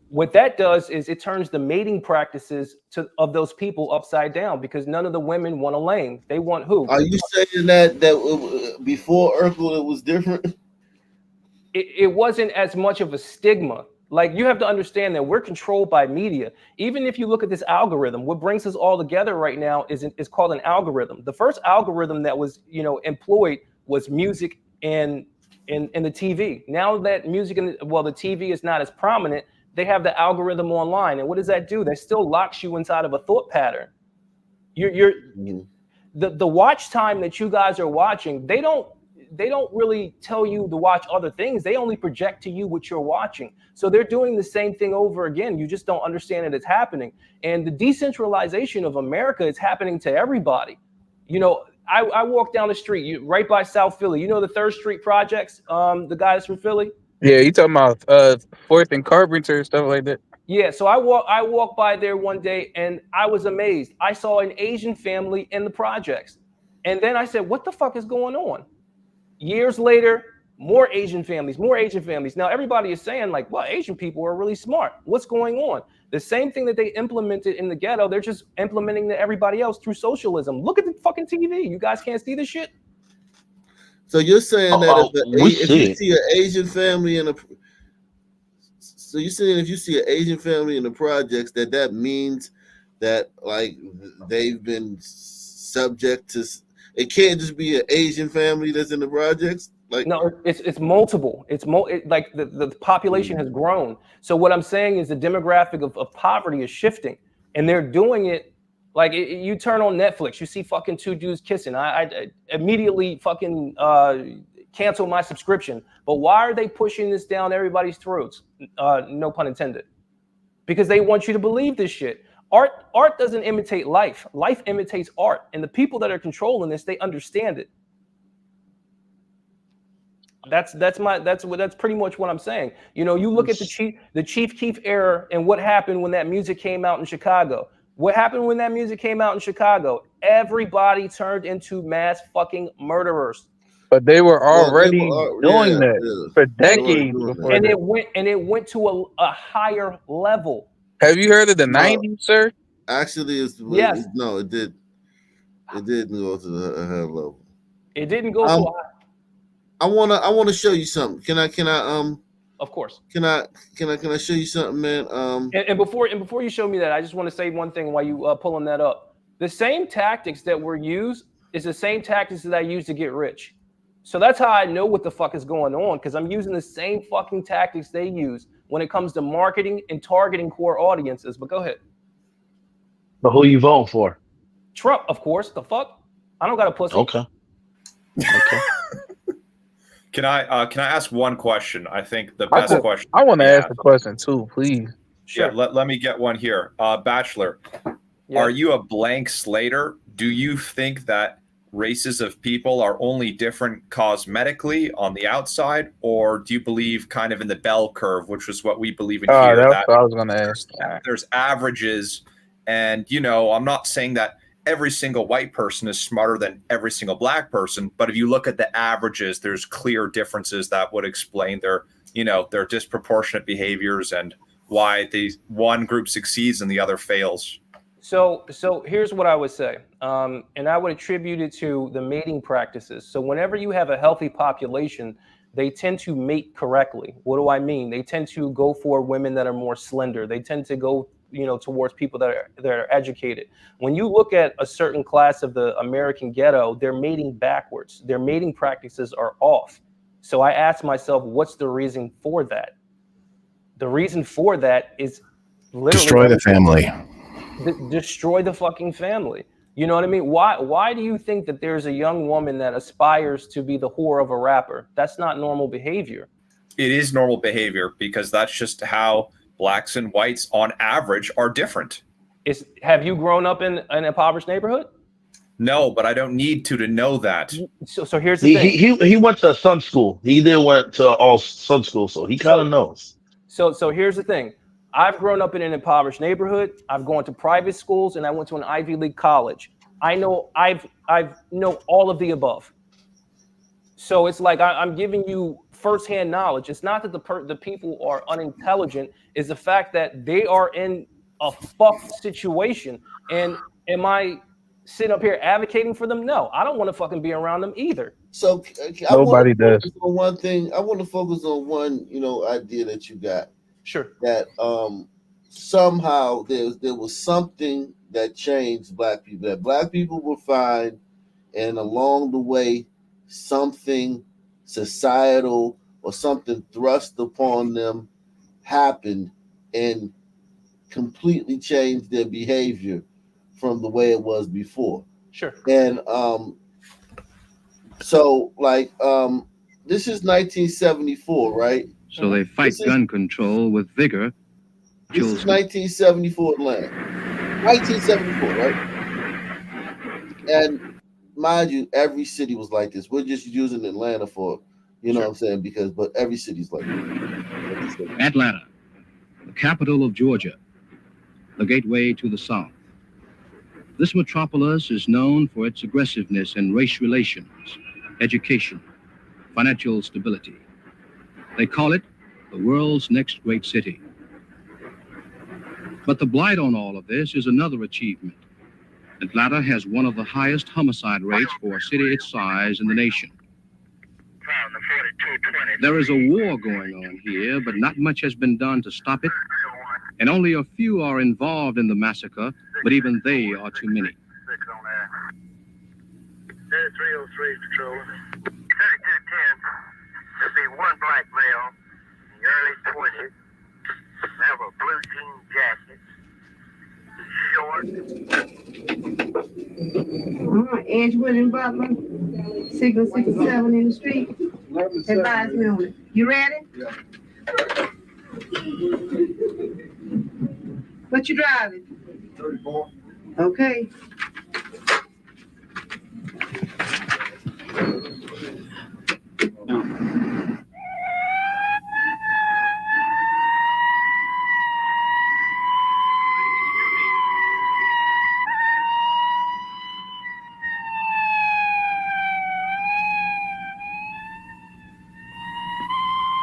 what that does is it turns the mating practices of those people upside down, because none of the women want a lame. They want who? Are you saying that before Urkel it was different? It wasn't as much of a stigma. Like, you have to understand that we're controlled by media. Even if you look at this algorithm, what brings us all together right now is called an algorithm. The first algorithm that was employed was music and the TV. Now that music the TV is not as prominent, they have the algorithm online. And what does that do? That still locks you inside of a thought pattern. The watch time that you guys are watching, they don't really tell you to watch other things. They only project to you what you're watching. So they're doing the same thing over again. You just don't understand that it's happening. And the decentralization of America is happening to everybody. I walk down the street right by South Philly. The 3rd Street projects, the guys from Philly. Yeah, you talking about 4th and Carpenter, stuff like that. Yeah, so I walked by there one day and I was amazed. I saw an Asian family in the projects. And then I said, what the fuck is going on? Years later, more Asian families. Now, everybody is saying, like, well, Asian people are really smart. What's going on? The same thing that they implemented in the ghetto, they're just implementing to everybody else through socialism. Look at the fucking TV. You guys can't see this shit? So you're saying that if you see an Asian family in the projects, that means that, like, they've been subject to. It can't just be an Asian family that's in the projects. Like, no, it's multiple. Like the population has grown. So what I'm saying is the demographic of poverty is shifting, and they're doing it. Like, you turn on Netflix, you see fucking 2 dudes kissing. I immediately fucking cancel my subscription. But why are they pushing this down everybody's throats? No pun intended. Because they want you to believe this shit. Art doesn't imitate life. Life imitates art. And the people that are controlling this, they understand it. That's pretty much what I'm saying. You look at the Chief Keef era and what happened when that music came out in Chicago. What happened when that music came out in Chicago? Everybody turned into mass fucking murderers. But they were already doing that for decades before and that. it went to a higher level. Have you heard of the 90s, sir? Actually, it did. It didn't go to a higher level. It didn't go to a high. I wanna show you something. Can I Of course. Can I show you something, man? And before you show me that, I just want to say one thing while you pulling that up. The same tactics that were used is the same tactics that I use to get rich. So that's how I know what the fuck is going on, because I'm using the same fucking tactics they use when it comes to marketing and targeting core audiences. But go ahead. But who you voting for? Trump, of course. The fuck? I don't got a pussy. Okay. Can I ask one question? I think the best question. I want to ask a question too, please. Sure. Yeah, let me get one here. Bachelor, are you a blank slater? Do you think that races of people are only different cosmetically on the outside, or do you believe kind of in the bell curve, which was what we believe in here? That's what I was going to ask. There's averages, and I'm not saying that every single white person is smarter than every single black person, but if you look at the averages, there's clear differences that would explain their disproportionate behaviors and why the one group succeeds and the other fails. So here's what I would say, and I would attribute it to the mating practices. So whenever you have a healthy population, they tend to mate correctly. What do I mean? They tend to go for women that are more slender. They tend to go towards people that are educated. When you look at a certain class of the American ghetto, they're mating backwards. Their mating practices are off. So I asked myself, what's the reason for that? The reason for that is literally destroy the family. Destroy the fucking family. You know what I mean? Why do you think that there's a young woman that aspires to be the whore of a rapper? That's not normal behavior. It is normal behavior because that's just how blacks and whites on average are different. Have you grown up in an impoverished neighborhood? No, but I don't need to know that. So here's the thing. He went to Sun School. He then went to all Sun School, so he kind of knows. So here's the thing. I've grown up in an impoverished neighborhood. I've gone to private schools, and I went to an Ivy League college. I know I've know all of the above. So it's like I'm giving you firsthand knowledge. It's not that the people are unintelligent. It's the fact that they are in a fucked situation. And am I sitting up here advocating for them? No, I don't want to fucking be around them either. So nobody does. On one thing, I want to focus on one, idea that you got. Sure. That somehow there was something that changed black people. That black people were fine, and along the way, something societal or something thrust upon them happened and completely changed their behavior from the way it was before. Sure. And this is 1974, right? So they fight gun control with vigor. This is 1974 Atlanta. 1974, right? And mind you, every city was like this. We're just using Atlanta for, what I'm saying, but every city's like this. Atlanta, the capital of Georgia, the gateway to the South. This metropolis is known for its aggressiveness in race relations, education, financial stability. They call it the world's next great city. But the blight on all of this is another achievement. Atlanta has one of the highest homicide rates for a city its size in the nation. There is a war going on here, but not much has been done to stop it, and only a few are involved in the massacre, but even they are too many. 303 patrol. 3210. There'll be one black male in the early 20s. Have a blue jean jacket. Short. Edgewood and Butler. Signal 67 in the street. Advise me on it. You ready? Yeah. What you driving? 34. Okay.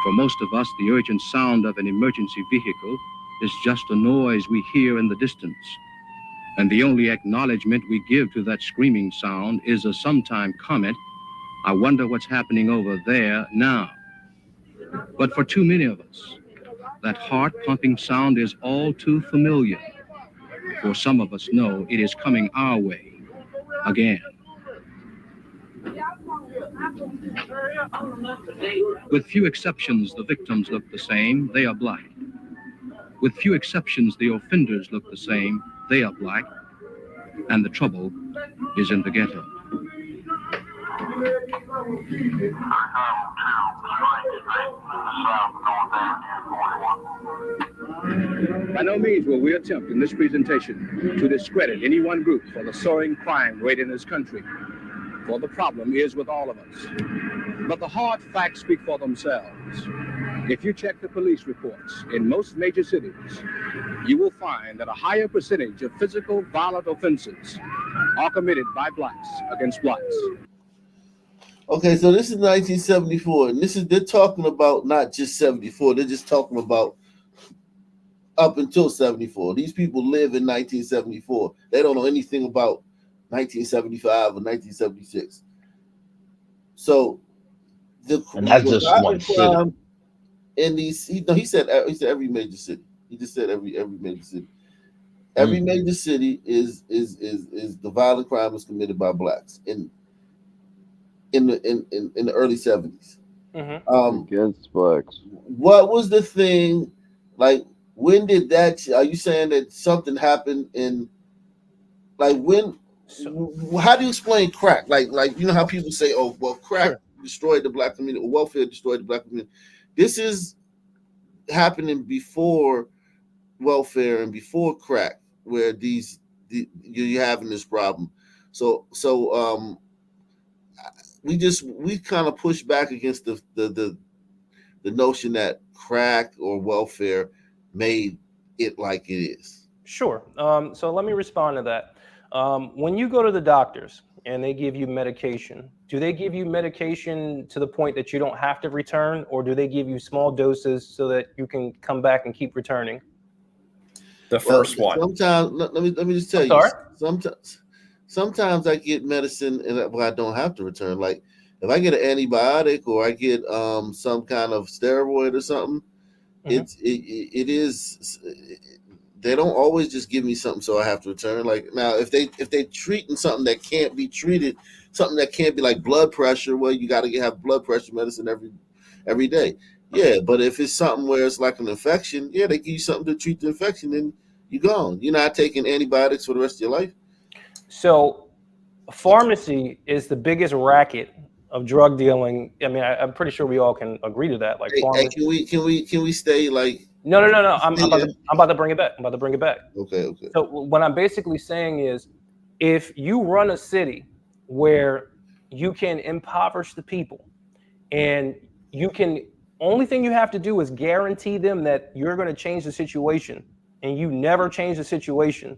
For most of us, the urgent sound of an emergency vehicle is just a noise we hear in the distance. And the only acknowledgement we give to that screaming sound is a sometime comment, "I wonder what's happening over there now." But for too many of us, that heart-pumping sound is all too familiar. For some of us know it is coming our way again. With few exceptions, the victims look the same, they are black. With few exceptions, the offenders look the same, they are black. And the trouble is in the ghetto. By no means will we attempt in this presentation to discredit any one group for the soaring crime rate in this country, for the problem is with all of us. But the hard facts speak for themselves. If you check the police reports in most major cities, you will find that a higher percentage of physical violent offenses are committed by blacks against blacks. Okay, so this is 1974, and they're talking about not just 74, they're just talking about up until 74. These people live in 1974. They don't know anything about 1975 or 1976. So and that's just one city. In these, he said every major city. He just said every major city. Every major city is the violent crime is committed by blacks in the early 70s. Against blacks. What was the thing like? When did that? Are you saying that something happened in, like, when? How do you explain crack? Like you know how people say, "Oh, well, crack destroyed the black community, or welfare destroyed the black community." This is happening before welfare and before crack, where you're having this problem. So we kind of push back against the notion that crack or welfare made it like it is. Sure. So let me respond to that. When you go to the doctors and they give you medication, do they give you medication to the point that you don't have to return, or do they give you small doses so that you can come back and keep returning? The first one. Sometimes, let me just tell you. Sometimes I get medicine and I don't have to return. Like if I get an antibiotic or I get some kind of steroid or something, it is. They don't always just give me something so I have to return. Like now, if they treating something that can't be treated, something that can't be like blood pressure, well, you got to have blood pressure medicine every day. Yeah, but if it's something where it's like an infection, yeah, they give you something to treat the infection, and you're gone. You're not taking antibiotics for the rest of your life. So, pharmacy is the biggest racket of drug dealing. I mean, I'm pretty sure we all can agree to that. Like, hey, can we stay like? No. I'm about to bring it back. Okay. So what I'm basically saying is, if you run a city where you can impoverish the people, and only thing you have to do is guarantee them that you're going to change the situation, and you never change the situation.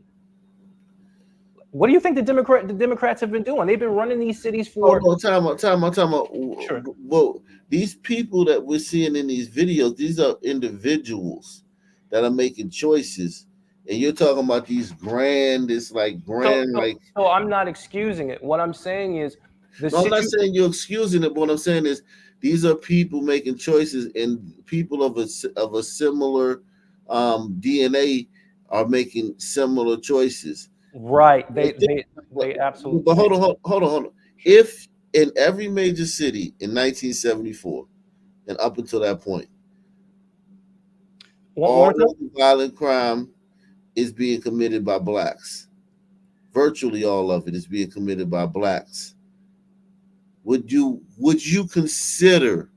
What do you think the Democrats have been doing? They've been running these cities for. Time out. Sure. Well, these people that we're seeing in these videos, these are individuals that are making choices, and you're talking about these grand. So I'm not excusing it. What I'm saying is, I'm not saying you're excusing it, but what I'm saying is these are people making choices, and people of a similar DNA are making similar choices. Right. They absolutely. But hold on. If in every major city in 1974 and up until that point, all of the violent crime is being committed by blacks, virtually all of it is being committed by blacks, would you consider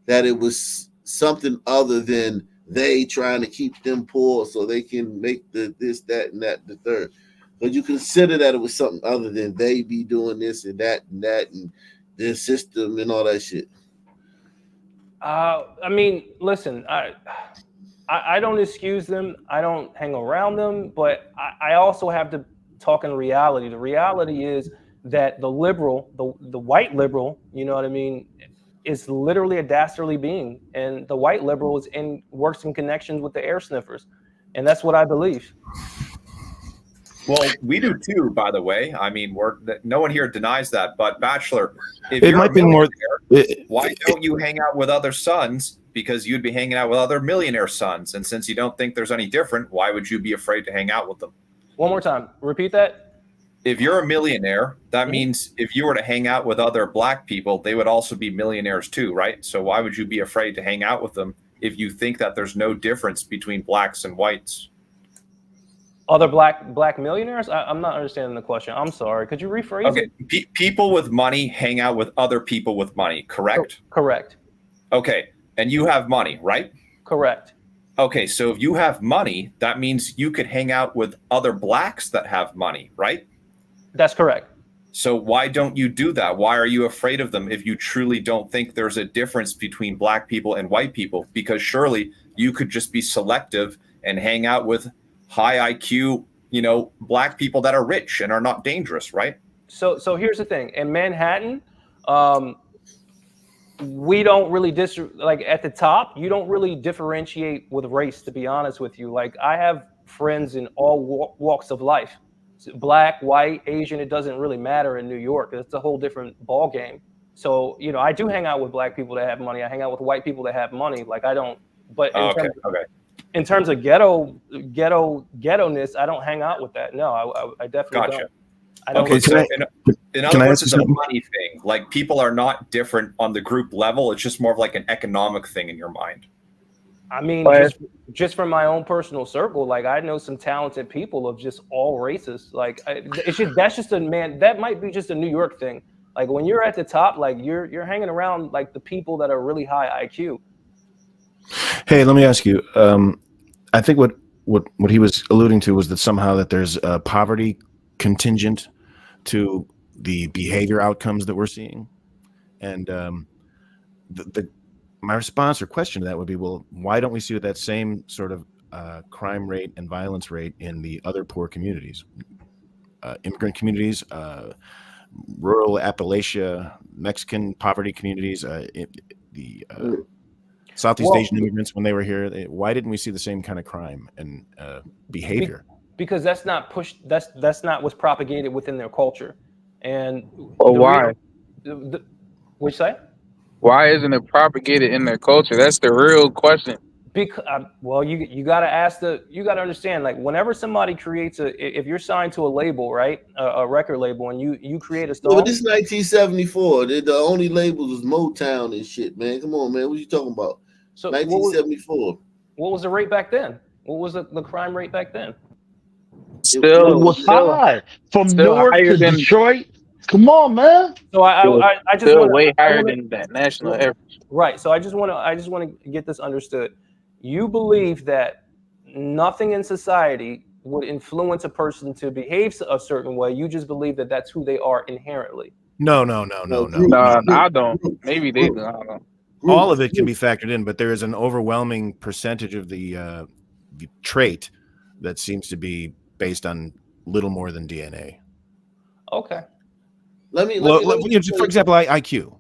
that it was something other than they trying to keep them poor so they can make this, that, and that, the third? Would you consider that it was something other than they be doing this and that and their system and all that shit? I mean, listen, I don't excuse them. I don't hang around them, but I also have to talk in reality. The reality is that the liberal, the white liberal, you know what I mean, is literally a dastardly being, and the white liberal works in connections with the air sniffers, and that's what I believe. Well, we do too, by the way. I mean, no one here denies that. But Bachelor, it might be more Why don't you hang out with other sons? Because you'd be hanging out with other millionaire sons. And since you don't think there's any different, why would you be afraid to hang out with them? One more time. Repeat that. If you're a millionaire, that means if you were to hang out with other black people, they would also be millionaires too, right? So why would you be afraid to hang out with them if you think that there's no difference between blacks and whites? Other black millionaires? I'm not understanding the question. I'm sorry. Could you rephrase it? People with money hang out with other people with money, correct? Correct. Okay. And you have money, right? Correct. Okay. So if you have money, that means you could hang out with other blacks that have money, right? That's correct. So why don't you do that? Why are you afraid of them if you truly don't think there's a difference between black people and white people? Because surely you could just be selective and hang out with high IQ, black people that are rich and are not dangerous, right? So here's the thing. In Manhattan, we don't really at the top, you don't really differentiate with race, to be honest with you. Like, I have friends in all walks of life. Black, white, Asian, it doesn't really matter in New York. It's a whole different ball game. So, I do hang out with black people that have money. I hang out with white people that have money. Like, I don't, but in terms of ghetto-ness, I don't hang out with that. No, I definitely don't. Okay, so in other words, it's a money thing. Like, people are not different on the group level. It's just more of like an economic thing in your mind. I mean, just from my own personal circle, like, I know some talented people of just all races. Like, that's just that might be just a New York thing. Like, when you're at the top, like, you're hanging around like the people that are really high IQ. Hey, let me ask you. I think what he was alluding to was that somehow that there's a poverty contingent to the behavior outcomes that we're seeing, and my response or question to that would be, well, why don't we see that same sort of crime rate and violence rate in the other poor communities, immigrant communities, rural Appalachia, Mexican poverty communities, Southeast Asian immigrants when they were here? Why didn't we see the same kind of crime and behavior? Because that's not pushed. That's not what's propagated within their culture. And why? What'd you say? Why isn't it propagated in their culture? That's the real question. Because you got to understand, like, whenever somebody creates if you're signed to a label, right, a record label, and you create a song. Yeah, but this is 1974. The only labels was Motown and shit, man. Come on, man. What you talking about? So 1974. What was the rate back then? What was the crime rate back then? It was high from Newark to Detroit. Come on, man. So I just still way higher than that national average. Right. So I just want to get this understood. You believe that nothing in society would influence a person to behave a certain way. You just believe that that's who they are inherently. No. I don't. Maybe they do. I don't know. All of it can be factored in, but there is an overwhelming percentage of the trait that seems to be based on little more than DNA. Okay. For example, IQ,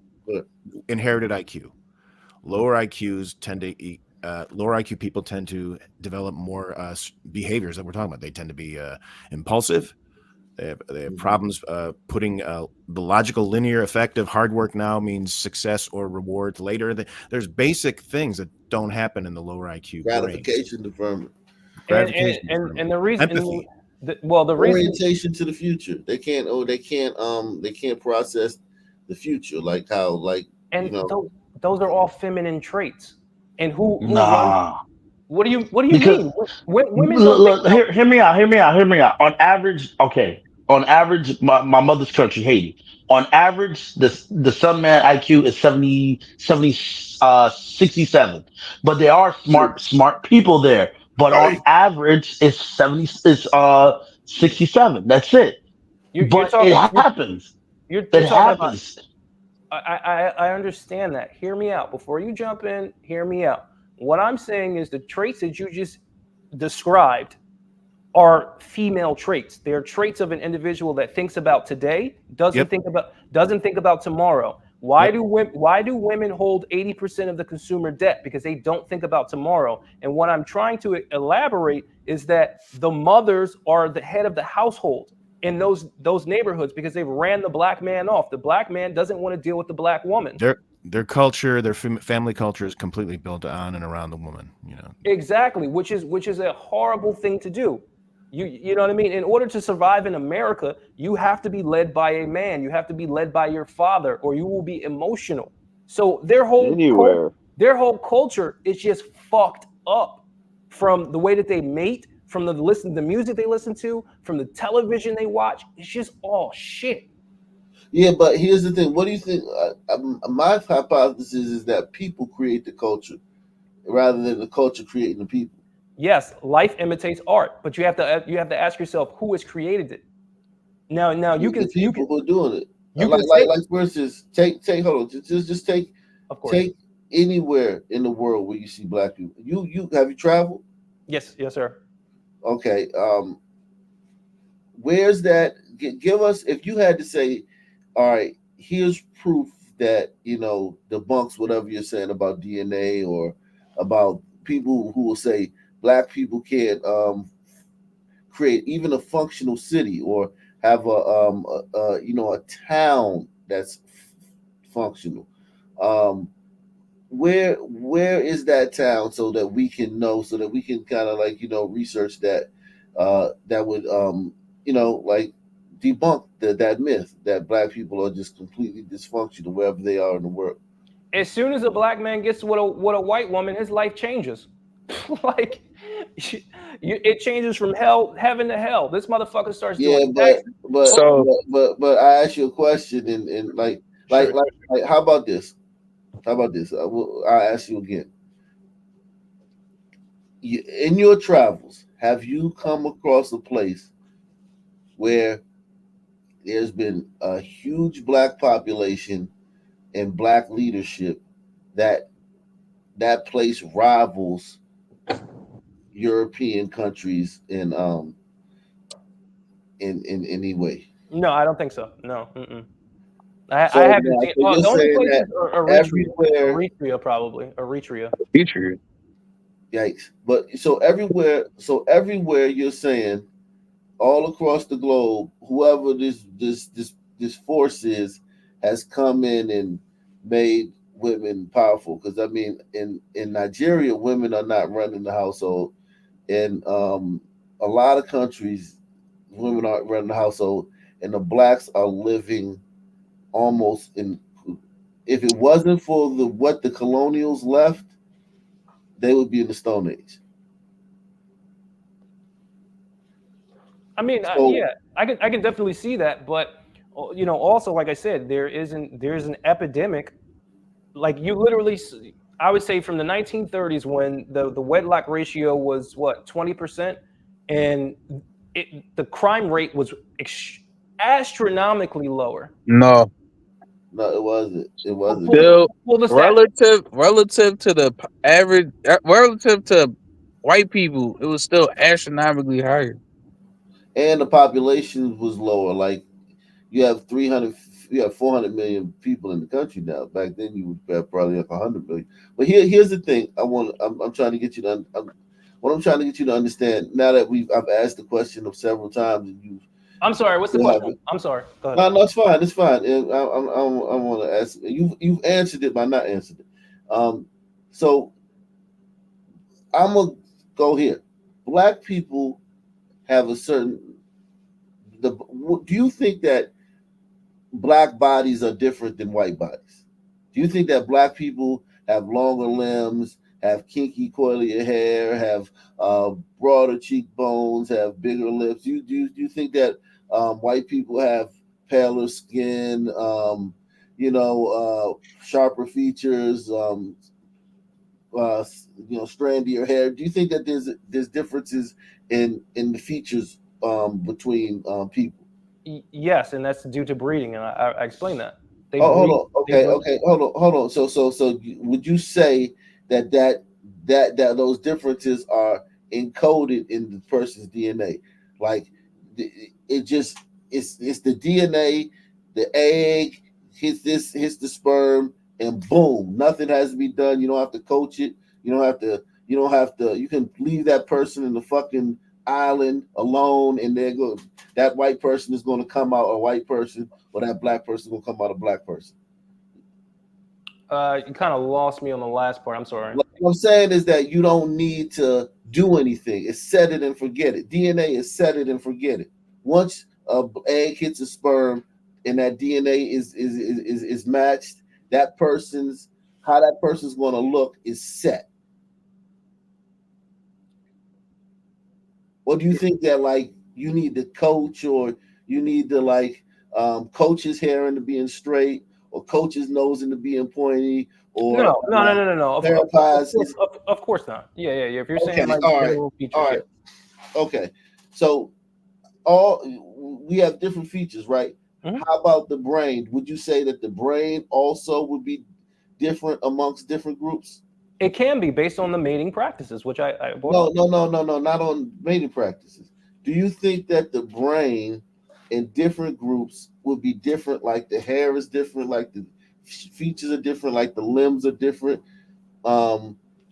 inherited IQ. Lower IQs tend to lower IQ people tend to develop more behaviors that we're talking about. They tend to be impulsive. They have problems putting the logical linear effect of hard work now means success or rewards later. There's basic things that don't happen in the lower IQ. Gratification deferment. And the reason. Empathy. The reason, orientation to the future. They can't process the future like how those are all feminine traits. And who nah. What do you mean? Women look, hear me out. On average, my mother's country, Haiti. On average, the Sun Man IQ is 67. But there are smart people there. But on average, it's 67. That's it. It happens. It happens. I understand that. Hear me out. Before you jump in, hear me out. What I'm saying is the traits that you just described are female traits. They're traits of an individual that thinks about today, doesn't think about tomorrow. Why do women hold 80% of the consumer debt? Because they don't think about tomorrow. And what I'm trying to elaborate is that the mothers are the head of the household in those neighborhoods because they've ran the black man off. The black man doesn't want to deal with the black woman. their culture, their family culture is completely built on and around the woman. You know. Exactly, which is a horrible thing to do. You know what I mean? In order to survive in America, you have to be led by a man. You have to be led by your father, or you will be emotional. So their whole culture is just fucked up, from the way that they mate, from the music they listen to, from the television they watch. It's just all shit. Yeah, but here's the thing. What do you think? My hypothesis is that people create the culture rather than the culture creating the people. Yes, life imitates art, but you have to ask yourself who has created it. Now you can the people who are doing it. You like for instance, take hold on, just take course. take anywhere in the world where you see black people. You have you traveled? Yes, sir. Okay. Where's that? Give us, if you had to say, all right, here's proof that debunks whatever you're saying about DNA or about people who will say black people can't create even a functional city or have a town that's functional. Where is that town so that we can know, so that we can kind of research that that would like debunk that myth that black people are just completely dysfunctional wherever they are in the world. As soon as a black man gets with a white woman, his life changes. Like it changes from heaven to hell. This motherfucker starts doing taxes. But I ask you a question and like how about this? I'll ask you again. In your travels, have you come across a place where there's been a huge black population and black leadership that place rivals European countries in any way? No, I don't think so. No. I haven't seen. The only places are Eritrea, probably. Eritrea. Yikes! But so everywhere you're saying, all across the globe, whoever this force is has come in and made women powerful. Because I mean, in Nigeria, women are not running the household. In a lot of countries, women aren't running the household, and the blacks are living almost in. If it wasn't for what the colonials left, they would be in the Stone Age. I mean, yeah, I can definitely see that, but also like I said, there's an epidemic. Like you literally, I would say from the 1930s when the wedlock ratio was what 20%, and the crime rate was astronomically lower. No, it wasn't. It wasn't. Still, relative to the average, relative to white people, it was still astronomically higher. And the population was lower. Like you have 400 million people in the country now. Back then, you would have probably like 100 million. But here's the thing. I'm trying to get you to. What I'm trying to get you to understand now that I've asked the question of several times and you. I'm sorry. What's the question? I'm sorry. Go ahead. No, it's fine. It's fine. I want to ask you. You've answered it by not answered it. So I'm gonna go here. Black people have a certain. Do you think that black bodies are different than white bodies? Do you think that black people have longer limbs, have kinky, coilier hair, have broader cheekbones, have bigger lips? Do you think that white people have paler skin, sharper features, strandier hair? Do you think that there's differences in the features between people? Yes, and that's due to breeding, and I explained that. Hold on. Okay. Hold on. So would you say that those differences are encoded in the person's DNA? Like it's the DNA, the egg hits the sperm, and boom, nothing has to be done. You don't have to coach it. You don't have to. You can leave that person in the fucking island alone, and that white person is going to come out a white person, or that black person is going to come out a black person. You kind of lost me on the last part. I'm sorry. What I'm saying is that you don't need to do anything. It's set it and forget it. DNA is set it and forget it. Once a egg hits a sperm and that DNA is matched, that person's how that person's going to look is set. Or do you think that like you need to coach, or you need to like coach his hair into being straight, or coach his nose into being pointy, or No. Of course not. Yeah. If you're saying like general features, all right. Okay. So we have different features, right? Mm-hmm. How about the brain? Would you say that the brain also would be different amongst different groups? It can be based on the mating practices, which I No, not on mating practices. Do you think that the brain in different groups would be different? Like the hair is different, like the features are different, like the limbs are different.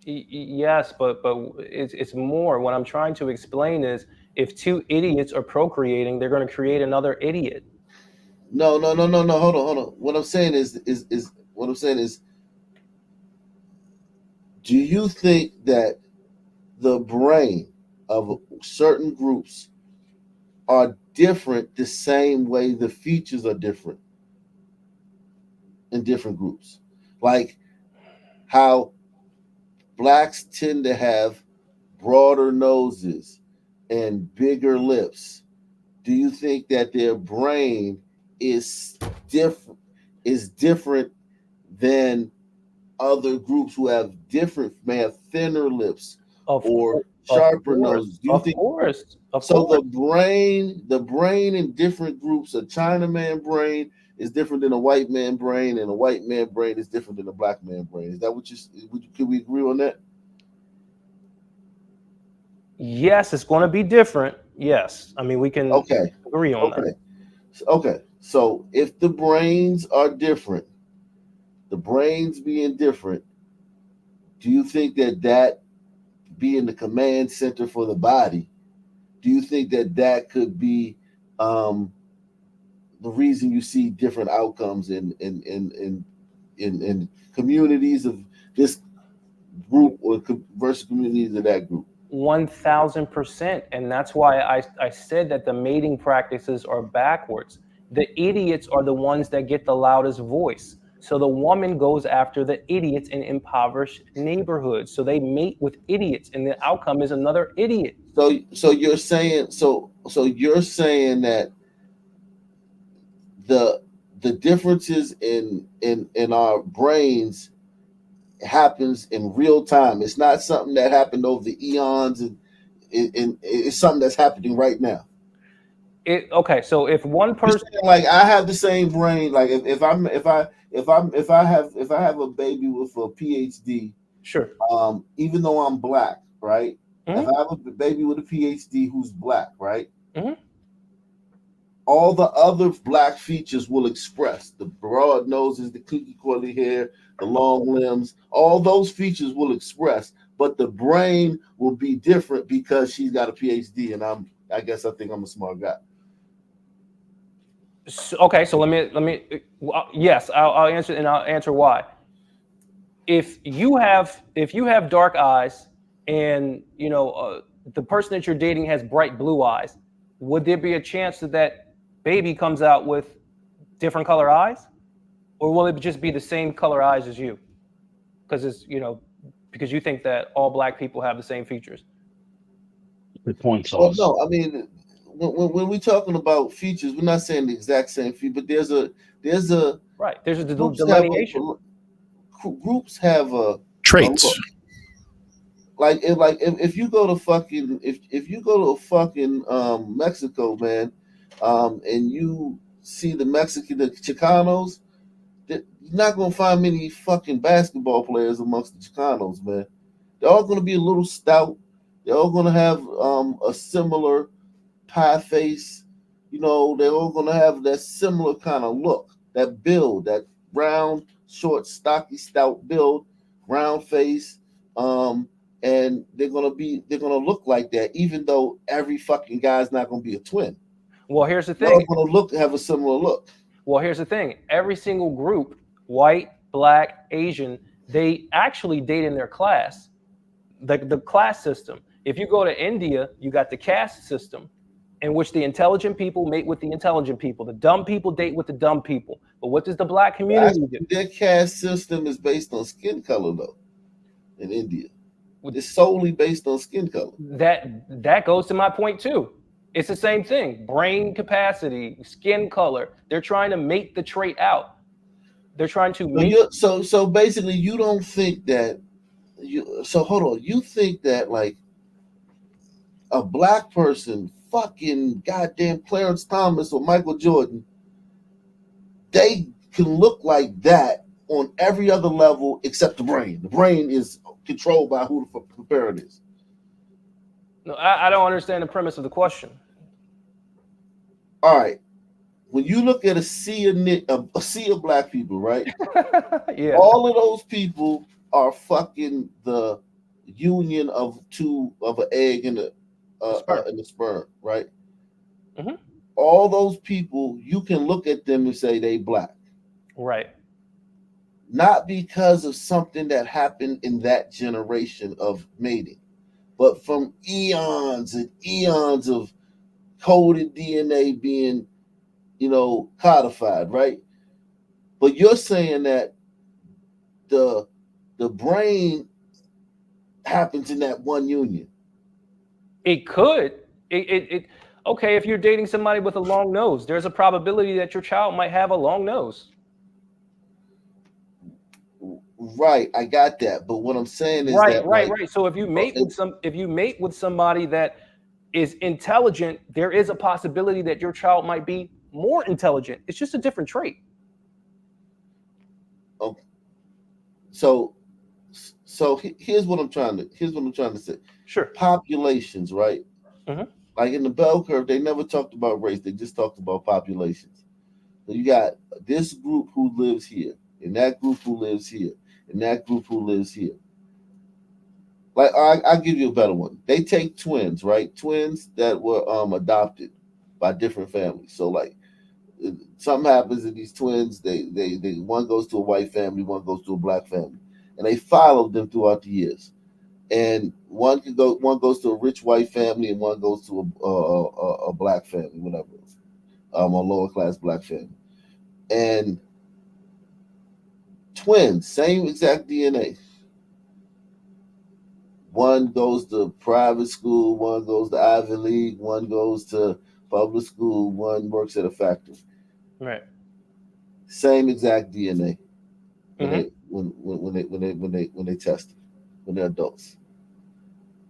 Yes, but it's more. What I'm trying to explain is if two idiots are procreating, they're going to create another idiot. No. Hold on. What I'm saying is do you think that the brain of certain groups are different the same way the features are different in different groups? Like how blacks tend to have broader noses and bigger lips. Do you think that their brain is different than other groups who may have thinner lips or sharper noses? Do you think? Of So course. the brain in different groups, a Chinaman brain is different than a white man brain, and a white man brain is different than a black man brain. Is that what could we agree on that? Yes, it's going to be different. Yes, I mean we can agree on that. Okay. So if the brains are different, the brains being different, do you think that being the command center for the body, do you think that could be the reason you see different outcomes in communities of this group or versus communities of that group? 1000%, and that's why I said that the mating practices are backwards. The idiots are the ones that get the loudest voice. So the woman goes after the idiots in impoverished neighborhoods. So they mate with idiots, and the outcome is another idiot. So you're saying you're saying that the differences in our brains happens in real time. It's not something that happened over the eons, and it's something that's happening right now. Okay, so if one person, like I have the same brain, like if I have a baby with a PhD, sure. Even though I'm black, right? Mm-hmm. If I have a baby with a PhD who's black, right? Mm-hmm. All the other black features will express the broad noses, the kinky curly hair, the long limbs. All those features will express, but the brain will be different because she's got a PhD, and I think I'm a smart guy. Okay, so let me. Yes, I'll answer, and I'll answer why. If you have dark eyes, and the person that you're dating has bright blue eyes, would there be a chance that baby comes out with different color eyes, or will it just be the same color eyes as you? Because it's because you think that all black people have the same features. Good point, Sauce. Well, no, I mean, when we're talking about features, we're not saying the exact same feature, but there's a right. There's a delineation. Groups have a traits. If you go to fucking if you go to fucking Mexico, man, and you see the Chicanos, you're not gonna find many fucking basketball players amongst the Chicanos, man. They're all gonna be a little stout. They're all gonna have a similar pie face. They're all gonna have that similar kind of look, that build, that round, short, stocky, stout build, round face. And they're gonna look like that, even though every fucking guy's not gonna be a twin. Well, here's the thing. They're gonna have a similar look. Well, here's the thing. Every single group, white, Black, Asian, they actually date in their class, the class system. If you go to India, you got the caste system, in which the intelligent people mate with the intelligent people. The dumb people date with the dumb people. But what does the Black community do? Their caste system is based on skin color, though. In India, it's solely based on skin color. That goes to my point too. It's the same thing. Brain capacity, skin color. They're trying to mate the trait out. They're trying to So basically, you don't think that so hold on. You think that like a black person, fucking goddamn Clarence Thomas or Michael Jordan, they can look like that on every other level except the brain. The brain is controlled by who the parent is. No, I don't understand the premise of the question. All right. When you look at a sea of black people, right? Yeah. All of those people are fucking the union of an egg and the sperm, right? Mm-hmm. All those people, you can look at them and say they black. Right. Not because of something that happened in that generation of mating, but from eons and eons of coded DNA being, codified, right? But you're saying that the brain happens in that one union. It could. Okay, if you're dating somebody with a long nose, there's a probability that your child might have a long nose. Right, I got that. But what I'm saying is right. So if you mate with somebody that is intelligent, there is a possibility that your child might be more intelligent. It's just a different trait. Okay. So here's what I'm trying to say. Sure. Populations, right? Mm-hmm. Like in the bell curve, they never talked about race. They just talked about populations. So you got this group who lives here, and that group who lives here, and that group who lives here. Like I'll give you a better one. They take twins, right? Twins that were adopted by different families. So like something happens in these twins, they one goes to a white family, one goes to a black family, and they follow them throughout the years. And one goes to a rich white family, and one goes to a black family, whatever, a lower class black family. And twins, same exact DNA. One goes to private school, one goes to Ivy League, one goes to public school, one works at a factory. Right. Same exact DNA. Mm-hmm. When they test it, when they're adults.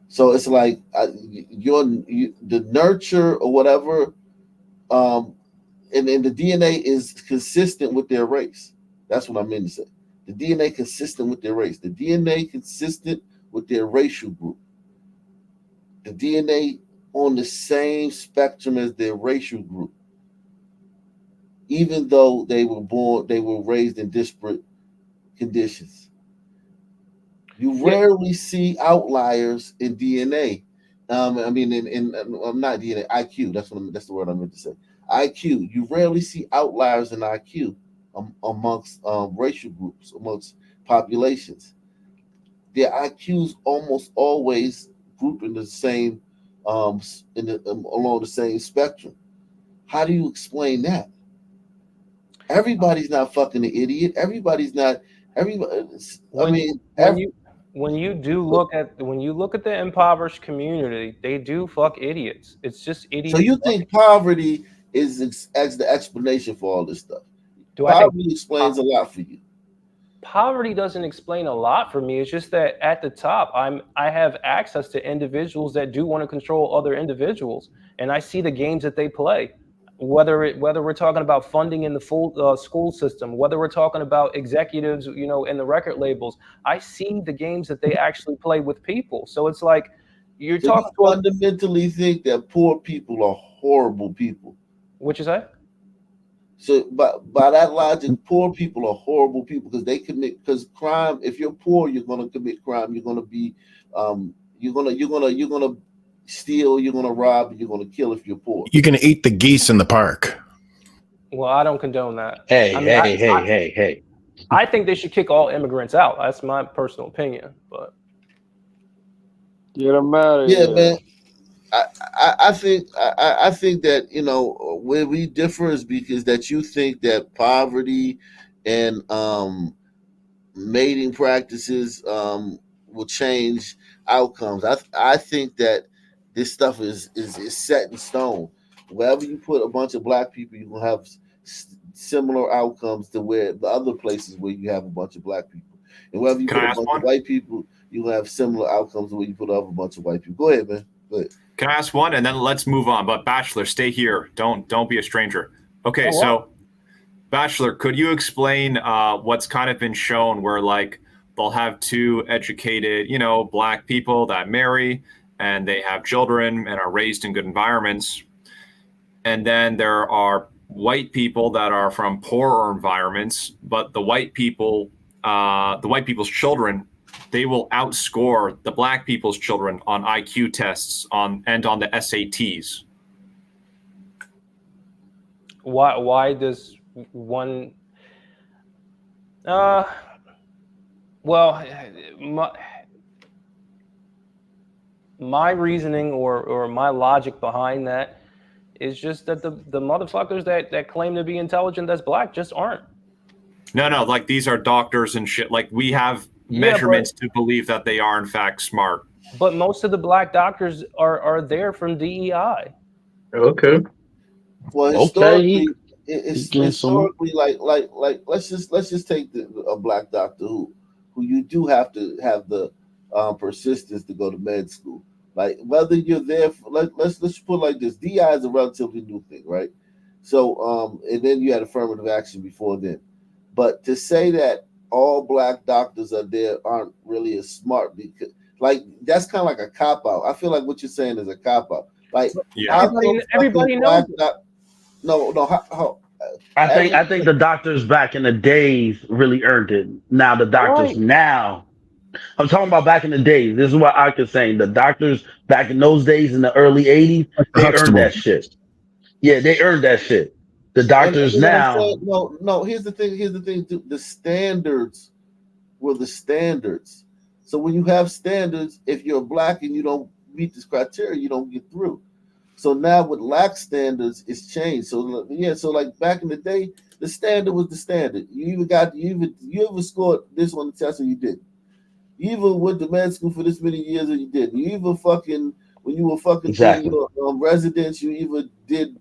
So it's like the nurture or whatever, and the DNA is consistent with their race. That's what I meant to say. The DNA consistent with their race. The DNA consistent with their racial group. The DNA on the same spectrum as their racial group. Even though they were raised in disparate conditions. You rarely see outliers in DNA. In not DNA, IQ. That's the word I meant to say. IQ. You rarely see outliers in IQ amongst racial groups, amongst populations. Their IQs almost always group in the same, along the same spectrum. How do you explain that? Everybody's not fucking an idiot. Everybody's not. When you look at the impoverished community, they do fuck idiots. It's just idiots. So you think poverty is the explanation for all this stuff? Poverty explains a lot for you. Poverty doesn't explain a lot for me. It's just that at the top, I have access to individuals that do want to control other individuals, and I see the games that they play. Whether we're talking about funding in the full school system, whether we're talking about executives, in the record labels, I see the games that they actually play with people. So it's like you fundamentally think that poor people are horrible people. What you say? So by that logic, poor people are horrible people because crime. If you're poor, you're going to commit crime. You're going to be, you're going to steal. You're going to rob. And you're going to kill if you're poor. You're going to eat the geese in the park. Well, I don't condone that. Hey. I think they should kick all immigrants out. That's my personal opinion. But get them out of Yeah, here. man. I think that, you know, where we differ is because that you think that poverty and mating practices will change outcomes. I think that this stuff is set in stone. Wherever you put a bunch of black people, you will have similar outcomes to where the other places where you have a bunch of black people. And wherever you Can put I a ask bunch one? of white people, you will have similar outcomes where you put up a bunch of white people. Go ahead, man. Go ahead. Can I ask one, and then let's move on? But Bachelor, stay here. Don't be a stranger. Okay, Oh, wow. so Bachelor, could you explain what's kind of been shown where like they'll have two educated, you know, black people that marry and they have children and are raised in good environments, and then there are white people that are from poorer environments, but the white people's children, they will outscore the black people's children on IQ tests and on the SATs. why does one? Well, my reasoning or my logic behind that is just that the motherfuckers that claim to be intelligent that's black just aren't. No, like these are doctors and shit. Like we have measurements to believe that they are in fact smart. But most of the black doctors are there from DEI. Okay. Well, historically, historically, like let's just take a black doctor who you do have to have the persistence to go to med school. Like whether you're there, let's put it like this: DI is a relatively new thing, right? So, and then you had affirmative action before then. But to say that all black doctors are there aren't really as smart, because like that's kind of like a cop out. I feel like what you're saying is a cop out. Like everybody knows. I think the doctors back in the days really earned it. Now the doctors now, I'm talking about back in the days. This is what I could say. The doctors back in those days in the early 80s, they earned that shit. Yeah, they earned that shit. The doctors now. No. Here's the thing. The standards were the standards. So when you have standards, if you're black and you don't meet this criteria, you don't get through. So now with lax standards, it's changed. So yeah, so like back in the day, the standard was the standard. You ever scored this on the test or you didn't. You either went to med school for this many years or you didn't. You either when you were doing your residence, you either did,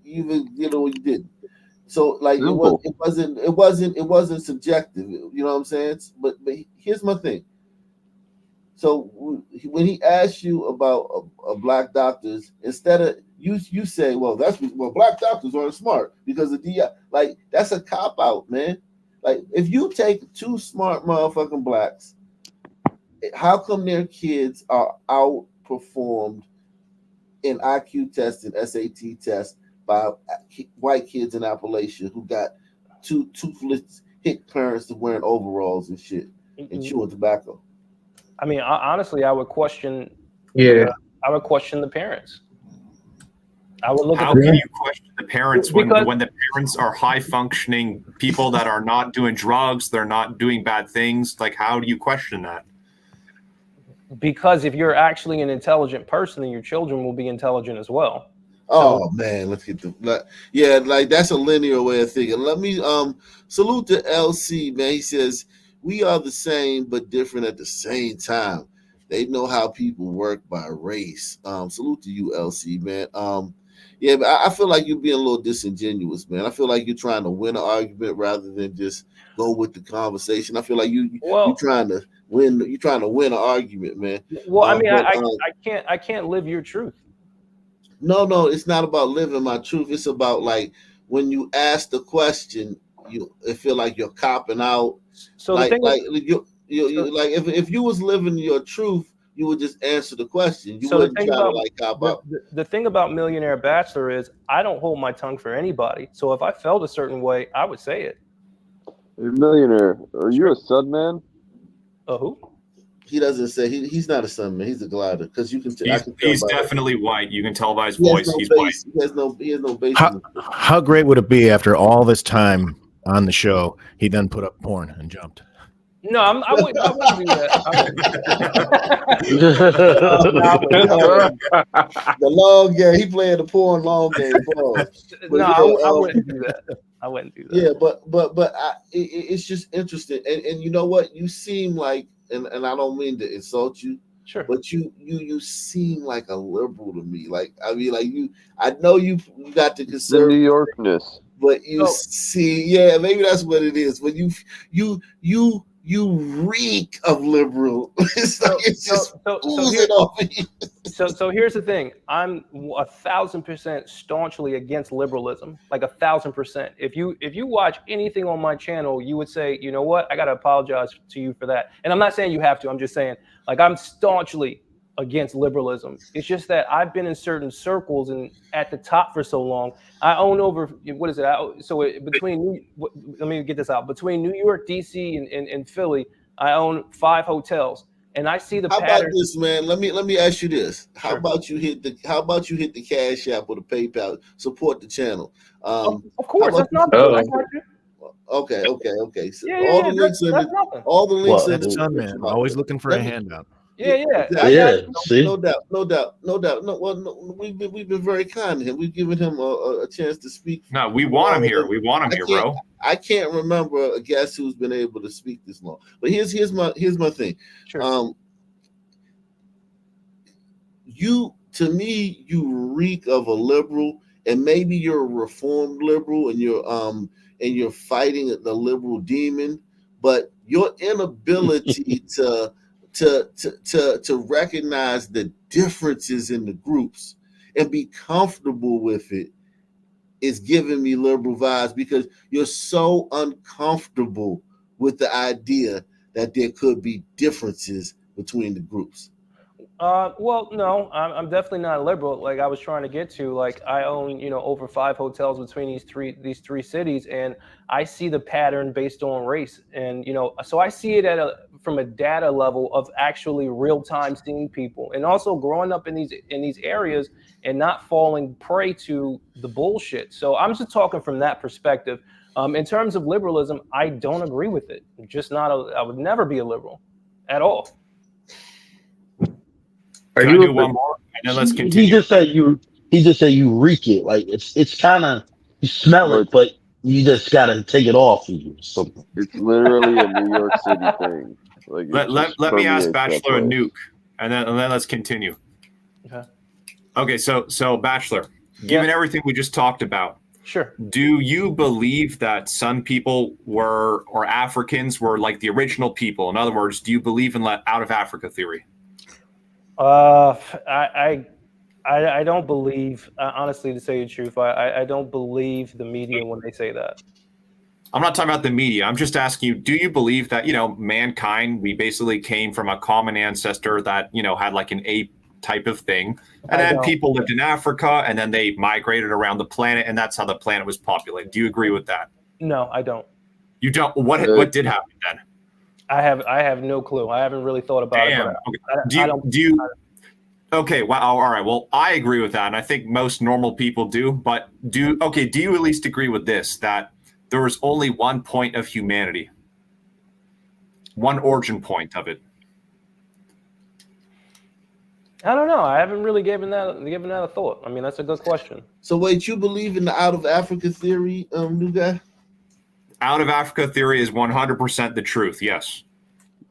you didn't. So like it wasn't subjective. You know what I'm saying? But here's my thing. So when he asks you about black doctors, instead of you say, well, black doctors aren't smart because of DI. Like that's a cop out, man. Like if you take two smart motherfucking blacks, how come their kids are outperformed in IQ tests and SAT tests by white kids in Appalachia who got two toothless hick parents that wearing overalls and shit and chewing tobacco? I mean, honestly, I would question. Yeah, I would question the parents. I would look. How at can you question the parents when the parents are high functioning people that are not doing drugs, they're not doing bad things? Like, how do you question that? Because if you're actually an intelligent person, then your children will be intelligent as well. Oh man, let's get like that's a linear way of thinking. Let me salute to LC, man. He says we are the same but different at the same time. They know how people work by race. Salute to you, LC, man. Yeah, but I feel like you're being a little disingenuous, man. I feel like you're trying to win an argument rather than just go with the conversation. I feel like you're trying to win. You're trying to win an argument, man. Well, I mean, I can't live your truth. No, it's not about living my truth. It's about like when you ask the question, it feel like you're copping out. So like, the thing like like if you was living your truth, you would just answer the question. You wouldn't try to like cop out. The thing about Millionaire Bachelor is I don't hold my tongue for anybody. So if I felt a certain way, I would say it. Hey, Millionaire, are you a Sun man? Who? He doesn't say he's not a Sun man. He's a glider because you can. He's definitely white. You can tell by his voice. He's white. He has no base. How great would it be after all this time on the show, he then put up porn and jumped. No, I wouldn't do that. The long game. He playing the porn long game. No, I wouldn't do that. I wouldn't do that. Yeah, but it's just interesting, and you know what? You seem like, and I don't mean to insult you, sure, but you seem like a liberal to me. Like I mean, like I know you got the The conservative, New Yorkness. but you see, yeah, maybe that's what it is. When you reek of liberal. It's like it's just oozing off of you. So here's the thing. I'm 1,000% staunchly against liberalism, like 1,000%. If you watch anything on my channel, you would say, you know what? I got to apologize to you for that. And I'm not saying you have to. I'm just saying, like, I'm staunchly against liberalism. It's just that I've been in certain circles and at the top for so long. I own over, what is it? Let me get this out. Between New York, DC, and Philly, I own 5 hotels. And I see the How pattern. about this, man? Let me ask you this. How about you hit the Cash App or the PayPal, support the channel? Of course, that's not Okay. So Yeah, all the links in all the links in the Sun Man, always looking for a handout. Yeah. No doubt. No, we've been very kind to him. We've given him a chance to speak. No, we want him here. We want him here, bro. I can't remember a guest who's been able to speak this long. But here's my thing. Sure. To me, you reek of a liberal, and maybe you're a reformed liberal, and you're fighting the liberal demon, but your inability to recognize the differences in the groups and be comfortable with it is giving me liberal vibes, because you're so uncomfortable with the idea that there could be differences between the groups. Well, no, I'm definitely not a liberal. Like I was trying to get to, like I own, over 5 hotels between these three cities, and I see the pattern based on race, and so I see it from a data level of actually real time seeing people, and also growing up in these areas and not falling prey to the bullshit. So I'm just talking from that perspective. In terms of liberalism, I don't agree with it. I'm just not. I would never be a liberal, at all. Can I do one more? And then let's continue. He just said you reek it. Like it's kind of, you smell it, but you just gotta take it off of you or something. It's literally a New York City thing. Like let me ask Bachelor and Nuke, and then let's continue. Okay, so Bachelor, given everything we just talked about, sure. Do you believe that some people or Africans were like the original people? In other words, do you believe in out of Africa theory? I don't believe, honestly, to say the truth, I don't believe the media when they say that. I'm not talking about the media. I'm just asking you, do you believe that, mankind, we basically came from a common ancestor that, had like an ape type of thing. And then people lived in Africa, and then they migrated around the planet, and that's how the planet was populated. Do you agree with that? No, I don't. You don't? What did happen then? I have no clue. I haven't really thought about it. Okay. Okay. Well, all right. Well, I agree with that, and I think most normal people do. But do you at least agree with this, that there was only one point of humanity, one origin point of it? I don't know. I haven't really given that a thought. I mean, that's a good question. So wait, you believe in the out of Africa theory, new guy? Out of Africa theory is 100% the truth. Yes.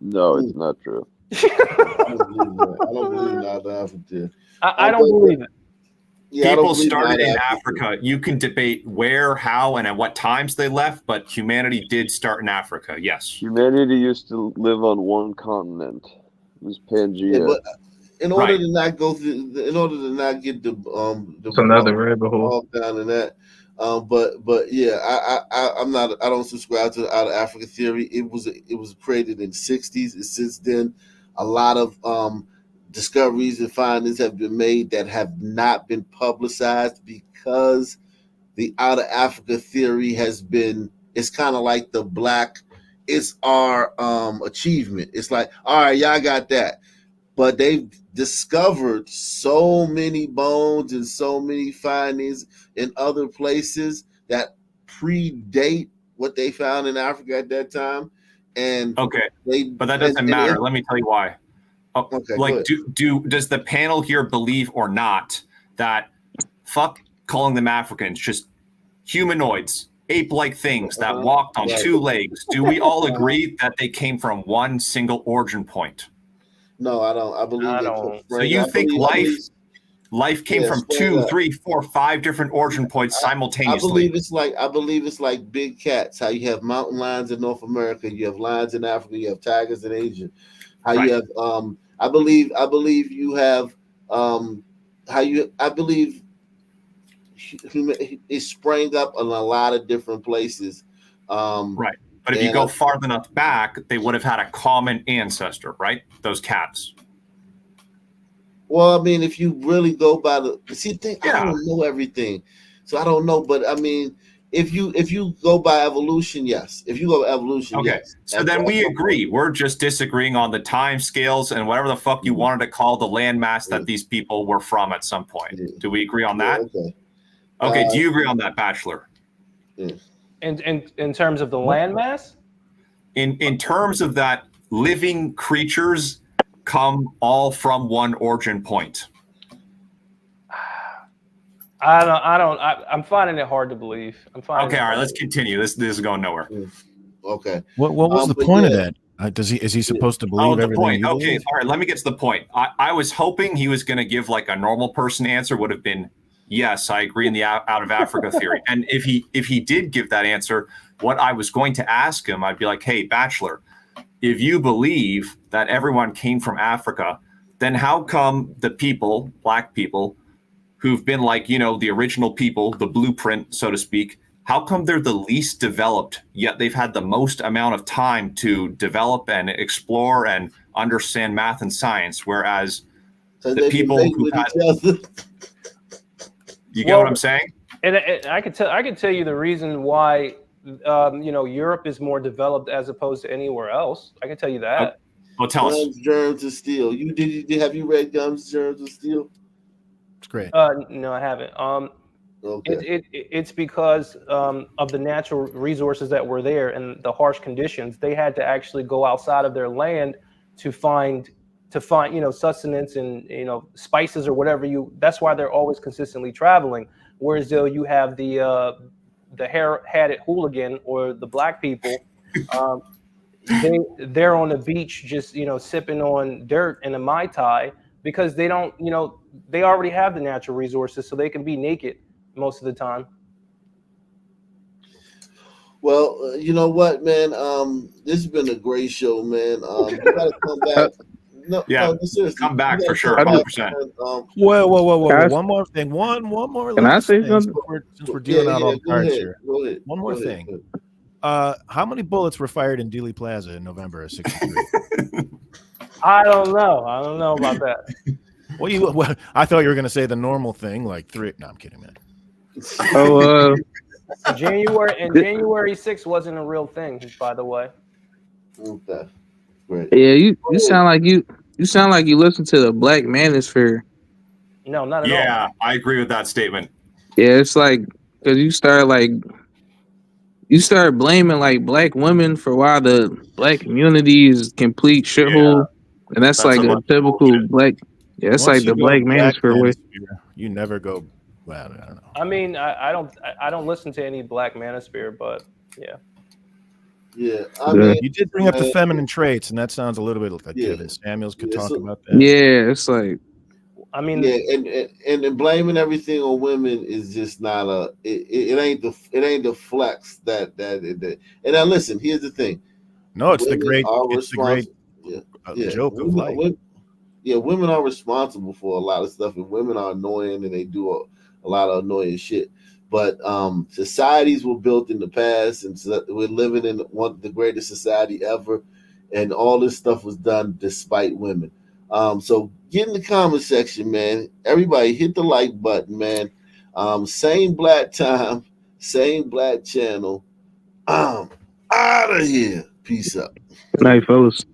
No, it's not true. I don't believe in out of Africa theory. I don't believe it. Yeah, people started in Africa. You can debate where, how, and at what times they left, but humanity did start in Africa. Yes. Humanity used to live on one continent. It was Pangea. Yeah, but in order to not go through, in order to not get the another rabbit hole down in that. But yeah, I'm not. I don't subscribe to the out of Africa theory. It was created in the 60s. And since then, a lot of discoveries and findings have been made that have not been publicized, because the out of Africa theory has been. It's kind of like the black. It's our achievement. It's like, all right, y'all got that, but they've discovered so many bones and so many findings in other places that predate what they found in Africa at that time. And okay, but that doesn't matter. Let me tell you why. Okay, like, does the panel here believe or not that fuck calling them Africans, just humanoids, ape-like things that walked on two legs? Do we all agree that they came from one single origin point? No, I don't. I believe So you think life came from 2, 3, 4, 5 different origin points simultaneously? I believe it's like big cats. How you have mountain lions in North America, you have lions in Africa, you have tigers in Asia. How you have I believe you have I believe it sprang up in a lot of different places. Right. But if you go far enough back, they would have had a common ancestor, right? Those cats. Well, I mean, if you really go by the I don't know everything, so I don't know. But I mean, if you go by evolution, yes. If you go by evolution, okay. Yes. So then we agree. We're just disagreeing on the time scales and whatever the fuck you wanted to call the landmass that these people were from at some point. Do we agree on that? Okay. Okay. Do you agree on that, Bachelor? In terms of the landmass? In terms of that, living creatures come all from one origin point. I'm finding it hard to believe. Okay, all right, let's continue. This is going nowhere. Okay. What was the point of that? Is he supposed to believe the everything? Point. Okay, all right. Let me get to the point. I was hoping he was going to give like a normal person answer. Would have been yes, I agree in the out of Africa theory. And if he did give that answer, what I was going to ask him, I'd be like, hey, Bachelor, if you believe that everyone came from Africa, then how come the people, black people, who've been like, the original people, the blueprint, so to speak, how come they're the least developed, yet they've had the most amount of time to develop and explore and understand math and science, whereas the people who had... You get what I'm saying? And I could tell you the reason why Europe is more developed as opposed to anywhere else. I can tell you that. Well, tell us. Guns, Germs, and Steel. Have you read Guns, Germs, and Steel? It's great. No, I haven't. Okay. It's because of the natural resources that were there and the harsh conditions. They had to actually go outside of their land to find sustenance and spices or whatever that's why they're always consistently traveling. Whereas though you have the hair-hatted hooligan or the black people, they're on the beach just sipping on dirt in a Mai Tai because they don't they already have the natural resources, so they can be naked most of the time. Well, you know what, man? This has been a great show, man. You gotta come back. No, seriously, come back for sure, 100%. Whoa! One more thing. One more. Can I say something? Since we're dealing out all the cards here. Go ahead. One more thing. How many bullets were fired in Dealey Plaza in November of '63? I don't know about that. Well, I thought you were going to say the normal thing, like 3. No, I'm kidding, man. Oh, January 6th wasn't a real thing, by the way. Okay. Great. Yeah, you sound like you listen to the Black Manosphere. No, not at all. Yeah, I agree with that statement. Yeah, it's like because you start blaming like black women for why the black community is complete shithole, and that's like a typical black. Yeah, it's like the Black Manosphere way. You never go. Well, I don't know. I mean, I don't listen to any Black Manosphere, but yeah. Yeah, you did bring up the feminine traits, and that sounds a little bit like Kevin Samuels could talk about that. Yeah, it's like, I mean, and blaming everything on women is just not it ain't the flex that. And now listen, here's the thing. No, it's the great joke of life. Women are responsible for a lot of stuff, and women are annoying, and they do a lot of annoying shit. But societies were built in the past, and so we're living in the greatest society ever, and all this stuff was done despite women. So get in the comment section, man. Everybody hit the like button, man. Same black time, same black channel. Out of here. Peace out. Good night, fellas.